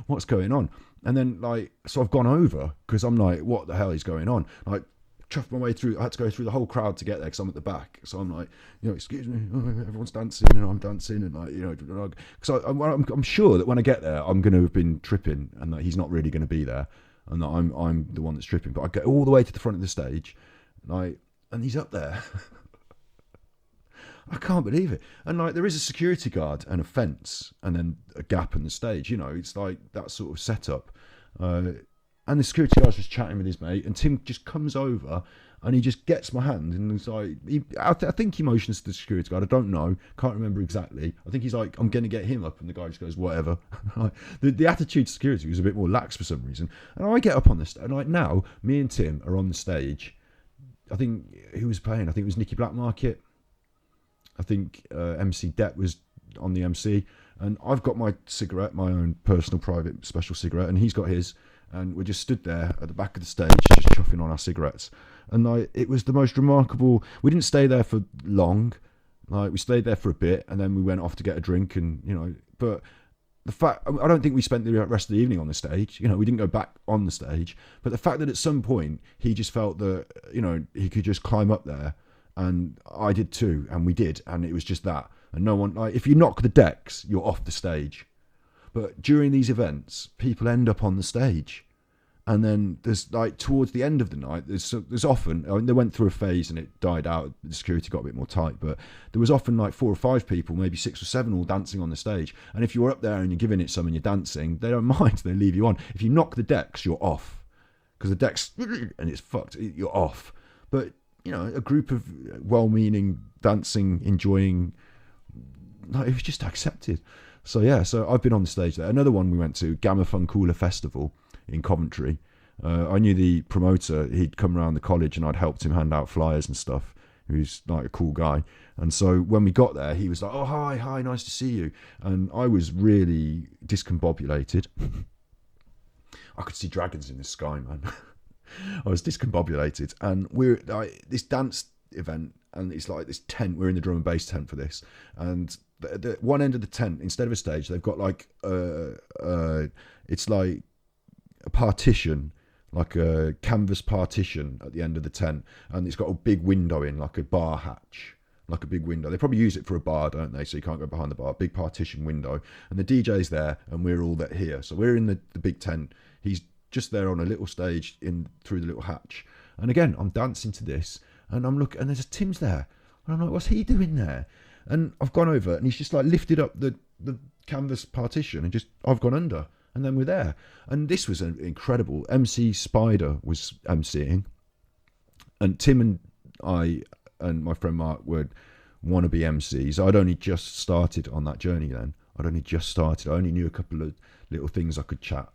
What's going on? And then, like, so I've gone over because I'm like, what the hell is going on? Like, chuffed my way through. I had to go through the whole crowd to get there because I'm at the back. So I'm like, you know, excuse me, everyone's dancing and I'm dancing, and, like, you know, because I'm sure that when I get there, I'm going to have been tripping and that he's not really going to be there, and that I'm the one that's tripping. But I get all the way to the front of the stage, like, and he's up there. I can't believe it. And, like, there is a security guard and a fence and then a gap in the stage, you know, it's like that sort of setup. And the security guard's just chatting with his mate, and Tim just comes over and he just gets my hand, and he's like, I think he motions to the security guard, I don't know, can't remember exactly. I think he's like, "I'm going to get him up," and the guy just goes, "Whatever." Like, the attitude to security was a bit more lax for some reason. And I get up on this, and, like, now me and Tim are on the stage. I think, who was playing? I think it was Nicky Blackmarket. I think MC Depp was on the MC, and I've got my cigarette, my own personal private special cigarette, and he's got his, and we just stood there at the back of the stage just chuffing on our cigarettes. And, like, it was the most remarkable. We didn't stay there for long, like, we stayed there for a bit, and then we went off to get a drink, and, you know, but the fact, I don't think we spent the rest of the evening on the stage, you know, we didn't go back on the stage, but the fact that at some point he just felt that, you know, he could just climb up there, and I did too, and we did, and it was just that. And no one, like, if you knock the decks, you're off the stage. But during these events, people end up on the stage, and then there's, like, towards the end of the night, there's often, I mean, they went through a phase and it died out, the security got a bit more tight, but there was often, like, 4 or 5 people, maybe 6 or 7, all dancing on the stage. And if you're up there and you're giving it some and you're dancing, they don't mind, they leave you on. If you knock the decks, you're off, because the decks, and it's fucked, you're off. But you know, a group of well-meaning, dancing, enjoying. No, it was just accepted. So yeah, so I've been on the stage there. Another one we went to, Gamma Funkula Festival in Coventry. I knew the promoter. He'd come around the college and I'd helped him hand out flyers and stuff. Who's like a cool guy. And so when we got there, he was like, "Oh, hi, nice to see you." And I was really discombobulated. I could see dragons in the sky, man. I was discombobulated. And we're like this dance event, and it's like this tent. We're in the drum and bass tent for this. And the one end of the tent, instead of a stage, they've got like it's like a partition, like a canvas partition at the end of the tent, and it's got a big window in, like a bar hatch, like a big window. They probably use it for a bar, don't they? So you can't go behind the bar. Big partition window, and the DJ's there, and we're all there here. So we're in the big tent. He's just there on a little stage in through the little hatch. And again, I'm dancing to this, and I'm looking, and there's Tim's there, and I'm like, what's he doing there? And I've gone over, and he's just like lifted up the canvas partition, and just I've gone under. And then we're there. And this was an incredible. MC Spider was MCing. And Tim and I and my friend Mark would want to be MCs. I'd only just started on that journey then. I only knew a couple of little things I could chat.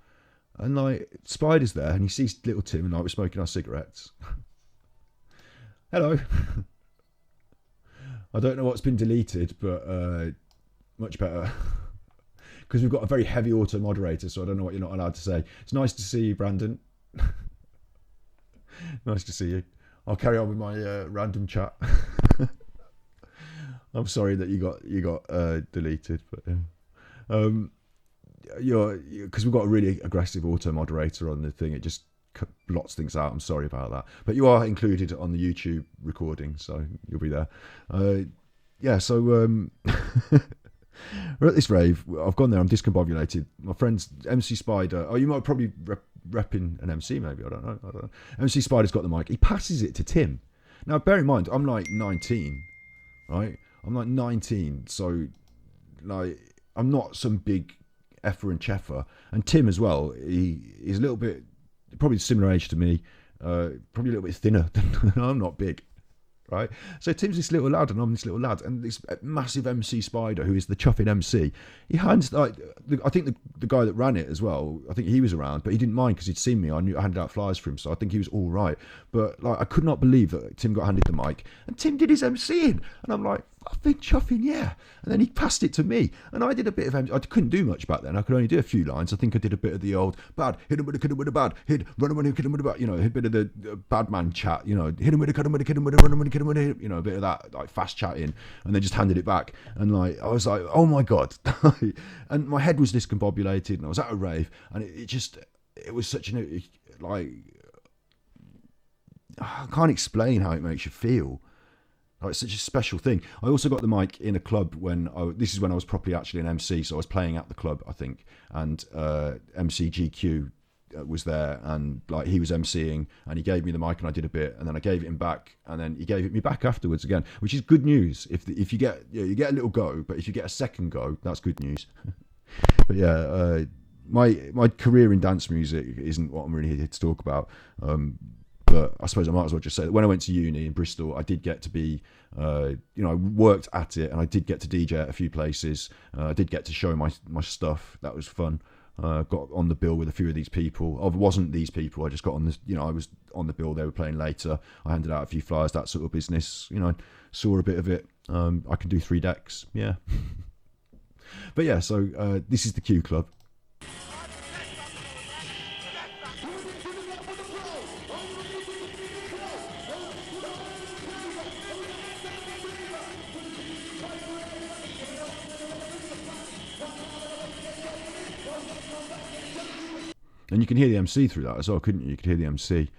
And like, Spider's there, and he sees little Tim and I were smoking our cigarettes. Hello. I don't know what's been deleted, but much better. Because we've got a very heavy auto moderator, so I don't know what you're not allowed to say. It's nice to see you, Brandon. Nice to see you. I'll carry on with my random chat. I'm sorry that you got deleted, but because we've got a really aggressive auto moderator on the thing, it just blots things out. I'm sorry about that, but you are included on the YouTube recording, so you'll be there. Yeah, so. We're at this rave. I've gone there. I'm discombobulated. My friend's MC Spider. Oh, you might probably repping an MC, maybe. I don't know. MC Spider's got the mic. He passes it to Tim. Now, bear in mind, I'm like 19, right? I'm like 19, so like I'm not some big effer and cheffer. And Tim as well. He's a little bit, probably similar age to me. Probably a little bit thinner. I'm not big. Right, so Tim's this little lad and I'm this little lad, and this massive MC Spider, who is the chuffing MC, he hands like I think the guy that ran it as well. I think he was around, but he didn't mind because he'd seen me. I handed out flyers for him, so I think he was all right. But like, I could not believe that Tim got handed the mic, and Tim did his MCing, and I'm like, I've been chuffing, yeah. And then he passed it to me, and I did a bit of MC. I couldn't do much back then. I could only do a few lines. I think I did a bit of the old bad, hit him with a kid with a bad, hit, run him with a kid with a bad, you know, a bit of the bad man chat, you know, hit him with a kid with a kid with a run him with a kid with a, you know, a bit of that like fast chatting, and then just handed it back, and like I was like, oh my god, and my head was discombobulated, and I was at a rave, and it was such an like I can't explain how it makes you feel. Like, it's such a special thing. I also got the mic in a club this is when I was properly actually an MC, so I was playing at the club, I think, and MC GQ was there, and like he was MCing, and he gave me the mic and I did a bit, and then I gave it him back, and then he gave it me back afterwards again, which is good news. If you get you get a little go, but if you get a second go, that's good news. But yeah, my career in dance music isn't what I'm really here to talk about. But I suppose I might as well just say that when I went to uni in Bristol, I did get to be, I worked at it, and I did get to DJ at a few places. I did get to show my stuff. That was fun. Got on the bill with a few of these people. I wasn't these people. I just got on this. I was on the bill. They were playing later. I handed out a few flyers, that sort of business. Saw a bit of it. I can do 3 decks. Yeah. But yeah, so this is the Q Club. And you can hear the MC through that as well, couldn't you? You could hear the MC.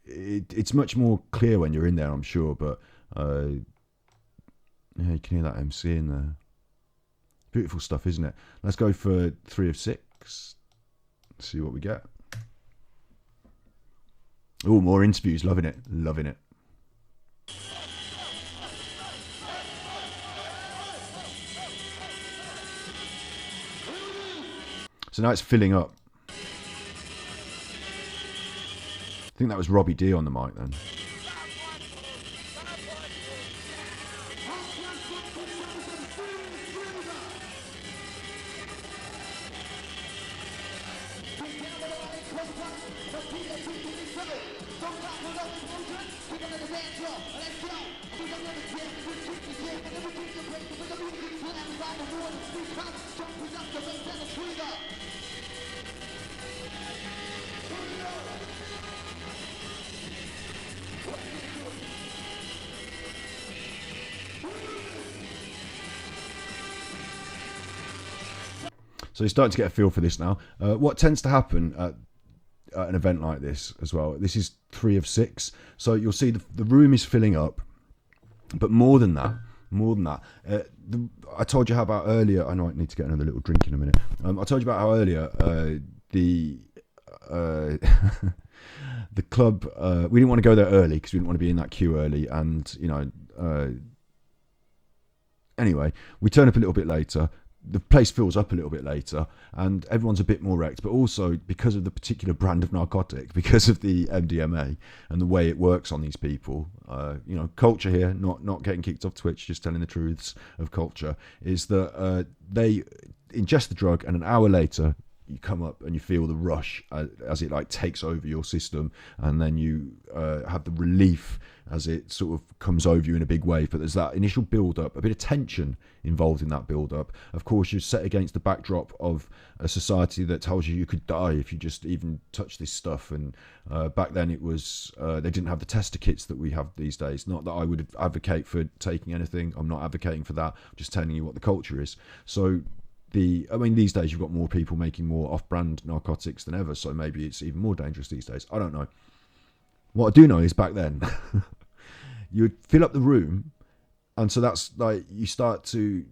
It's much more clear when you're in there, I'm sure. But yeah, you can hear that MC in there. Beautiful stuff, isn't it? Let's go for 3 of 6. See what we get. Oh, more interviews. Loving it. Loving it. So now it's filling up. I think that was Robbie D on the mic then. So you're starting to get a feel for this now. What tends to happen at an event like this as well, this is 3 of 6. So you'll see the room is filling up, but more than that, I told you how about earlier, I know I need to get another little drink in a minute. I told you about how earlier the club, we didn't want to go there early because we didn't want to be in that queue early, and anyway, we turn up a little bit later. The place fills up a little bit later and everyone's a bit more wrecked, but also because of the particular brand of narcotic, because of the MDMA and the way it works on these people, culture here, not getting kicked off Twitch, just telling the truths of culture, is that they ingest the drug and an hour later you come up and you feel the rush as it like takes over your system, and then you have the relief as it sort of comes over you in a big wave. But there's that initial build-up, a bit of tension involved in that build-up. Of course, you're set against the backdrop of a society that tells you could die if you just even touch this stuff. And back then it was, they didn't have the tester kits that we have these days. Not that I would advocate for taking anything. I'm not advocating for that. I'm just telling you what the culture is. So these days you've got more people making more off-brand narcotics than ever, so maybe it's even more dangerous these days. I don't know. What I do know is back then, you'd fill up the room, and so that's like you start to,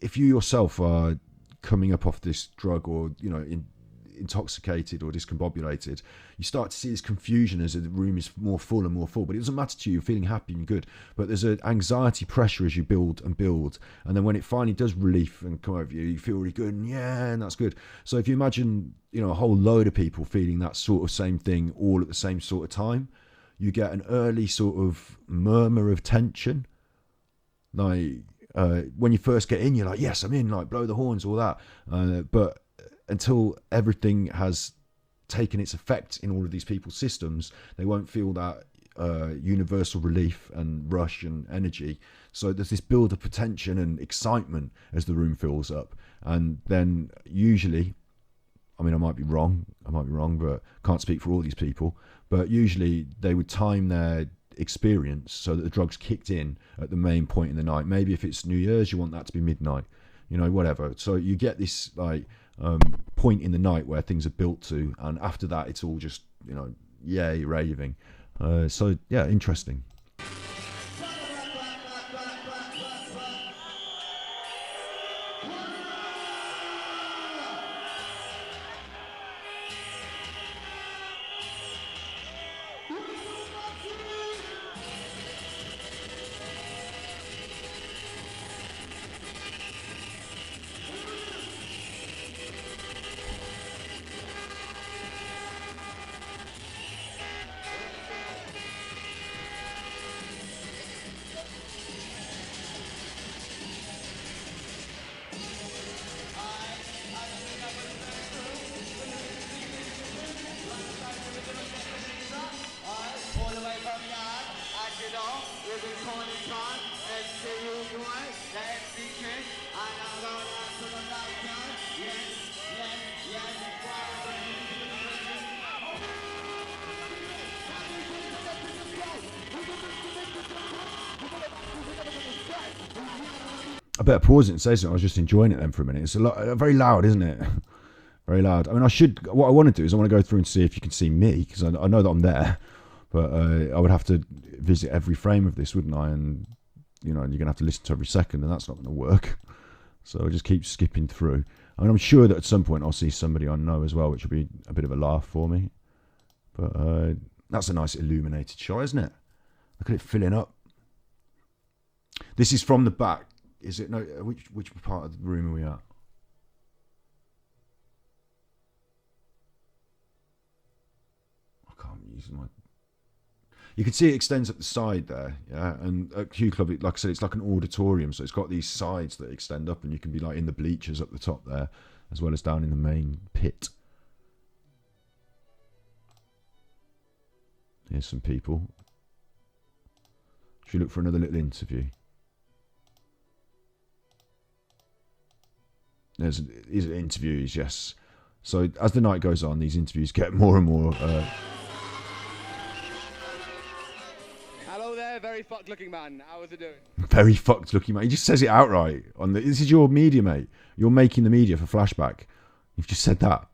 if you yourself are coming up off this drug or intoxicated or discombobulated, you start to see this confusion as the room is more full and more full. But it doesn't matter to you, you're feeling happy and good, but there's an anxiety pressure as you build, and then when it finally does relief and come over you feel really good, and that's good. So if you imagine a whole load of people feeling that sort of same thing all at the same sort of time, you get an early sort of murmur of tension, like when you first get in, you're like, yes, I'm in, like blow the horns, all that, but until everything has taken its effect in all of these people's systems, they won't feel that universal relief and rush and energy. So there's this build of tension and excitement as the room fills up. And then usually, I might be wrong, but can't speak for all these people, but usually they would time their experience so that the drugs kicked in at the main point in the night. Maybe if it's New Year's, you want that to be midnight, whatever. So you get this point in the night where things are built to, and after that it's all just yay raving. So yeah, interesting. I better pause it and say something. I was just enjoying it then for a minute. It's very loud, isn't it? Very loud. What I want to do is I want to go through and see if you can see me, because I know that I'm there, but I would have to visit every frame of this, wouldn't I? And you're going to have to listen to every second, and that's not going to work. So I'll just keep skipping through. I'm sure that at some point I'll see somebody I know as well, which will be a bit of a laugh for me. But that's a nice illuminated shot, isn't it? Look at it filling up. This is from the back. Is it? No. Which part of the room are we at? I can't use my. You can see it extends up the side there, yeah. And at Q Club, like I said, it's like an auditorium, so it's got these sides that extend up, and you can be like in the bleachers up the top there, as well as down in the main pit. Here's some people. Should we look for another little interview? There's interviews, yes. So as the night goes on, these interviews get more and more. Hello there, very fucked looking man. How is it doing? Very fucked looking, man. He just says it outright. This is your media, mate. You're making the media for Flashback. You've just said that.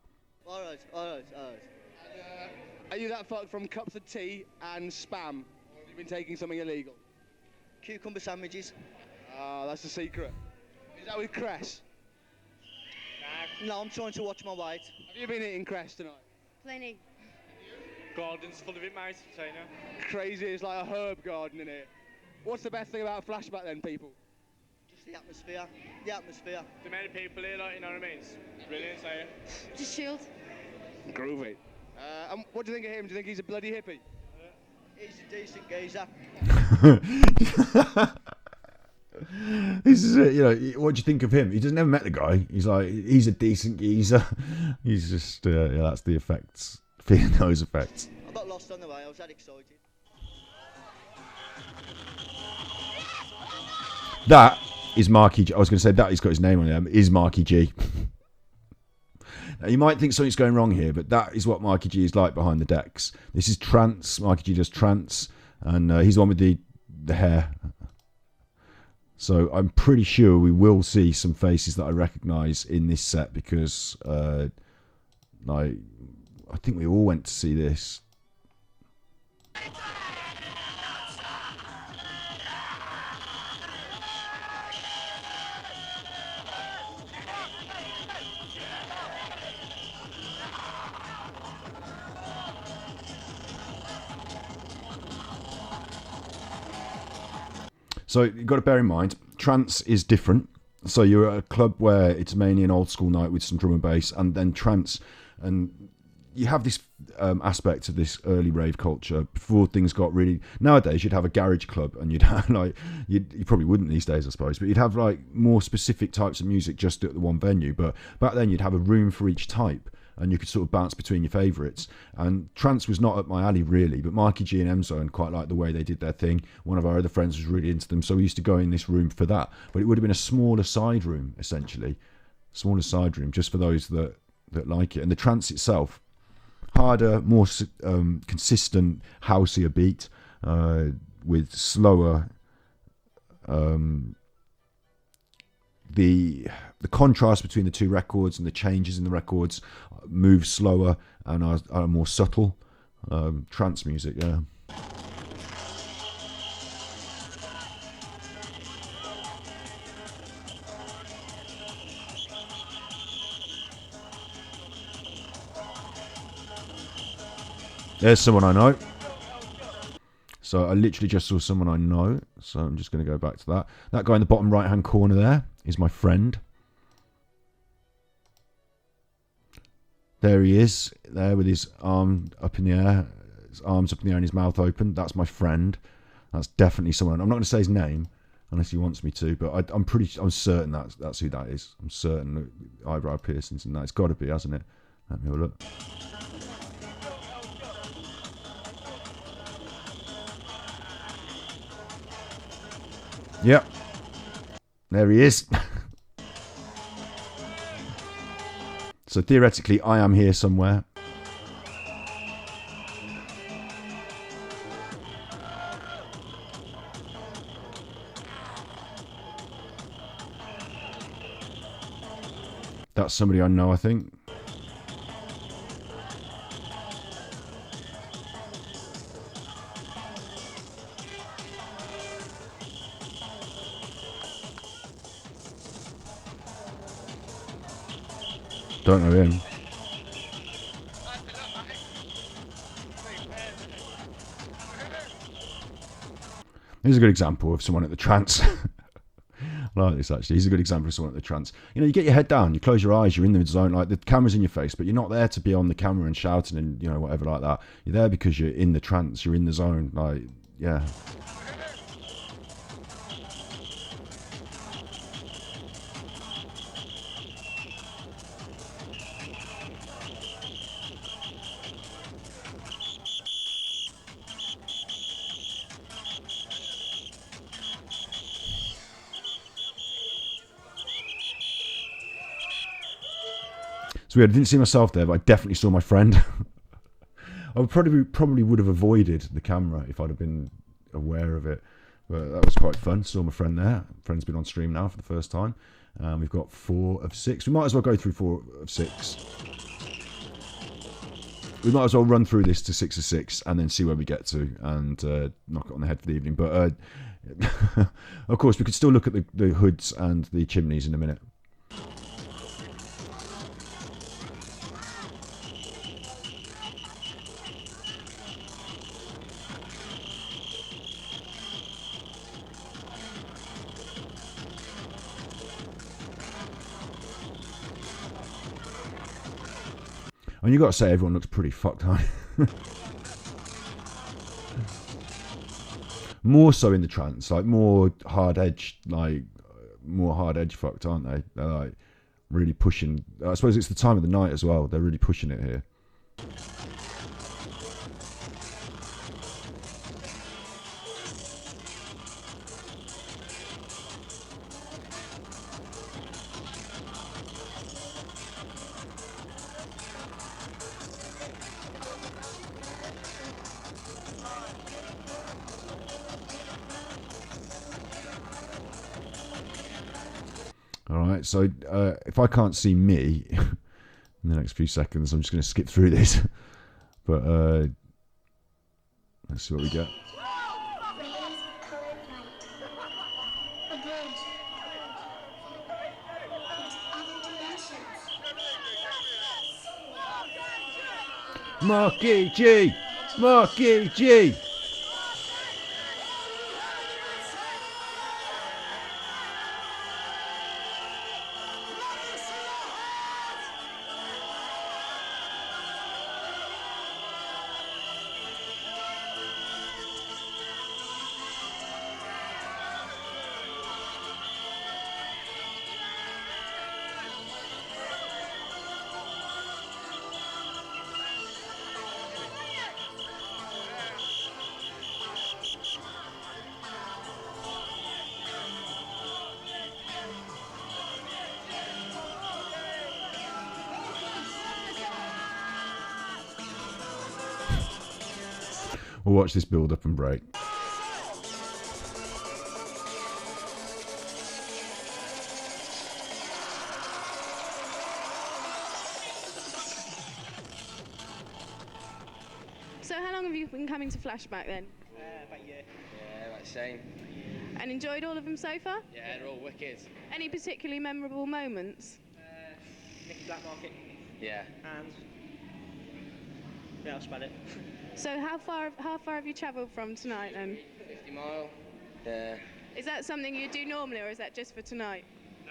All right. Are you that fucked from cups of tea and spam? Or have you been taking something illegal? Cucumber sandwiches. Ah, that's the secret. Is that with cress? No, I'm trying to watch my weight. Have you been eating cress tonight? Plenty. Garden's full of it, mate. Say no. Crazy, it's like a herb garden in here. What's the best thing about Flashback then, people? Just the atmosphere. The atmosphere. The many people here, like, you know what I mean? It's brilliant, say it. Just chilled. Groovy. And what do you think of him? Do you think he's a bloody hippie? He's a decent geezer. This is it, you know. What do you think of him? He doesn't never met the guy. He's like, he's a decent geezer. He's just, yeah, that's the effects. Feeling those effects. I got lost on the way. I was that excited. That is Marky G. I was going to say that he's got his name on him. Is Marky G. Now, you might think something's going wrong here, but that is what Marky G is like behind the decks. This is trance. Marky G does trance, and he's the one with the hair. So I'm pretty sure we will see some faces that I recognise in this set because, like, I think we all went to see this. So you've got to bear in mind, trance is different. So you're at a club where it's mainly an old school night with some drum and bass, and then trance, and you have this aspect of this early rave culture before things got really. Nowadays, you'd have a garage club, and you'd have like you probably wouldn't these days, I suppose, but you'd have like more specific types of music just at the one venue. But back then, you'd have a room for each type, and you could sort of bounce between your favourites. And trance was not up my alley really, but Marky G and M-Zone quite liked the way they did their thing. One of our other friends was really into them, so we used to go in this room for that. But it would have been a smaller side room, essentially. Smaller side room, just for those that like it. And the trance itself, harder, more consistent, houseier beat, with slower... The contrast between the two records and the changes in the records move slower and are more subtle. Trance music, yeah. There's someone I know. So I literally just saw someone I know. So I'm just going to go back to that. That guy in the bottom right-hand corner there is my friend. There he is, there with his arm up in the air, his arms up in the air and his mouth open. That's my friend. That's definitely someone. I'm not going to say his name unless he wants me to, but I'm certain that's who that is. I'm certain eyebrow piercings and that. It's got to be, hasn't it? Let me have a look. Yep. There he is. So theoretically, I am here somewhere. That's somebody I know, I think. Don't know him. Here's a good example of someone at the trance. I like this actually. He's a good example of someone at the trance. You know, you get your head down, you close your eyes, you're in the zone, like the camera's in your face, but you're not there to be on the camera and shouting and, you know, whatever like that. You're there because you're in the trance, you're in the zone, like, yeah. It's weird. I didn't see myself there, but I definitely saw my friend. I would probably would have avoided the camera if I'd have been aware of it. But that was quite fun. Saw my friend there. Friend's been on stream now for the first time. We've got 4 of 6. We might as well go through 4 of 6. We might as well run through this to 6 of 6 and then see where we get to and knock it on the head for the evening. But of course, we could still look at the hoods and the chimneys in a minute. And you got to say, everyone looks pretty fucked, huh? More so in the trance, like more hard edge fucked, aren't they? They're like really pushing. I suppose it's the time of the night as well. They're really pushing it here. Alright, so if I can't see me in the next few seconds, I'm just going to skip through this. But let's see what we get. Marky G! Marky G! We'll watch this build up and break. So how long have you been coming to Flashback then? About a year. Yeah, about the same. And enjoyed all of them so far? Yeah, they're all wicked. Any particularly memorable moments? Nicky Black Market. Yeah. And yeah, that's about it. So how far have you travelled from tonight then? 50 mile. Yeah. Is that something you do normally or is that just for tonight?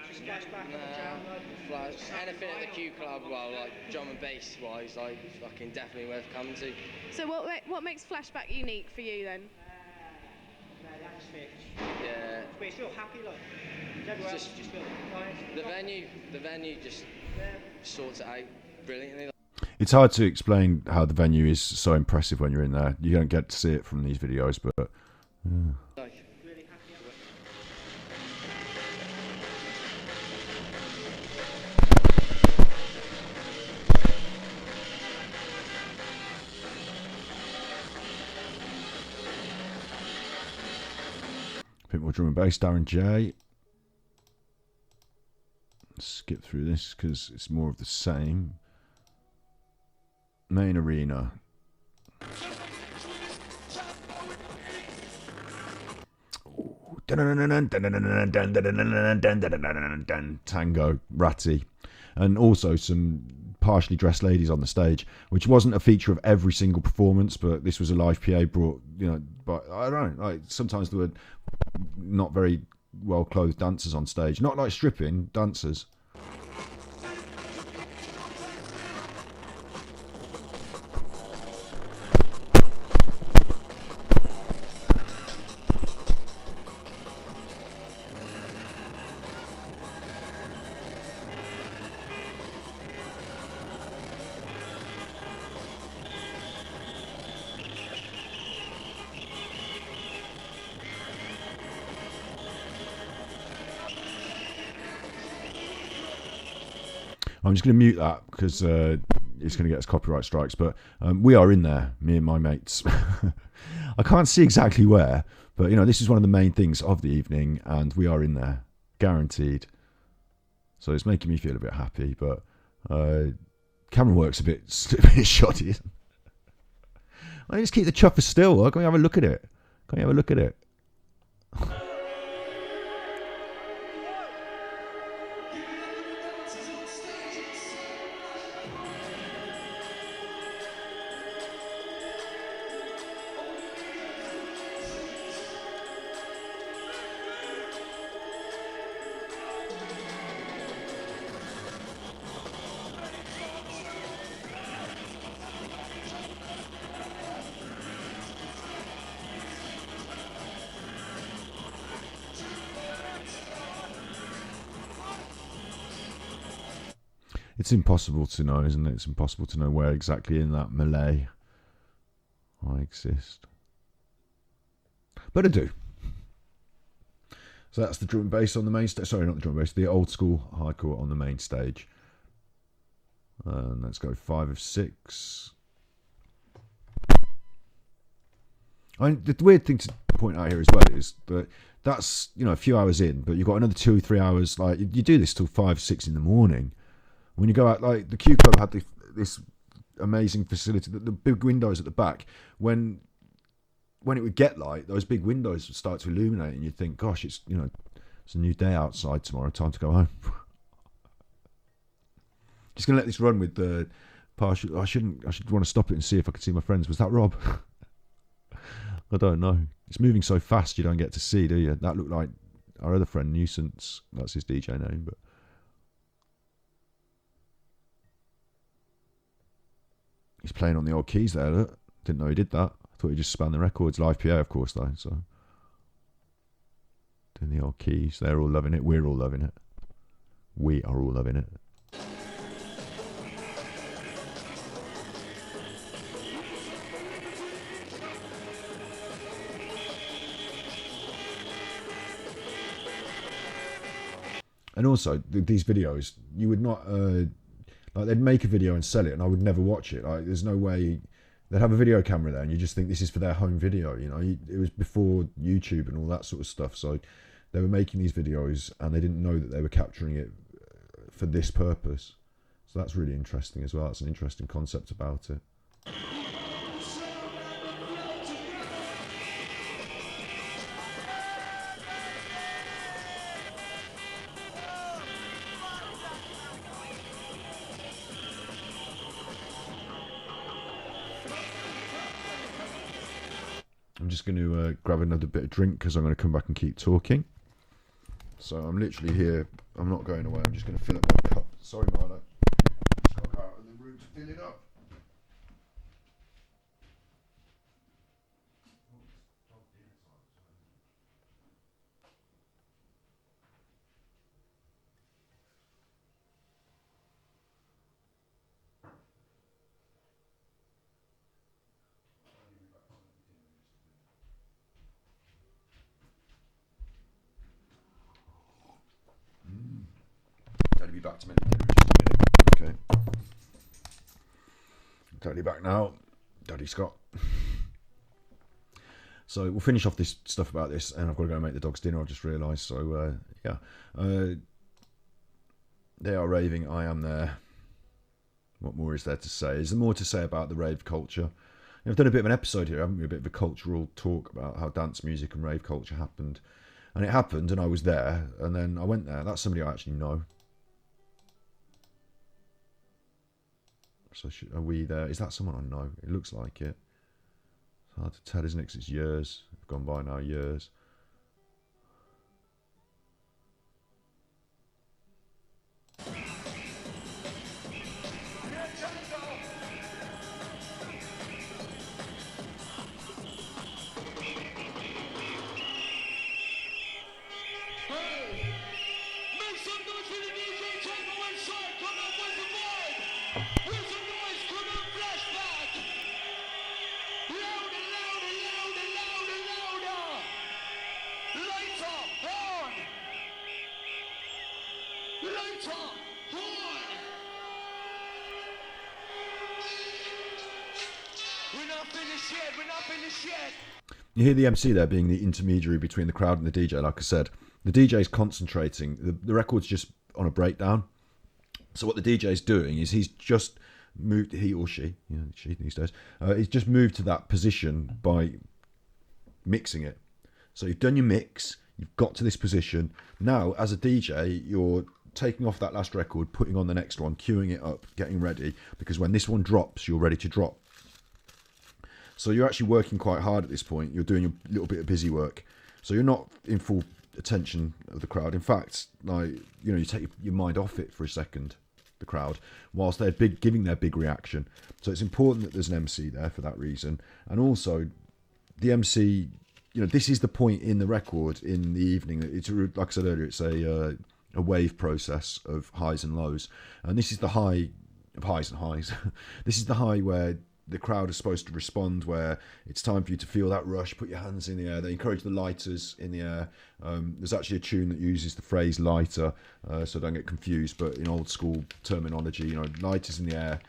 Just flashback. Flash. Anything at the Q Club, well, like drum and bass wise, like fucking definitely worth coming to. So what makes Flashback unique for you then? The atmosphere. Yeah. But you feel happy, like everywhere else, just feel nice. The venue just sorts it out brilliantly. It's hard to explain how the venue is so impressive when you're in there. You don't get to see it from these videos, but Like, Really happy. a bit more drum and bass. Darren J. Skip through this because it's more of the same. Main arena. Tango, Ratty, and also some partially dressed ladies on the stage, which wasn't a feature of every single performance, but this was a live PA brought, but I don't know, like sometimes there were not very well clothed dancers on stage, not like stripping dancers. I'm just going to mute that because it's going to get us copyright strikes. But we are in there, me and my mates. I can't see exactly where, but this is one of the main things of the evening, and we are in there, guaranteed. So it's making me feel a bit happy, but camera work's a bit shoddy. I just keep the chopper still. Why can't we have a look at it? Can't you have a look at it? It's impossible to know, isn't it? It's impossible to know where exactly in that melee I exist. But I do. So that's the drum and bass on the main stage. Sorry, not the drum and bass. The old school hardcore on the main stage. And let's go 5 of 6. The weird thing to point out here as well is that that's a few hours in, but you've got another 2 or 3 hours. Like you do this till 5, 6 in the morning. When you go out, like the Q Club had this amazing facility, the big windows at the back. When it would get light, those big windows would start to illuminate, and you'd think, "Gosh, it's it's a new day outside tomorrow. Time to go home." Just gonna let this run with the partial. I should want to stop it and see if I can see my friends. Was that Rob? I don't know. It's moving so fast, you don't get to see, do you? That looked like our other friend Nuisance. That's his DJ name, but. He's playing on the old keys there, look. Didn't know he did that. I thought he just spanned the records. Live PA, of course, though. So, doing the old keys. They're all loving it. We're all loving it. We are all loving it. And also, these videos, you would not... like they'd make a video and sell it, and I would never watch it. Like, there's no way they'd have a video camera there, and you just think this is for their home video. It was before YouTube and all that sort of stuff. So they were making these videos, and they didn't know that they were capturing it for this purpose. So that's really interesting as well. That's an interesting concept about it. I'm just going to grab another bit of drink because I'm going to come back and keep talking. So I'm literally here. I'm not going away. I'm just going to fill up my cup. Sorry, Marlo. Just got to go out of the room to fill it up. Daddy be back to make the dinner in just a minute. Okay. Daddy back now. Daddy Scott. So we'll finish off this stuff about this, and I've got to go make the dogs dinner. I've just realised. So yeah, they are raving. I am there. What more is there to say? Is there more to say about the rave culture? I've done a bit of an episode here, haven't we? A bit of a cultural talk about how dance music and rave culture happened. And it happened, and I was there, and then I went there. That's somebody I actually know. So are we there? Is that someone I know? It looks like it. It's hard to tell, isn't it? 'Cause it's years. It's gone by now, years. You hear the MC there being the intermediary between the crowd and the DJ. Like I said, the DJ is concentrating. The record's just on a breakdown. So what the DJ is doing is he's just moved, he or she, she these days, he's just moved to that position by mixing it. So you've done your mix, you've got to this position. Now, as a DJ, you're taking off that last record, putting on the next one, queuing it up, getting ready, because when this one drops, you're ready to drop. So you're actually working quite hard at this point. You're doing a little bit of busy work. So you're not in full attention of the crowd. In fact, you take your mind off it for a second, the crowd, whilst they're giving their big reaction. So it's important that there's an MC there for that reason. And also, the MC, this is the point in the record in the evening. It's, like I said earlier, it's a wave process of highs and lows. And this is the high of highs and highs. This is the high where the crowd is supposed to respond, where it's time for you to feel that rush, put your hands in the air. They encourage the lighters in the air. There's actually a tune that uses the phrase lighter, so don't get confused, but in old school terminology, lighters in the air,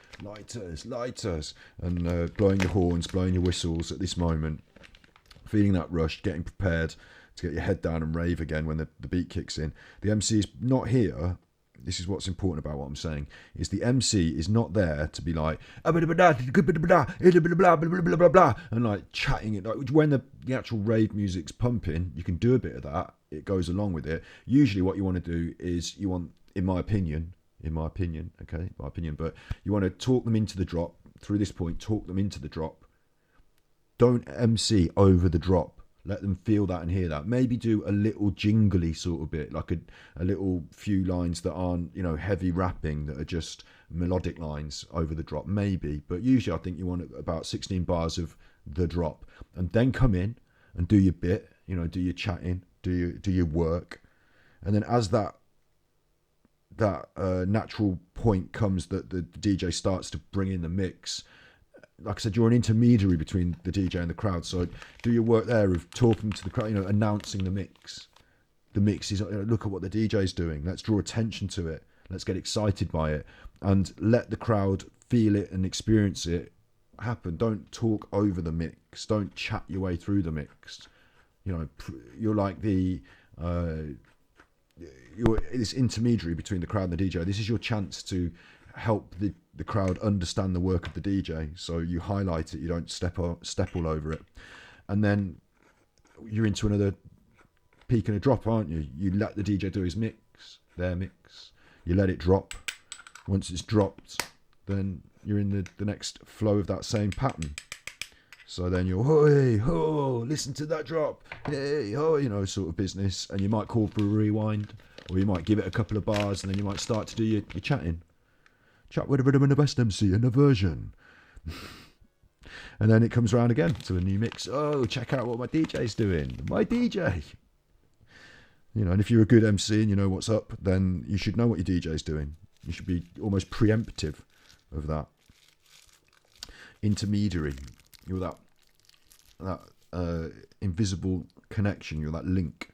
lighters, and blowing your horns, blowing your whistles at this moment, feeling that rush, getting prepared to get your head down and rave again when the beat kicks in. The MC is not here. This is what's important about what I'm saying, is the MC is not there to be like, and like chatting it. Like when the actual rave music's pumping, you can do a bit of that. It goes along with it. Usually what you want to do is you want, in my opinion, but you want to talk them into the drop. Through this point, talk them into the drop. Don't MC over the drop. Let them feel that and hear that. Maybe do a little jingly sort of bit, like a little few lines that aren't, heavy rapping, that are just melodic lines over the drop, maybe. But usually I think you want about 16 bars of the drop. And then come in and do your bit, do your chatting, do your work. And then as that natural point comes that the DJ starts to bring in the mix, like I said, you're an intermediary between the DJ and the crowd. So do your work there of talking to the crowd, announcing the mix. The mix is, look at what the DJ's doing. Let's draw attention to it. Let's get excited by it. And let the crowd feel it and experience it happen. Don't talk over the mix. Don't chat your way through the mix. You're like you're this intermediary between the crowd and the DJ. This is your chance to help the crowd understand the work of the DJ. So you highlight it, you don't step all over it. And then you're into another peak and a drop, aren't you? You let the DJ do his mix, their mix. You let it drop. Once it's dropped, then you're in the next flow of that same pattern. So then you're, hey, ho, listen to that drop. Hey, ho, sort of business. And you might call for a rewind, or you might give it a couple of bars, and then you might start to do your chatting. Chat with a rhythm and the best MC and a version. And then it comes around again to a new mix. Oh, check out what my DJ's doing. My DJ. And if you're a good MC and you know what's up, then you should know what your DJ's doing. You should be almost preemptive of that. Intermediary. You're that invisible connection. You're that link.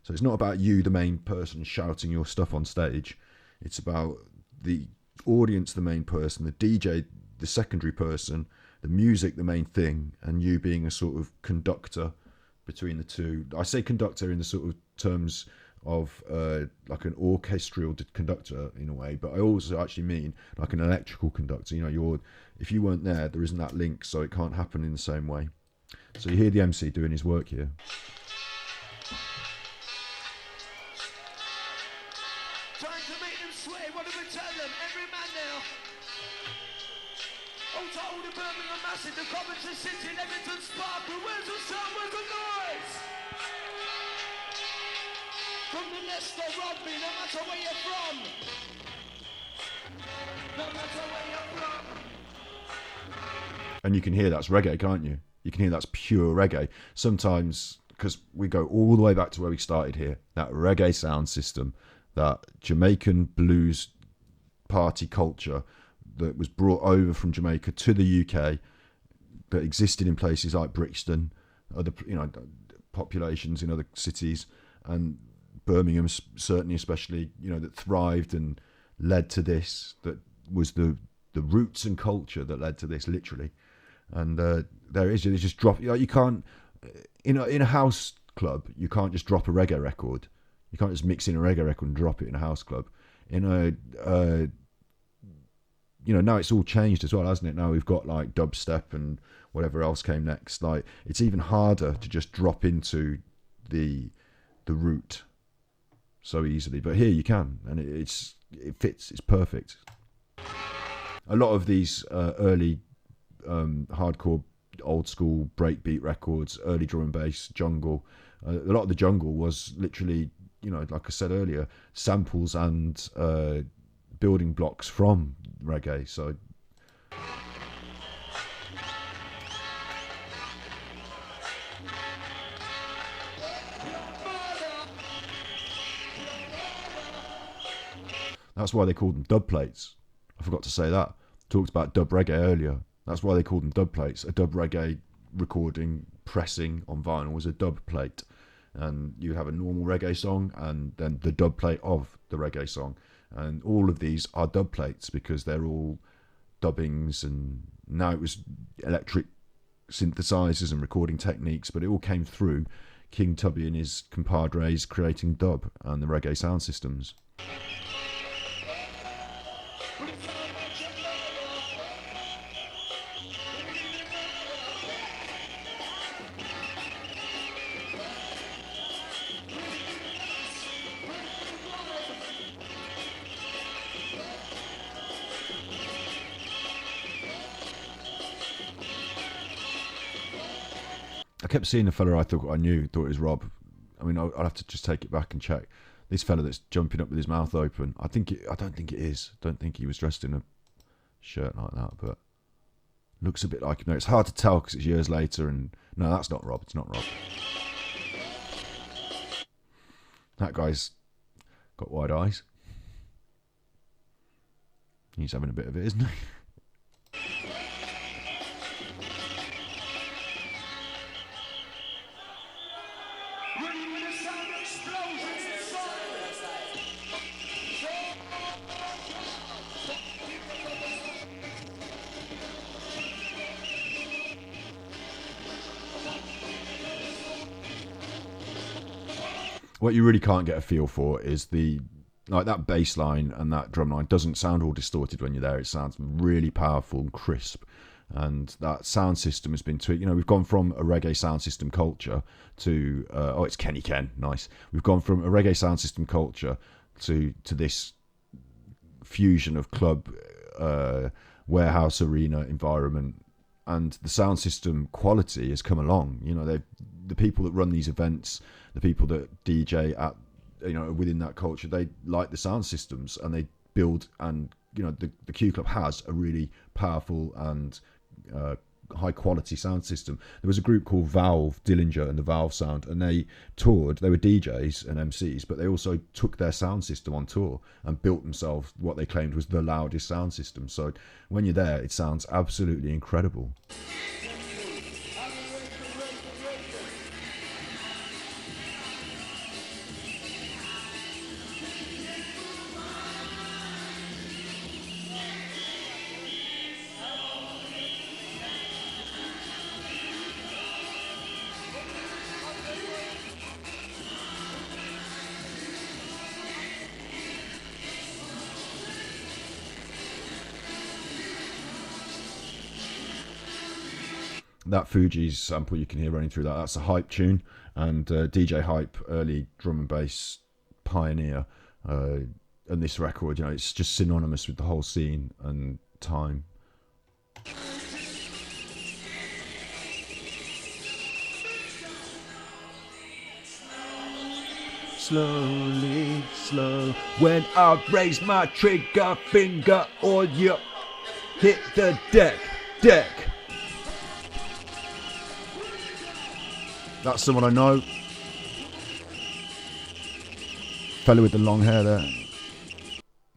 So it's not about you, the main person, shouting your stuff on stage. It's about the audience, the main person, the DJ, the secondary person, the music, the main thing, and you being a sort of conductor between the two. I say conductor in the sort of terms of like an orchestral conductor in a way, but I also actually mean like an electrical conductor. If you weren't there isn't that link, so it can't happen in the same way. So you hear the MC doing his work here. And you can hear that's reggae, can't you? You can hear that's pure reggae. Sometimes, because we go all the way back to where we started here, that reggae sound system, that Jamaican blues party culture that was brought over from Jamaica to the UK, that existed in places like Brixton, other populations in other cities, and Birmingham certainly, especially, that thrived and led to this. That was the roots and culture that led to this, literally. and there it is. You just drop. You can't in a house club. You can't just drop a reggae record. You can't just mix in a reggae record and drop it in a house club. In a now it's all changed as well, hasn't it? Now we've got like dubstep and whatever else came next. Like it's even harder to just drop into the root so easily. But here you can, and it fits. It's perfect. A lot of these early hardcore, old school breakbeat records, early drum and bass, jungle. A lot of the jungle was literally, like I said earlier, samples and building blocks from reggae. So that's why they called them dub plates. I forgot to say that. Talked about dub reggae earlier. That's why they called them dub plates. A dub reggae recording pressing on vinyl was a dub plate. And you have a normal reggae song and then the dub plate of the reggae song. And all of these are dub plates because they're all dubbings, and now it was electric synthesizers and recording techniques, but it all came through King Tubby and his compadres creating dub and the reggae sound systems. I kept seeing a fella I thought it was Rob. I mean, I'll have to just take it back and check. This fella that's jumping up with his mouth open. I don't think it is. I don't think he was dressed in a shirt like that, but looks a bit like him. No, it's hard to tell because it's years later. And no, that's not Rob. It's not Rob. That guy's got wide eyes. He's having a bit of it, isn't he? What you really can't get a feel for is that bass line and that drum line doesn't sound all distorted when you're there. It sounds really powerful and crisp. And that sound system has been tweaked. We've gone from a reggae sound system culture to it's Kenny Ken, nice. We've gone from a reggae sound system culture to this fusion of club, warehouse arena environment, and the sound system quality has come along. The people that run these events, the people that DJ at, within that culture, they like the sound systems and they build, and the Q Club has a really powerful and high quality sound system. There was a group called Valve, Dillinger and the Valve Sound, and they toured. They were DJs and MCs, but they also took their sound system on tour and built themselves what they claimed was the loudest sound system. So when you're there, it sounds absolutely incredible. That Fuji's sample you can hear running through that's a Hype tune, and DJ Hype, early drum and bass pioneer, and this record, it's just synonymous with the whole scene and time. Slowly, slow, when I raise my trigger finger, or you hit the deck. That's someone I know. Fella with the long hair there.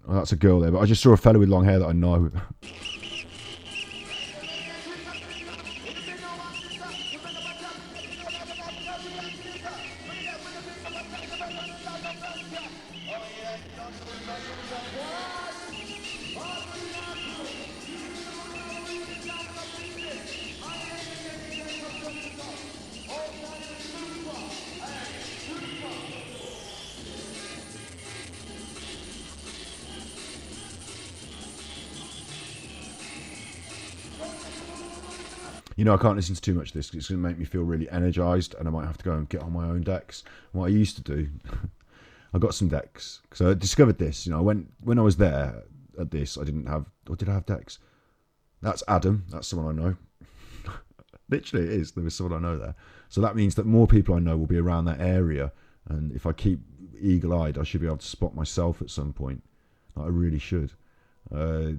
Oh, that's a girl there, but I just saw a fella with long hair that I know. I can't listen to too much of this 'cause it's going to make me feel really energized, and I might have to go and get on my own decks. What I used to do, I got some decks because I discovered this. When I was there at this, I didn't have, or did I have decks? That's Adam. That's someone I know. Literally, it is. There was someone I know there. So that means that more people I know will be around that area, and if I keep eagle-eyed, I should be able to spot myself at some point. I really should. So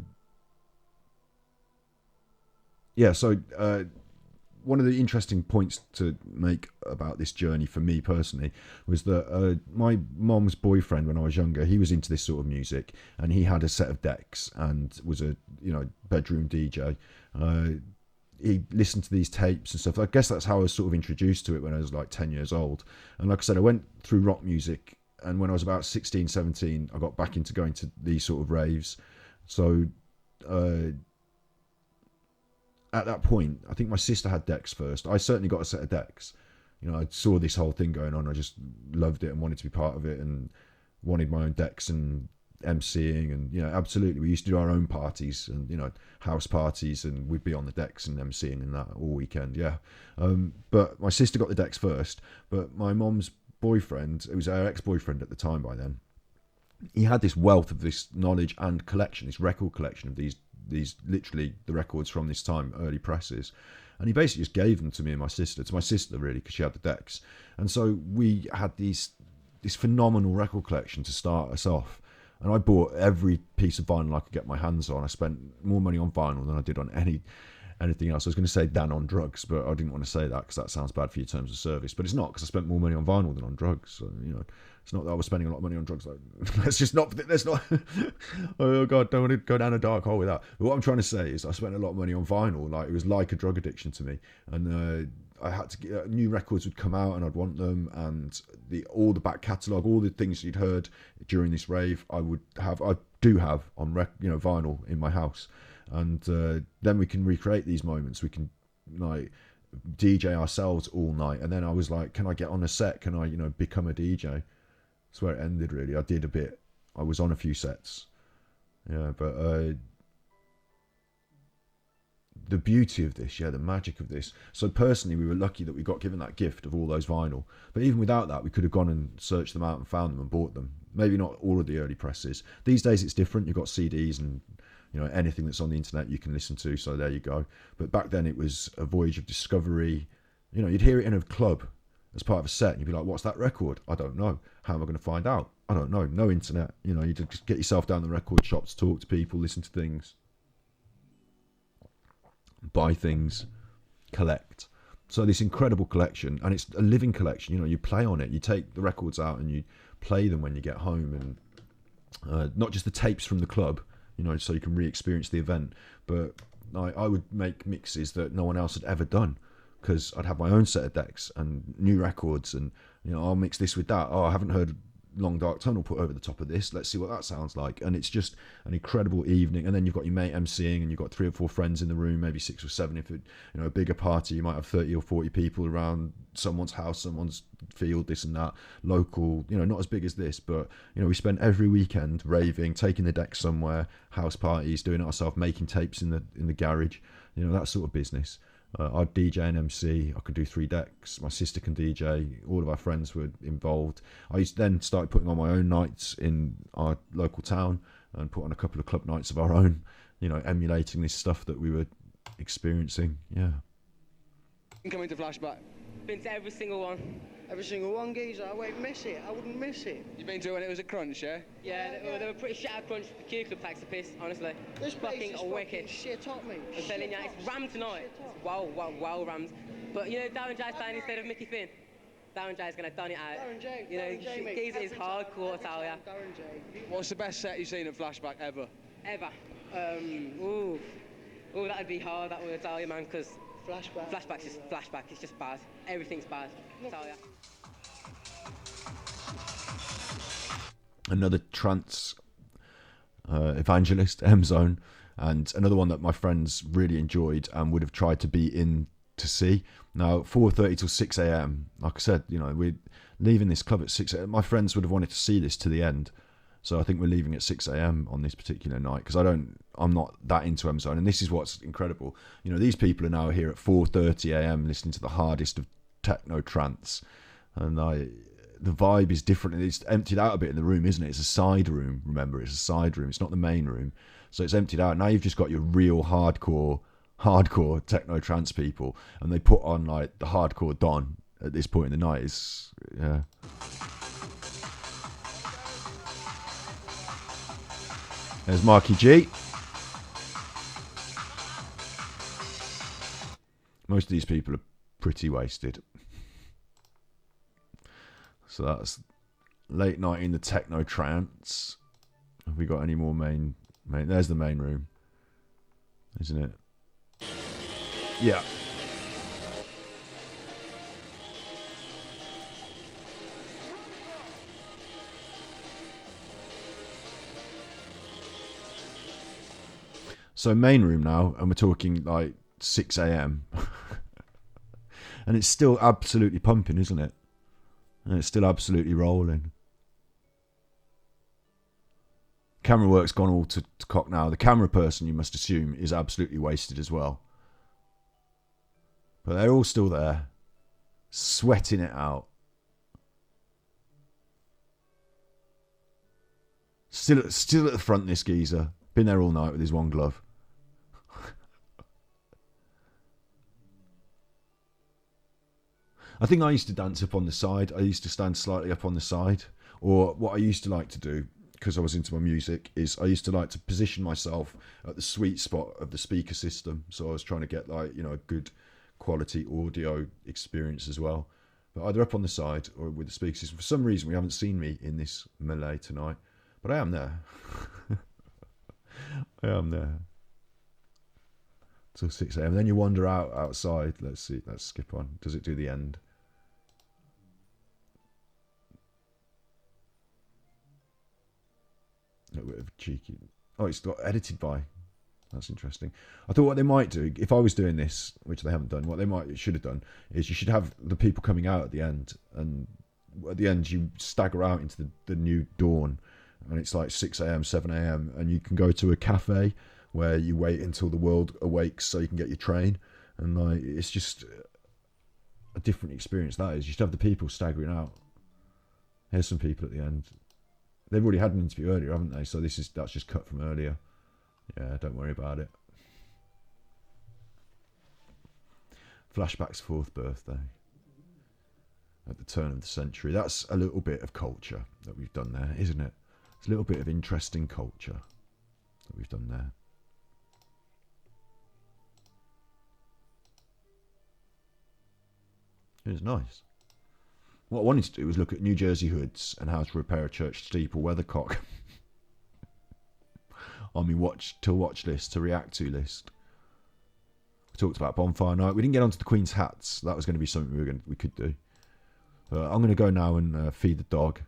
one of the interesting points to make about this journey for me personally was that my mom's boyfriend, when I was younger, he was into this sort of music, and he had a set of decks and was a bedroom DJ. He listened to these tapes and stuff. I guess that's how I was sort of introduced to it when I was like 10 years old. And like I said, I went through rock music, and when I was about 16, 17, I got back into going to these sort of raves. So at that point, I think my sister had decks first. I certainly got a set of decks. I saw this whole thing going on. I just loved it and wanted to be part of it, and wanted my own decks and MCing, and absolutely, we used to do our own parties and house parties, and we'd be on the decks and MCing and that all weekend. But my sister got the decks first. But my mom's boyfriend, it was her ex-boyfriend at the time by then, he had this wealth of this knowledge and collection, this record collection of these literally the records from this time, early presses, and he basically just gave them to me and my sister, really, because she had the decks. And so we had this phenomenal record collection to start us off, and I bought every piece of vinyl I could get my hands on. I spent more money on vinyl than I did on anything else. I was going to say than on drugs, but I didn't want to say that because that sounds bad for your terms of service. But it's not, because I spent more money on vinyl than on drugs. So, it's not that I was spending a lot of money on drugs. Let's not. Oh God, don't want to go down a dark hole with that. But what I'm trying to say is, I spent a lot of money on vinyl. Like, it was like a drug addiction to me, and I had to get new records would come out, and I'd want them, and all the back catalogue, all the things you'd heard during this rave, I do have on vinyl in my house. And then we can recreate these moments. We can like DJ ourselves all night. And then I was like, can I get on a set? Can I become a DJ? That's where it ended, really. I did a bit. I was on a few sets. But the beauty of this, the magic of this. So personally, we were lucky that we got given that gift of all those vinyl. But even without that, we could have gone and searched them out and found them and bought them. Maybe not all of the early presses. These days it's different. You've got CDs and anything that's on the internet you can listen to, so there you go. But back then it was a voyage of discovery. You'd hear it in a club as part of a set, and you'd be like, what's that record? I don't know. How am I going to find out? I don't know. No internet. You just get yourself down the record shops, talk to people, listen to things, buy things, collect. So this incredible collection, and it's a living collection. You play on it. You take the records out and you play them when you get home, and not just the tapes from the club, so you can re-experience the event. But I would make mixes that no one else had ever done, because I'd have my own set of decks and new records, and I'll mix this with that. Oh, I haven't heard Long Dark Tunnel put over the top of this. Let's see what that sounds like. And it's just an incredible evening. And then you've got your mate MCing, and you've got 3 or 4 friends in the room, maybe 6 or 7. If it, a bigger party, you might have 30 or 40 people around someone's house, someone's field, this and that. Local, not as big as this, but we spent every weekend raving, taking the deck somewhere, house parties, doing it ourselves, making tapes in the garage, that sort of business. I'd DJ and MC. I could do 3 decks. My sister can DJ. All of our friends were involved. I used to then start putting on my own nights in our local town, and put on a couple of club nights of our own, emulating this stuff that we were experiencing. Coming to Flashback. Been to every single one. Every single one, geezer. I won't miss it. I wouldn't miss it. You've been to it when it was a crunch, yeah? Yeah, they were pretty shattered crunch. The Q Club takes the piss, honestly. This place fucking is wicked. Shit up, mate. I'm telling you, it's rammed tonight. Wow, rammed. But Darren J's playing instead of Mickey Finn. Darren J's gonna done it out. Darren J, mate. Geezer is hardcore, I tell ya. Darren J. What's the best set you've seen at Flashback ever? Ever. That'd be hard, that would tell you, man, because Flashback's just Flashback. It's just bad. Everything's bad, I tell ya. Another trance evangelist, M-Zone, and another one that my friends really enjoyed and would have tried to be in to see. Now, 4:30 till 6 a.m. Like I said, we're leaving this club at 6 a.m. My friends would have wanted to see this to the end. So I think we're leaving at 6 a.m. on this particular night because I'm not that into M Zone. And this is what's incredible. You know, these people are now here at 4:30 a.m. listening to the hardest of techno trance, and the vibe is different. It's emptied out a bit in the room, isn't it? It's a side room. Remember, it's a side room. It's not the main room, so it's emptied out. Now you've just got your real hardcore techno trance people, and they put on like the hardcore Don at this point in the night. It's yeah. There's Marky G. Most of these people are pretty wasted. So that's late night in the techno trance. Have we got any more main? There's the main room, isn't it? Yeah. So main room now, and we're talking like 6 a.m. and it's still absolutely pumping, isn't it? And it's still absolutely rolling. Camera work's gone all to cock now. The camera person, you must assume, is absolutely wasted as well. But they're all still there, sweating it out. Still at the front, this geezer. Been there all night with his one glove. I think I used to dance up on the side. I used to stand slightly up on the side. Or what I used to like to do, because I was into my music, is I used to like to position myself at the sweet spot of the speaker system. So I was trying to get like, you know, a good quality audio experience as well. But either up on the side or with the speaker system. For some reason, we haven't seen me in this melee tonight. But I am there. I am there. Till 6 a.m. Then you wander outside. Let's see. Let's skip on. Does it do the end? A bit of cheeky. Oh, it's got edited by. That's interesting. I thought what they might do, if I was doing this, which they haven't done, what they should have done is you should have the people coming out at the end, and at the end you stagger out into the new dawn, and it's like 6 a.m, 7 a.m, and you can go to a cafe where you wait until the world awakes so you can get your train, and like it's just a different experience. That is, you should have the people staggering out. Here's some people at the end. They've already had an interview earlier, haven't they? So that's just cut from earlier. Yeah, don't worry about it. Flashback's 4th birthday at the turn of the century. That's a little bit of culture that we've done there, isn't it? It's a little bit of interesting culture that we've done there. It was nice. What I wanted to do was look at New Jersey hoods and how to repair a church steeple weathercock on my watch list, to react to list. We talked about Bonfire Night. We didn't get onto the Queen's hats. That was going to be something we could do. I'm going to go now and feed the dog.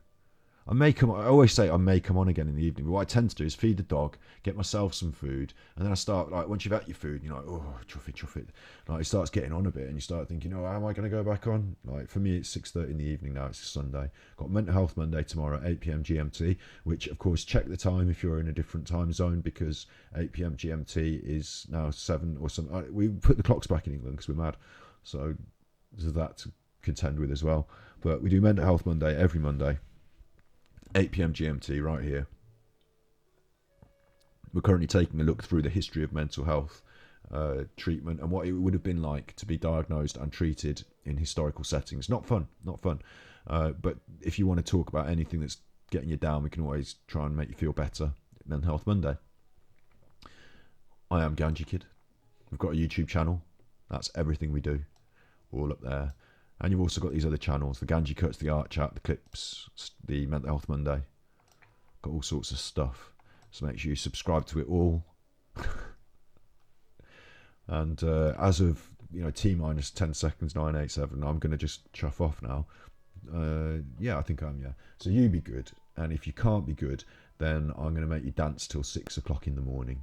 I always say I may come on again in the evening, but what I tend to do is feed the dog, get myself some food, and then I start, like, once you've had your food, you're like, oh, chuff it. Like, it starts getting on a bit, and you start thinking, oh, how am I going to go back on? Like, for me, it's 6:30 in the evening now. It's a Sunday. Got Mental Health Monday tomorrow at 8 p.m. GMT, which, of course, check the time if you're in a different time zone, because 8 p.m. GMT is now 7 or something. We put the clocks back in England because we're mad. So there's that to contend with as well. But we do Mental Health Monday every Monday. 8 p.m. GMT right here. We're currently taking a look through the history of mental health treatment and what it would have been like to be diagnosed and treated in historical settings. Not fun. But if you want to talk about anything that's getting you down, we can always try and make you feel better. Mental Health Monday. I am Ganji Kid. We've got a YouTube channel. That's everything we do. All up there. And you've also got these other channels, the Ganji Cuts, the Art Chat, the Clips, the Mental Health Monday. Got all sorts of stuff. So make sure you subscribe to it all. And as of, T minus 10 seconds, 987, I'm going to just chuff off now. Yeah, I think I am, yeah. So you be good. And if you can't be good, then I'm going to make you dance till 6 o'clock in the morning.